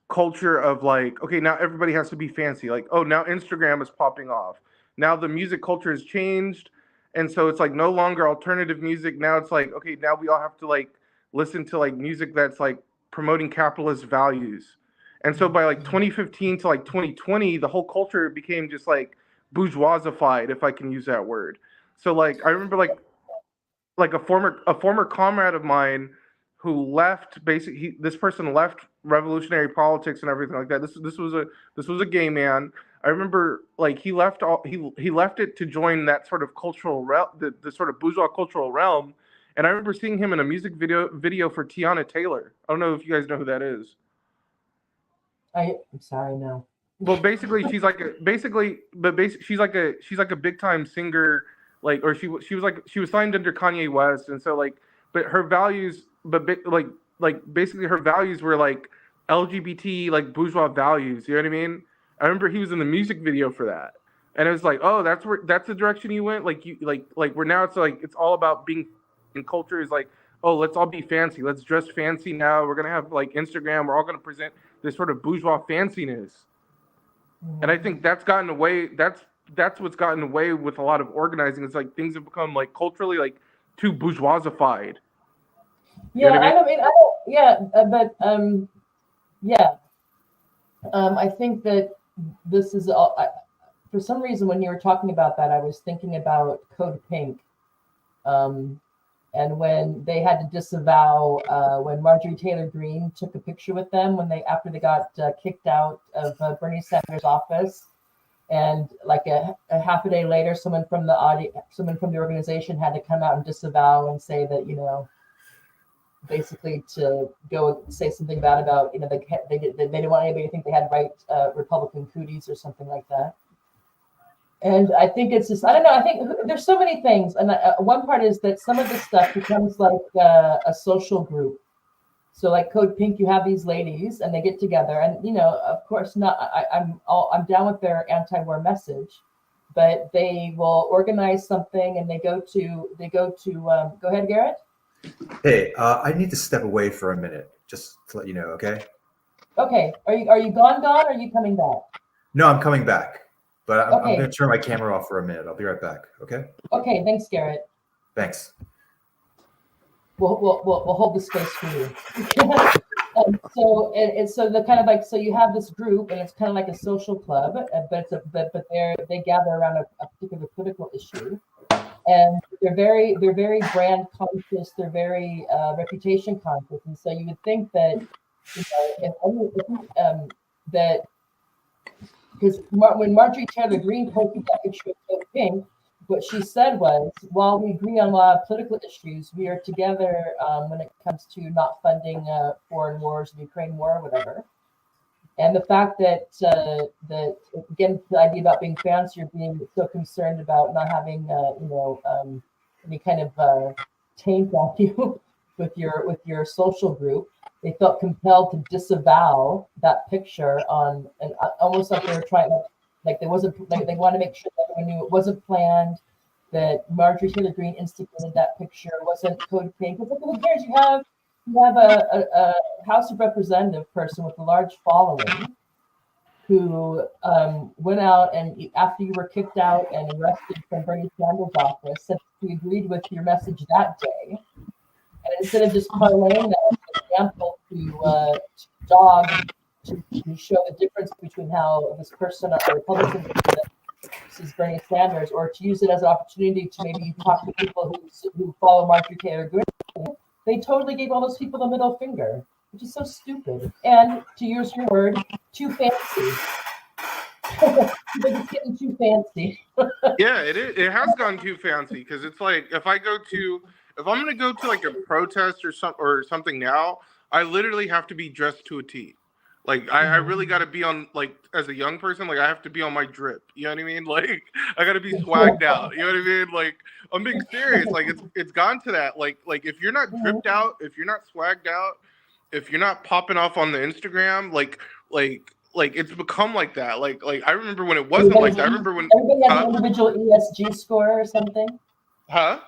culture of like, okay, now everybody has to be fancy. Like, oh, now Instagram is popping off. Now the music culture has changed. And so it's like no longer alternative music. Now it's like, okay, now we all have to like listen to like music that's like promoting capitalist values. And so by like 2015 to like 2020, the whole culture became just like bourgeoisified, if I can use that word. So like I remember like a former comrade of mine who left, basically this person left revolutionary politics and everything like that. This was a gay man. I remember like he left it to join that sort of cultural the sort of bourgeois cultural realm. And I remember seeing him in a music video for Tiana Taylor. I don't know if you guys know who that is. I'm sorry, no. Well, basically she's like she's like a big time singer, like, or she was signed under Kanye West, and so like, but her values, basically her values were like LGBT, like bourgeois values. You know what I mean? I remember he was in the music video for that, and it was like, oh, that's the direction you went. Like you like where now it's like it's all about being in culture is like, oh, let's all be fancy. Let's dress fancy now. We're gonna have like Instagram. We're all gonna present this sort of bourgeois fanciness. And I think that's gotten away. That's what's gotten away with a lot of organizing. It's like things have become like culturally like too bourgeoisified. Yeah, I mean, I think that this is all. For some reason, when you were talking about that, I was thinking about Code Pink, and when they had to disavow when Marjorie Taylor Greene took a picture with them after they got kicked out of Bernie Sanders' office, and like a half a day later, someone from the organization had to come out and disavow and say that basically to go say something bad about they didn't want anybody to think they had white Republican cooties or something like that. And I think it's just, I don't know, I think there's so many things. And one part is that some of this stuff becomes like a social group. So like Code Pink, you have these ladies and they get together and, of course I'm down with their anti-war message, but they will organize something and they go to go ahead, Garret. Hey, I need to step away for a minute, just to let you know, okay? Okay. Are you gone, or are you coming back? No, I'm coming back. But I'm going to turn my camera off for a minute. I'll be right back. Okay? Okay. Thanks, Garret. Thanks. we'll hold the space for you. So the kind of like, so you have this group, and it's kind of like a social club, but they gather around a particular political issue, and they're very brand conscious, they're very reputation conscious, and so you would think that, that because when Marjorie Taylor Greene posted that picture of Code Pink, what she said was, while we agree on a lot of political issues, we are together when it comes to not funding foreign wars, the Ukraine war, or whatever. And the fact that again, the idea about being fancy or being so concerned about not having any kind of taint on you with your social group, they felt compelled to disavow that picture on, and almost like they were trying, like they want to make sure that everyone knew it wasn't planned, that Marjorie Taylor Greene instigated that picture, wasn't Code Pink. Because who cares? You have a House of Representative person with a large following who went out, and after you were kicked out and arrested from Bernie Sanders' office, said he agreed with your message that day. And instead of just parlaying that as an example to show the difference between how this person, a Republican, versus Bernie Sanders, or to use it as an opportunity to maybe talk to people who follow Marjorie Taylor Greene, they totally gave all those people the middle finger, which is so stupid. And to use your word, too fancy. It's getting too fancy. Yeah, it has gone too fancy, because it's like if I'm going to go to like a protest or something now, I literally have to be dressed to a T. Like I really got to be on, like, as a young person, like I have to be on my drip. You know what I mean? Like I got to be swagged out. You know what I mean? Like I'm being serious. Like it's gone to that. Like if you're not dripped out, if you're not swagged out, if you're not popping off on the Instagram, like it's become like that. Like I remember when it wasn't like that. I remember when everybody has an individual ESG score or something. Huh?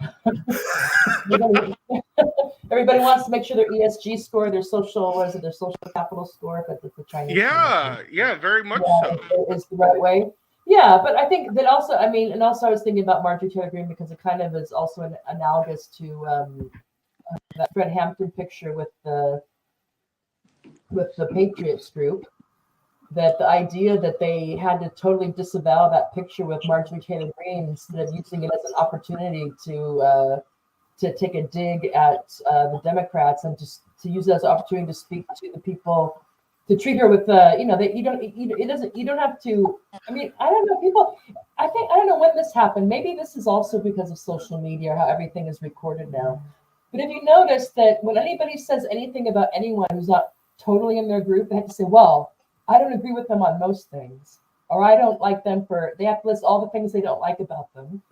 Everybody wants to make sure their ESG score, their social capital score, but it's the Chinese. Yeah, very much so. Is the right way. Yeah, but I think that also, I was thinking about Marjorie Taylor Greene because it kind of is also analogous to that Fred Hampton picture with the Patriots group. That the idea that they had to totally disavow that picture with Marjorie Taylor Greene instead of using it as an opportunity to take a dig at the Democrats, and just to use it as an opportunity to speak to the people, to treat her with that you don't have to. I mean, I don't know, people. I don't know when this happened. Maybe this is also because of social media, or how everything is recorded now. But if you notice that when anybody says anything about anyone who's not totally in their group, they have to say, well, I don't agree with them on most things, or I don't like them they have to list all the things they don't like about them.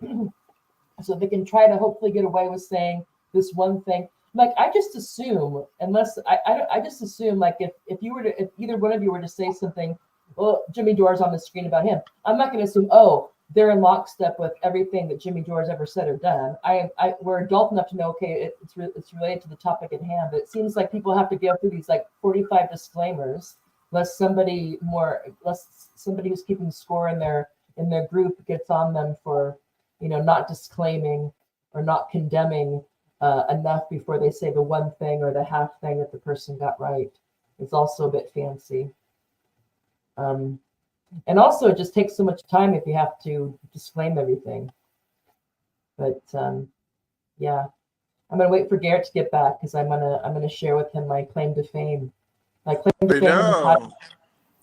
So they can try to hopefully get away with saying this one thing. Like, I just assume, I just assume, like, if either one of you were to say something, well, Jimmy Dore's on the screen about him, I'm not going to assume, oh, they're in lockstep with everything that Jimmy Dore's ever said or done. We're adult enough to know, okay, it's related to the topic at hand, but it seems like people have to go through these like 45 disclaimers, lest somebody who's keeping score in their group gets on them for, not disclaiming or not condemning enough before they say the one thing or the half thing that the person got right. It's also a bit fancy. And also it just takes so much time if you have to disclaim everything. But yeah, I'm gonna wait for Garret to get back, because I'm gonna share with him my claim to fame. My claim to fame in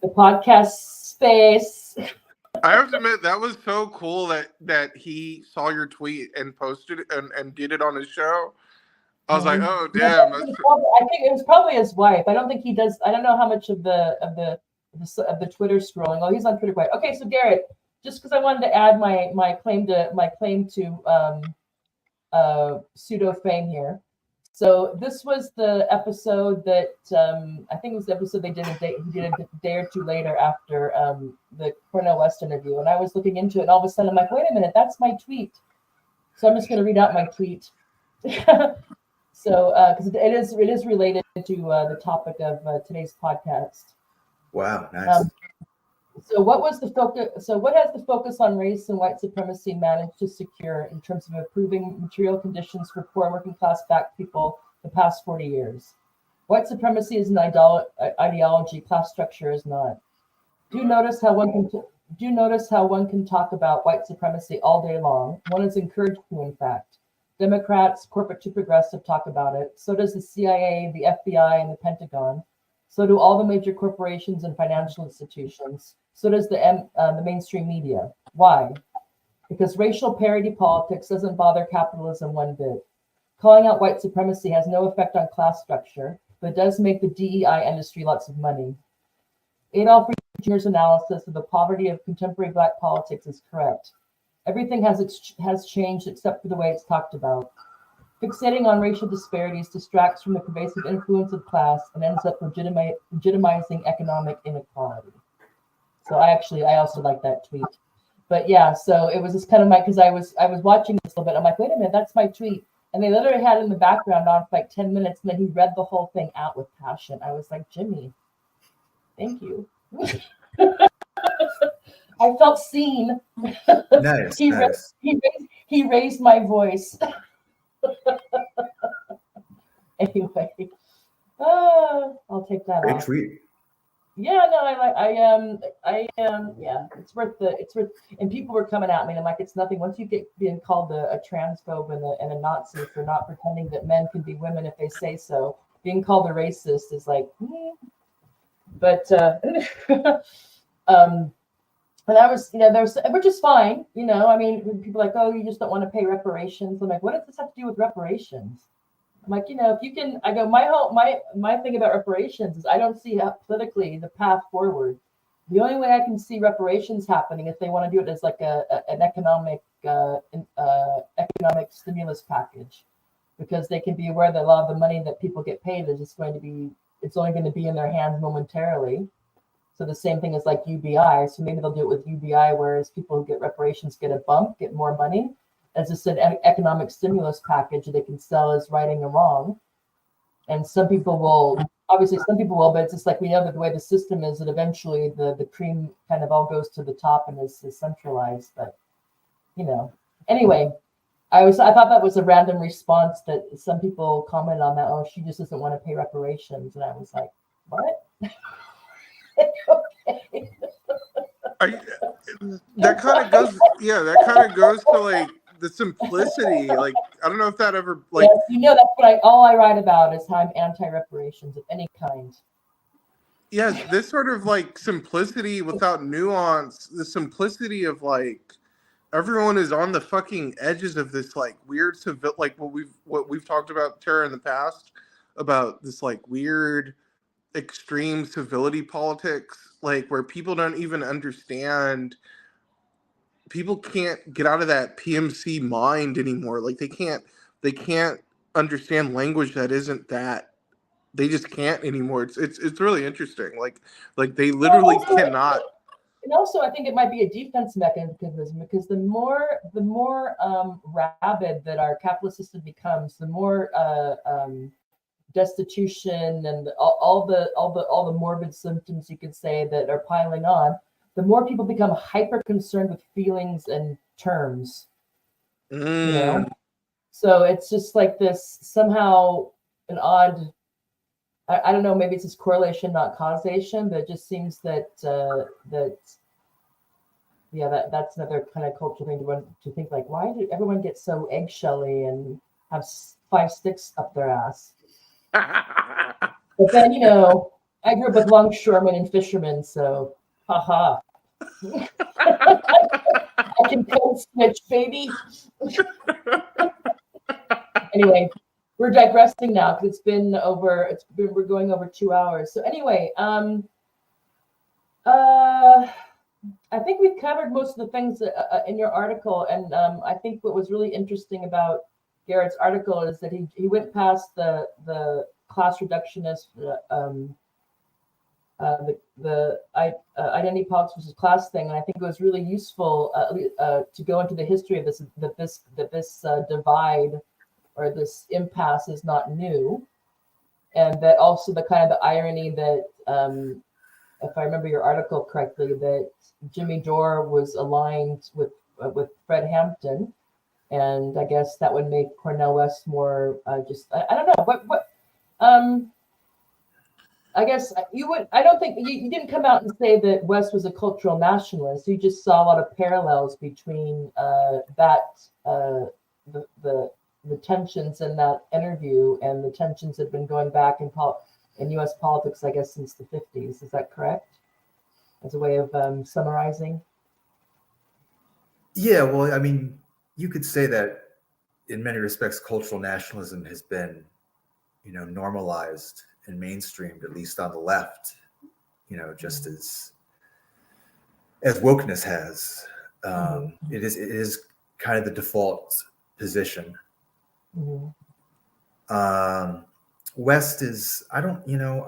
the podcast space. I have to admit, that was so cool that he saw your tweet and posted it and did it on his show. I was like, oh damn. I think it was probably his wife. I don't think he does. I don't know how much of the Twitter scrolling. Oh, he's on Twitter quite. Okay, so Garret, just because I wanted to add my claim to pseudo fame here. So this was the episode that I think it was the episode he did a day or two later after the Cornell West interview, and I was looking into it, and all of a sudden I'm like, wait a minute, that's my tweet. So I'm just going to read out my tweet. So because it is related to the topic of today's podcast. Wow, nice. So what was the focus? So what has the focus on race and white supremacy managed to secure in terms of improving material conditions for poor working class Black people the past 40 years? White supremacy is an ideology. Class structure is not. Do you notice how one can talk about white supremacy all day long? One is encouraged to, in fact. Democrats, corporate to progressive, talk about it. So does the CIA, the FBI, and the Pentagon. So do all the major corporations and financial institutions. So does the mainstream media. Why? Because racial parity politics doesn't bother capitalism one bit. Calling out white supremacy has no effect on class structure, but it does make the DEI industry lots of money. Adolf Jr.'s analysis of the poverty of contemporary Black politics is correct. Everything has changed except for the way it's talked about. Fixating on racial disparities distracts from the pervasive influence of class and ends up legitimizing economic inequality. So I also like that tweet. But yeah, so it was just kind of because I was watching this a little bit. I'm like, wait a minute, that's my tweet. And they literally had it in the background on for like 10 minutes, and then he read the whole thing out with passion. I was like, Jimmy, thank you. I felt seen. Nice. He raised my voice. Anyway, I'll take that Great off. tweet. Yeah, no, yeah, it's worth, and people were coming at me, and I'm like, it's nothing. Once you get being called a transphobe and a Nazi for not pretending that men can be women if they say so, being called a racist is like, but, and I was, which is fine, I mean, people are like, oh, you just don't want to pay reparations. I'm like, what does this have to do with reparations? I'm like, if you can, I go, my thing about reparations is I don't see how politically the path forward. The only way I can see reparations happening if they want to do it as like an economic stimulus package, because they can be aware that a lot of the money that people get paid is just it's only going to be in their hands momentarily. So the same thing as like UBI. So maybe they'll do it with UBI, whereas people who get reparations get a bump, get more money. As I said, economic stimulus package they can sell as righting a wrong. And some people will, but it's just like we know that the way the system is, that eventually the cream kind of all goes to the top and is centralized. But, anyway, I thought that was a random response that some people commented on that. Oh, she just doesn't want to pay reparations. And I was like, what? Okay. That kind of goes to like the simplicity. Like, I don't know if that ever like. Yes, that's what all I write about is how I'm anti-reparations of any kind. Yes, this sort of like simplicity without nuance, the simplicity of like everyone is on the fucking edges of this like weird like what we've talked about, Tara, in the past, about this like weird extreme civility politics, like where people don't even understand. People can't get out of that PMC mind anymore. Like they can't understand language that isn't that. They just can't anymore. It's really interesting. Like they literally cannot. And also, I think it might be a defense mechanism, because the more rabid that our capitalist system becomes, the more destitution and all the morbid symptoms you could say that are piling on, the more people become hyper concerned with feelings and terms. So it's just like this somehow an odd, I don't know, maybe it's just correlation, not causation, but it just seems that's another kind of cultural thing to think, like, why did everyone get so eggshelly and have 5 sticks up their ass? But then, I grew up with longshoremen and fishermen, so haha. I can code switch, baby. Anyway, we're digressing now because we're going over 2 hours. So anyway, I think we've covered most of the things in your article, and I think what was really interesting about Garrett's article is that he went past the class reductionist, the identity politics versus class thing, and I think it was really useful to go into the history of this divide or this impasse is not new, and that also the kind of the irony that if I remember your article correctly, that Jimmy Dore was aligned with Fred Hampton, and I guess that would make Cornell West more I don't know what I guess you would. I don't think you didn't come out and say that West was a cultural nationalist. You just saw a lot of parallels between the tensions in that interview and the tensions that have been going back in U.S. politics, I guess, since the 50s. Is that correct? As a way of summarizing. Yeah, well, I mean, you could say that in many respects, cultural nationalism has been, normalized and mainstreamed, at least on the left, just as wokeness has. It is kind of the default position. West is, I don't know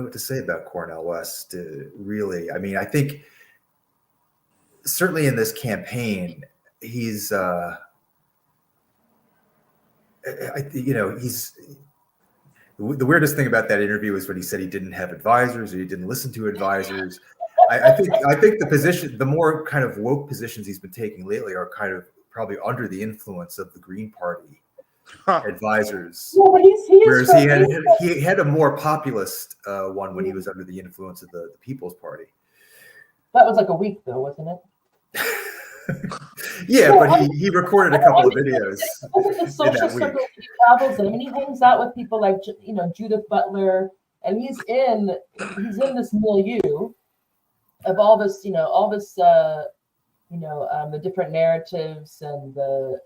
what to say about Cornell West, really. I mean, I think certainly in this campaign, he's, the weirdest thing about that interview is when he said he didn't have advisors or he didn't listen to advisors. I think the more kind of woke positions he's been taking lately are kind of probably under the influence of the Green Party advisors. Well, whereas he had a more populist one when he was under the influence of the People's Party. That was like a week though, wasn't it? Yeah, but he recorded a couple of videos. Look at the social circle he travels in. I mean, he hangs out with people like Judith Butler, and he's in this milieu of all this, the different narratives and the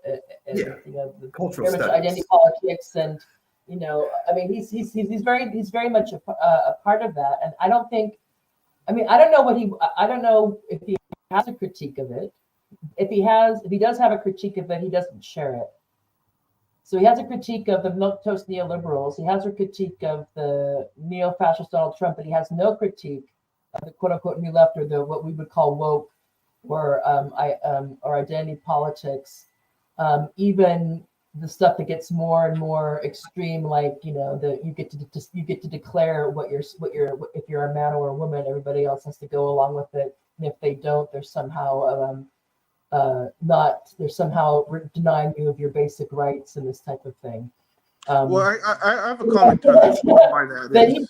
cultural studies, identity politics, and I mean, he's very much a part of that. And I don't know if he has a critique of it. If he does have a critique of it, he doesn't share it. So he has a critique of the milquetoast neoliberals. He has a critique of the neo-fascist Donald Trump, but he has no critique of the quote-unquote new left or the what we would call woke or identity politics. Even the stuff that gets more and more extreme, like you get to declare if you're a man or a woman, everybody else has to go along with it, and if they don't, there's somehow they're somehow denying you of your basic rights and this type of thing. Well, I have a comment to justify that.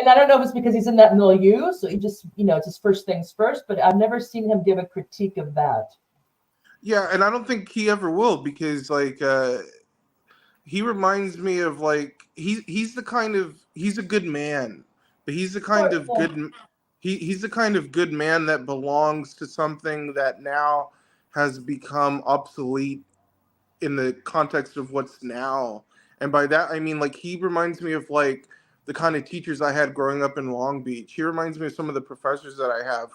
And I don't know if it's because he's in that milieu, so he just, it's his first things first, but I've never seen him give a critique of that. Yeah, and I don't think he ever will, because he reminds me of he's a good man, but he's the kind of good he's the kind of good man that belongs to something that now has become obsolete in the context of what's now. And by that, I mean, he reminds me of the kind of teachers I had growing up in Long Beach. He reminds me of some of the professors that I have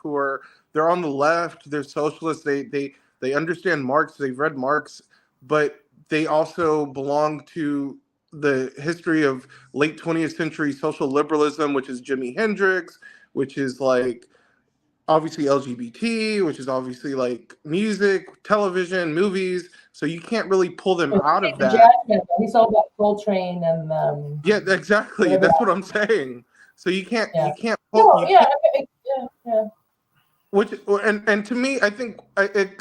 they're on the left, they're socialists, they understand Marx, they've read Marx, but they also belong to the history of late 20th century social liberalism, which is Jimi Hendrix, which is obviously LGBT, which is obviously music, television, movies. So you can't really pull them out of that. He's all about Coltrane and yeah, exactly. Whatever. That's what I'm saying. So you can't pull. Yeah. Which and to me, I think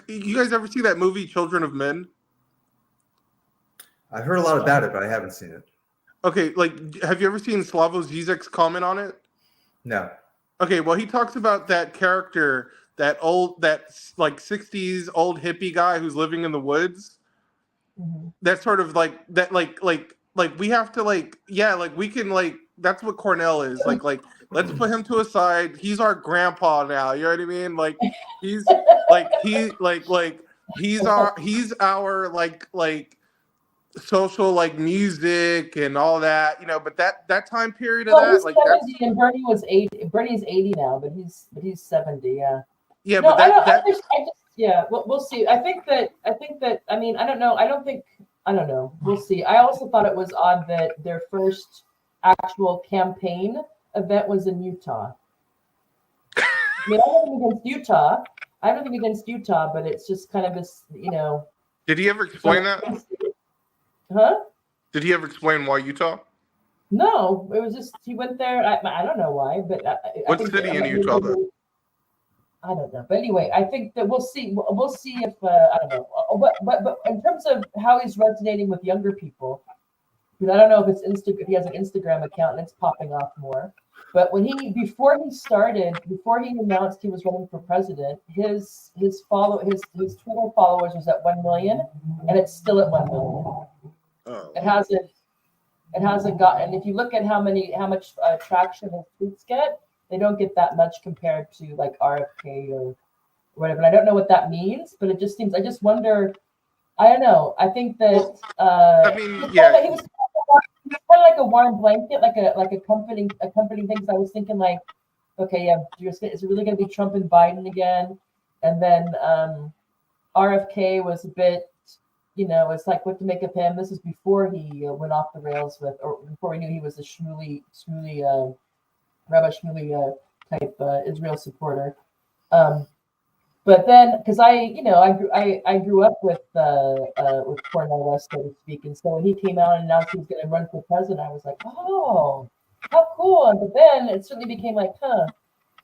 you guys ever see that movie Children of Men? I've heard a lot about it, but I haven't seen it. Okay, have you ever seen Slavoj Zizek's comment on it? No. Okay, well, he talks about that character, that 60s old hippie guy who's living in the woods. Mm-hmm. That's sort of that, we have to we can that's what Cornell is. Let's put him to a side. He's our grandpa now. You know what I mean? He's our social music and all that, but that time period of that, he's 70, and Bernie was 80. Bernie's 80 now, but he's 70. Yeah. Yeah, no, but we'll see. I think that I mean, I don't know. We'll see. I also thought it was odd that their first actual campaign event was in Utah. I mean, I have nothing against Utah, but it's just kind of this, Did he ever explain that? Huh? Did he ever explain why Utah? No, it was just he went there. I don't know why, but What city in Utah? Though? I don't know, but anyway, I think that we'll see. We'll see if I don't know. But in terms of how he's resonating with younger people, because I don't know if it's if he has an Instagram account and it's popping off more. But before he announced he was running for president, his Twitter followers was at 1 million, and it's still at 1 million. Oh. It hasn't gotten. If you look at how much traction his tweets get, they don't get that much compared to like RFK or whatever. And I don't know what that means, but it just seems. I just wonder. I don't know. I think that. I mean, yeah. He was kind of like a warm blanket, like a company thing. Because I was thinking like, okay, yeah, is it really going to be Trump and Biden again? And then RFK was a bit. It's like what to make of him. This is before he went off the rails or before we knew he was a Shmuley Rabbi Shmuley type Israel supporter. But then, because I grew up with Cornell West, so to speak, and so when he came out and announced he was going to run for president, I was like, oh, how cool! But then it certainly became like,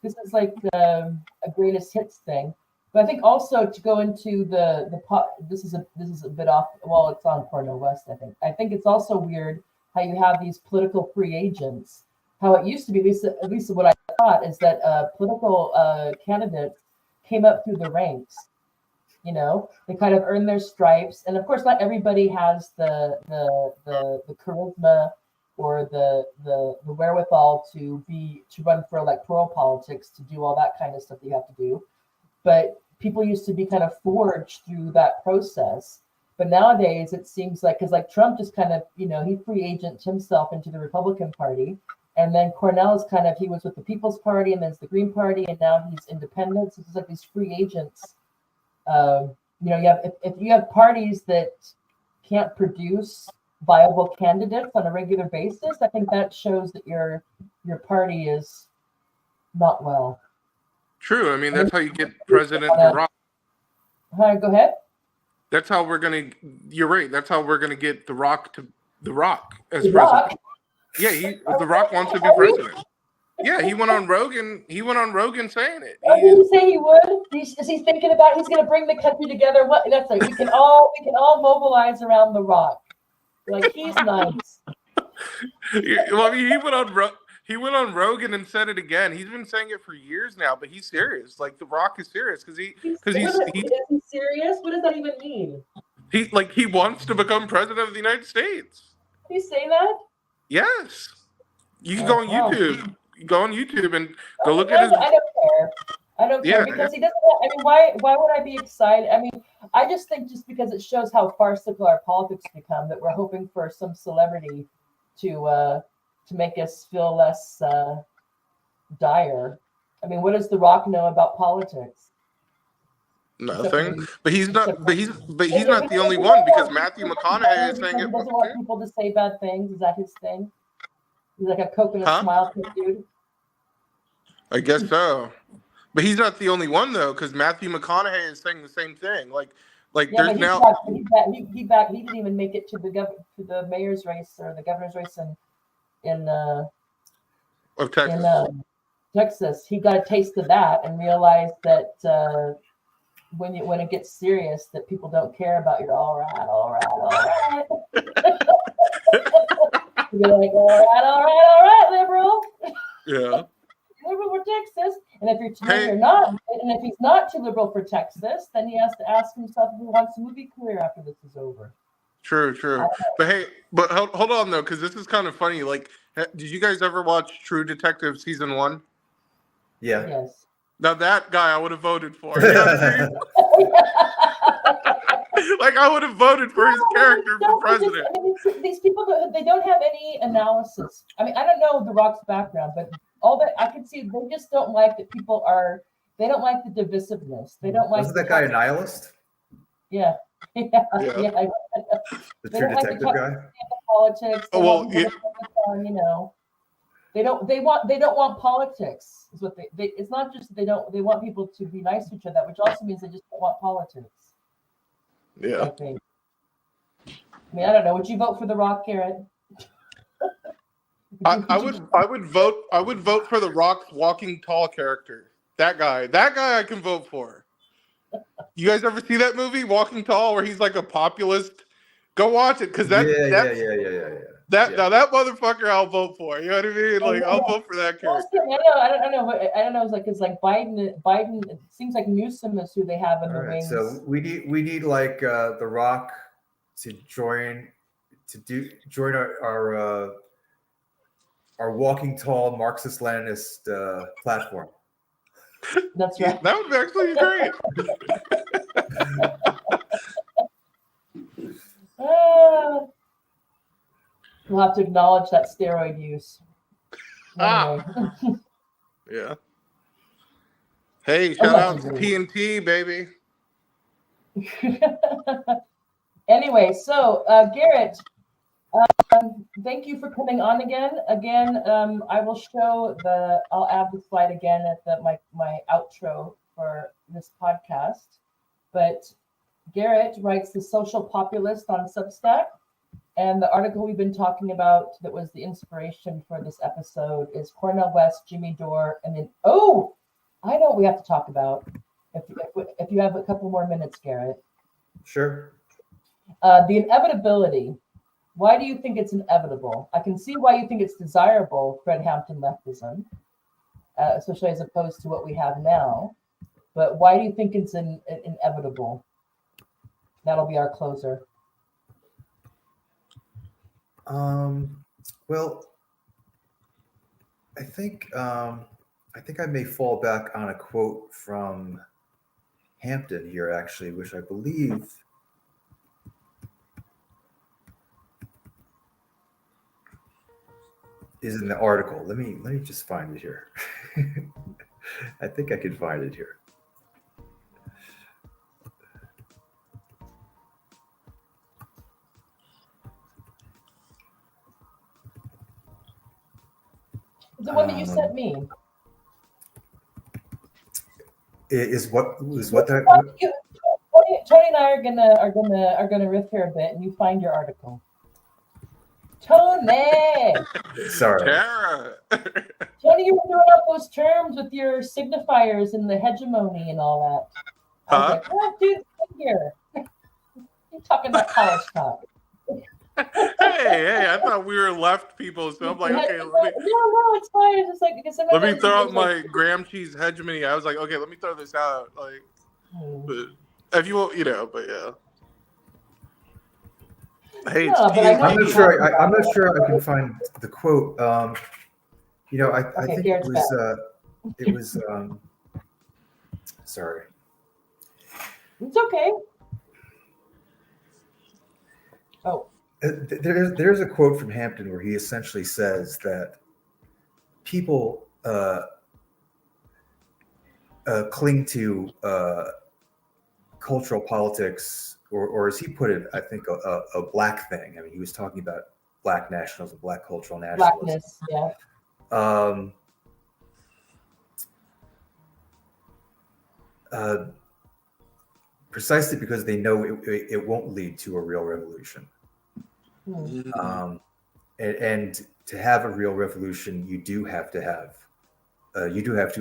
this is like a greatest hits thing. But I think also to go into this is a bit off. Well, it's on Cornell West. I think it's also weird how you have these political free agents. How it used to be, at least what I thought, is that political candidates came up through the ranks. They kind of earned their stripes, and of course, not everybody has the charisma or the wherewithal to run for electoral politics, to do all that kind of stuff that you have to do. But people used to be kind of forged through that process. But nowadays, it seems like, because like Trump just kind of, he free agent himself into the Republican Party. And then Cornell is he was with the People's Party, and then it's the Green Party, and now he's independent. So it's like these free agents. If you have parties that can't produce viable candidates on a regular basis, I think that shows that your party is not well. True. I mean, that's how you get President The Rock. Go ahead. That's how you're right. That's how we're gonna get The Rock as The president. Rock? Yeah, The Rock wants to be president. Yeah, he went on Rogan saying it. Did he say he would? Is he thinking about he's going to bring the country together? What? That's like we can all mobilize around The Rock. Like he's nice. Well, I mean, he went on Rogan and said it again. He's been saying it for years now, but he's serious. Like The Rock is serious because he's is he serious? What does that even mean? He wants to become president of the United States. Did he say that? Yes. You can go on YouTube. Go on YouTube and go look at his. I don't care because he doesn't. I mean, why would I be excited? I mean, I just think just because it shows how farcical our politics become that we're hoping for some celebrity to make us feel less dire. I mean, what does The Rock know about politics? Nothing. But he's not. But he's not the only one because Matthew McConaughey is saying it. He doesn't want people to say bad things. Is that his thing? He's like a coconut smile type dude. I guess so. But he's not the only one though, because Matthew McConaughey is saying the same thing. Like there's now. He didn't even make it to the mayor's race or the governor's race in of Texas. In Texas, he got a taste of that and realized that when it gets serious, that people don't care about your all right. You're like, all right, liberal. Yeah. Liberal for Texas, and if he's not too liberal for Texas, then he has to ask himself if he wants a movie career after this is over. True. But hold on though, because this is kind of funny. Like, did you guys ever watch True Detective season 1? Yeah. Yes. Now that guy I would have voted for. You know what I mean? Like I would have voted for his character for president. These people, they don't have any analysis. I mean, I don't know The Rock's background, but all that I can see, they just don't like that people are. They don't like the divisiveness. They don't like. Wasn't that guy a nihilist? Yeah. The True Detective guy. Politics. Oh well, yeah. They don't want politics. Is what they. It's not just they want people to be nice to each other, which also means they just don't want politics. Yeah. I mean, I don't know. Would you vote for The Rock, Garret? I would vote for the Rock's walking tall character. That guy I can vote for. You guys ever see that movie, Walking Tall, where he's like a populist? Go watch it, because that motherfucker I'll vote for. You know what I mean? Like, I'll vote for that character. I know. It's like Biden. It seems like Newsom is who they have in the wings. So we need like the Rock to join our Walking Tall Marxist-Leninist platform. That's right. That would actually be great. We'll have to acknowledge that steroid use. Yeah. Hey, shout out to TNT, baby. Anyway, so Garret, thank you for coming on again. I will show I'll add the slide again at my outro for this podcast. But Garret writes the Social Populist on Substack. And the article we've been talking about that was the inspiration for this episode is Cornell West, Jimmy Dore, and then, I know what we have to talk about. If you have a couple more minutes, Garret. Sure. The inevitability. Why do you think it's inevitable? I can see why you think it's desirable, Fred Hampton leftism, especially as opposed to what we have now. But why do you think it's inevitable? That'll be our closer. Well, I think I may fall back on a quote from Hampton here, actually, which I believe is in the article. Let me just find it here. I think I can find it here. The one that you sent me. Tony and I are gonna riff here a bit, and you find your article. Tony. Sorry. Tara. Tony, you were doing up those terms with your signifiers and the hegemony and all that. I was like, what, dude? Here. You're talking about college talk. Hey, I thought we were left people, so I'm like, okay, no, it's fine. It's just like, let me throw out my Graham cheese hegemony. I was like, okay, let me throw this out. Like, but if you will, but yeah. Hey, I'm not sure I can find the quote. I think it was sorry. It's okay. Oh. There's a quote from Hampton where he essentially says that people cling to cultural politics, or as he put it, I think a black thing. I mean, he was talking about black nationalism, black cultural nationalism. Blackness, yeah. Precisely because they know it won't lead to a real revolution. And to have a real revolution, you do have to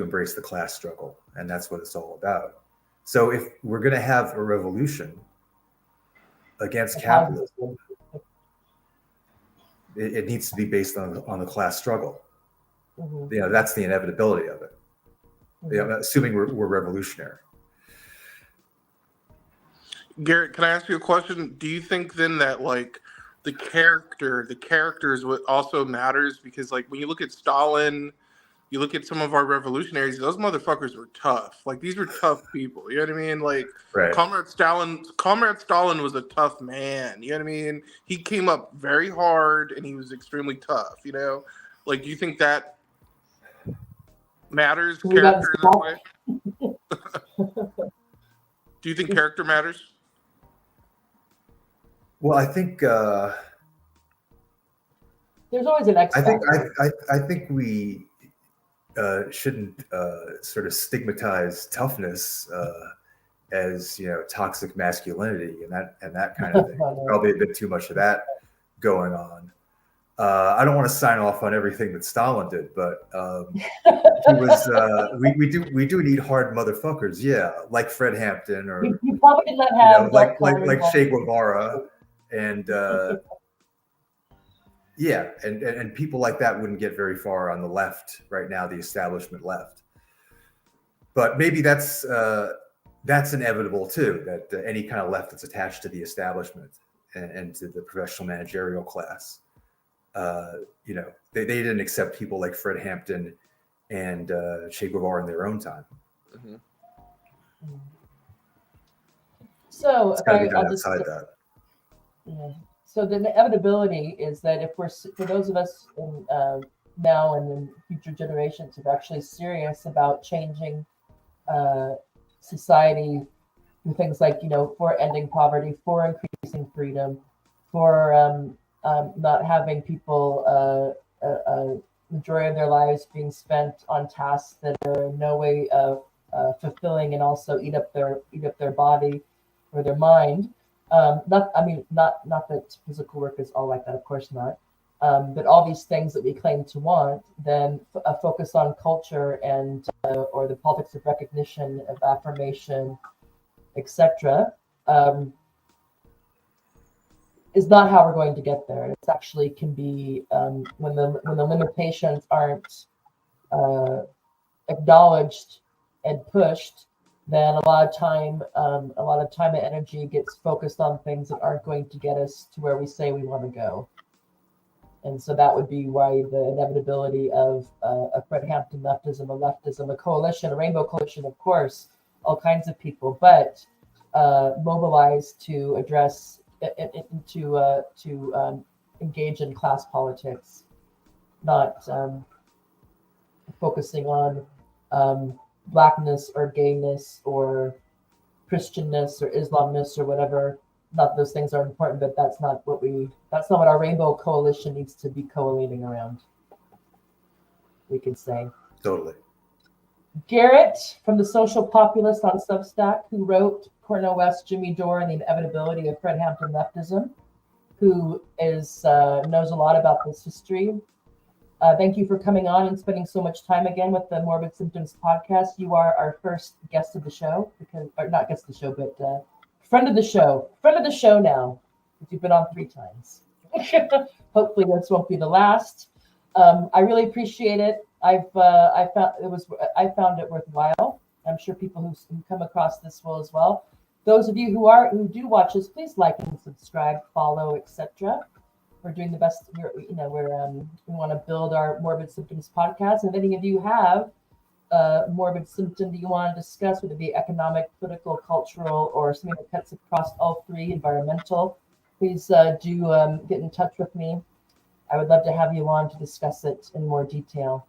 embrace the class struggle, and that's what it's all about. So if we're going to have a revolution against capitalism, it needs to be based on the class struggle. Mm-hmm. That's the inevitability of it. Mm-hmm. Assuming we're revolutionary. Garret, can I ask you a question? Do you think then that like the character is what also matters? Because like when you look at Stalin, you look at some of our revolutionaries, those motherfuckers were tough. Like these were tough people. You know what I mean? Like right. Comrade Stalin was a tough man. You know what I mean? He came up very hard and he was extremely tough, Like do you think that matters, character in that way? Do you think character matters? Well, I think there's always an X factor. I think we shouldn't sort of stigmatize toughness as toxic masculinity and that kind of thing. Probably a bit too much of that going on. I don't want to sign off on everything that Stalin did, but he was. We do need hard motherfuckers, yeah, like Fred Hampton, or you probably did not have like Che Guevara, and yeah, and people like that wouldn't get very far on the left right now, the establishment left. But maybe that's inevitable too, that any kind of left that's attached to the establishment and to the professional managerial class, they didn't accept people like Fred Hampton and Che Guevara in their own time. Mm-hmm. So it's got to be done outside that. Yeah. So the inevitability is that if we're, for those of us in, now and in future generations, who are actually serious about changing society, and things like, for ending poverty, for increasing freedom, for not having people majority of their lives being spent on tasks that are in no way fulfilling, and also eat up their body or their mind. Not that physical work is all like that, of course not. But all these things that we claim to want, then a focus on culture and or the politics of recognition, of affirmation, etc., is not how we're going to get there. It actually can be when the limitations aren't acknowledged and pushed, then a lot of time and energy gets focused on things that aren't going to get us to where we say we want to go. And so that would be why the inevitability of a Fred Hampton leftism, a coalition, a rainbow coalition, of course, all kinds of people, but mobilized to address, to engage in class politics, not focusing on Blackness or gayness or Christianness or Islamness or whatever. Not that those things are important, but that's not what our rainbow coalition needs to be collating around, we could say. Totally. Garret from the Social Populist on Substack, who wrote Cornell West, Jimmy Dore, and the Inevitability of Fred Hampton Leftism, who knows a lot about this history. Thank you for coming on and spending so much time again with the Morbid Symptoms podcast. You are our first guest of the show, or not guest of the show, but friend of the show now, because you've been on 3 times. Hopefully this won't be the last. I really appreciate it. I found it worthwhile. I'm sure people who come across this will as well. Those of you who do watch us, please like and subscribe, follow, etc. We're doing the best. We want to build our Morbid Symptoms podcast. And if any of you have a morbid symptom that you want to discuss, whether it be economic, political, cultural, or something that cuts across all 3, environmental, please do get in touch with me. I would love to have you on to discuss it in more detail.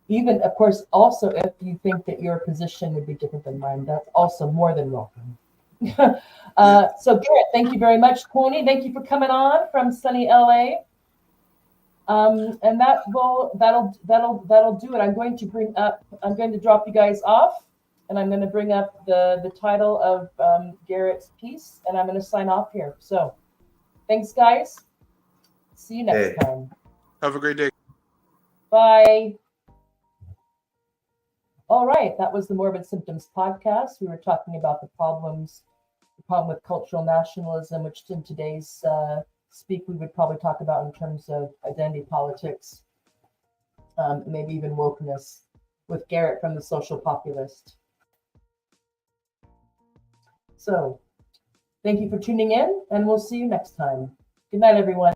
Even, of course, also if you think that your position would be different than mine, that's also more than welcome. So Garret, thank you very much. Coney, thank you for coming on from sunny LA. And that'll do it. I'm going to drop you guys off, and I'm going to bring up the title of Garret's piece, and I'm going to sign off here. So thanks, guys. See you next time. Have a great day. Bye. All right, that was the Morbid Symptoms podcast. We were talking about the problem with cultural nationalism, which in today's speak we would probably talk about in terms of identity politics, maybe even wokeness, with Garret from the Social Populist. So thank you for tuning in, and we'll see you next time. Good night, everyone.